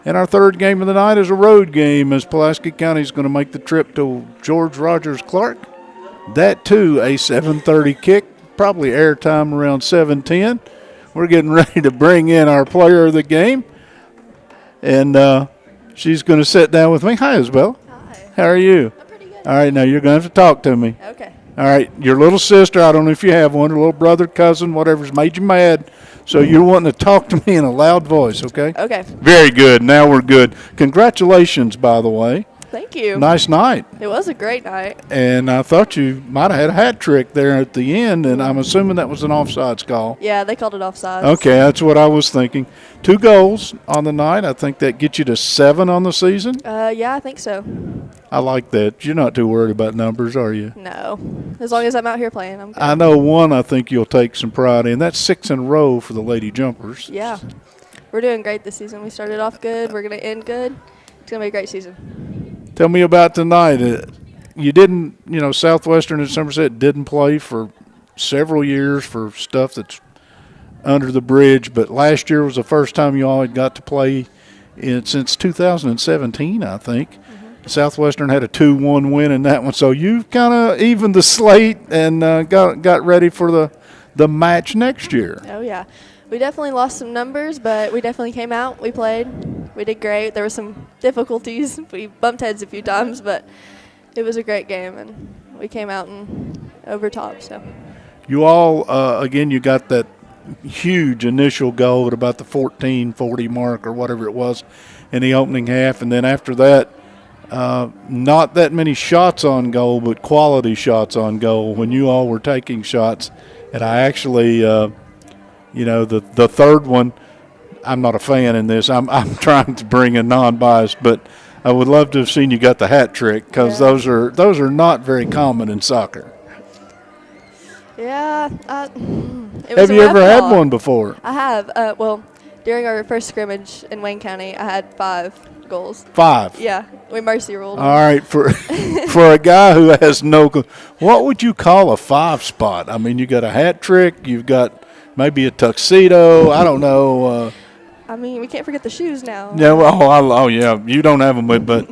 Speaker 4: And our third game of the night is a road game as Pulaski County is going to make the trip to George Rogers Clark. That, too, a 7:30 kick, probably airtime around 7:10. We're getting ready to bring in our player of the game, and she's going to sit down with me. Hi, Isabella.
Speaker 7: Hi.
Speaker 4: How are you?
Speaker 7: I'm pretty good.
Speaker 4: All right, now you're going to have to talk to me.
Speaker 7: Okay.
Speaker 4: All right, your little sister, I don't know if you have one, or little brother, cousin, whatever's made you mad, so you're wanting to talk to me in a loud voice, okay?
Speaker 7: Okay.
Speaker 4: Very good. Now we're good. Congratulations, by the way.
Speaker 7: Thank you.
Speaker 4: Nice night.
Speaker 7: It was a great night.
Speaker 4: And I thought you might have had a hat trick there at the end, and I'm assuming that was an offsides call.
Speaker 7: Yeah, they called it offsides.
Speaker 4: Okay, that's what I was thinking. 2 goals on the night. I think that gets you to 7 on the season.
Speaker 7: Yeah, I think so.
Speaker 4: I like that. You're not too worried about numbers, are you?
Speaker 7: No. As long as I'm out here playing, I'm good.
Speaker 4: I know one I think you'll take some pride in. That's 6 in a row for the Lady Jumpers.
Speaker 7: Yeah. We're doing great this season. We started off good. We're going to end good. It's going to be a great season.
Speaker 4: Tell me about tonight. You didn't, Southwestern and Somerset didn't play for several years for stuff that's under the bridge, but last year was the first time you all had got to play since 2017, I think. Mm-hmm. Southwestern had a 2-1 win in that one, so you've kind of evened the slate and got ready for the match next year.
Speaker 7: Oh, yeah. We definitely lost some numbers, but we definitely came out. We played. We did great. There were some difficulties. We bumped heads a few times, but it was a great game, and we came out and over top. So
Speaker 4: you all, again, you got that huge initial goal at about the 14:40 mark or whatever it was in the opening half, and then after that, not that many shots on goal, but quality shots on goal when you all were taking shots. And I actually the third one, I'm not a fan in this. I'm trying to bring a non-bias, but I would love to have seen you got the hat trick because those are not very common in soccer.
Speaker 7: Yeah.
Speaker 4: Have you ever had one before?
Speaker 7: I have. Well, during our first scrimmage in Wayne County, I had 5 goals. 5? Yeah. We mercy ruled.
Speaker 4: All right. For a guy who has no – what would you call a 5 spot? I mean, you got a hat trick. You've got maybe a tuxedo. I don't know.
Speaker 7: I mean, we can't forget the shoes now.
Speaker 4: Yeah. Well, yeah. You don't have them, but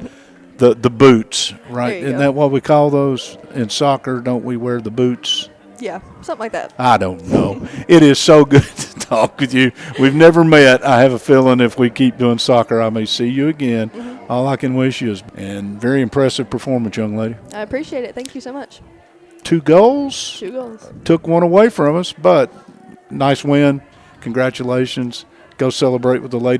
Speaker 4: the boots, right? Isn't that what we call those in soccer? Don't we wear the boots?
Speaker 7: Yeah, something like that.
Speaker 4: I don't know. It is so good to talk with you. We've never met. I have a feeling if we keep doing soccer, I may see you again. Mm-hmm. All I can wish you is and very impressive performance, young lady.
Speaker 7: I appreciate it. Thank you so much.
Speaker 4: 2 goals.
Speaker 7: 2 goals.
Speaker 4: Took one away from us, but nice win. Congratulations. Go celebrate with the ladies.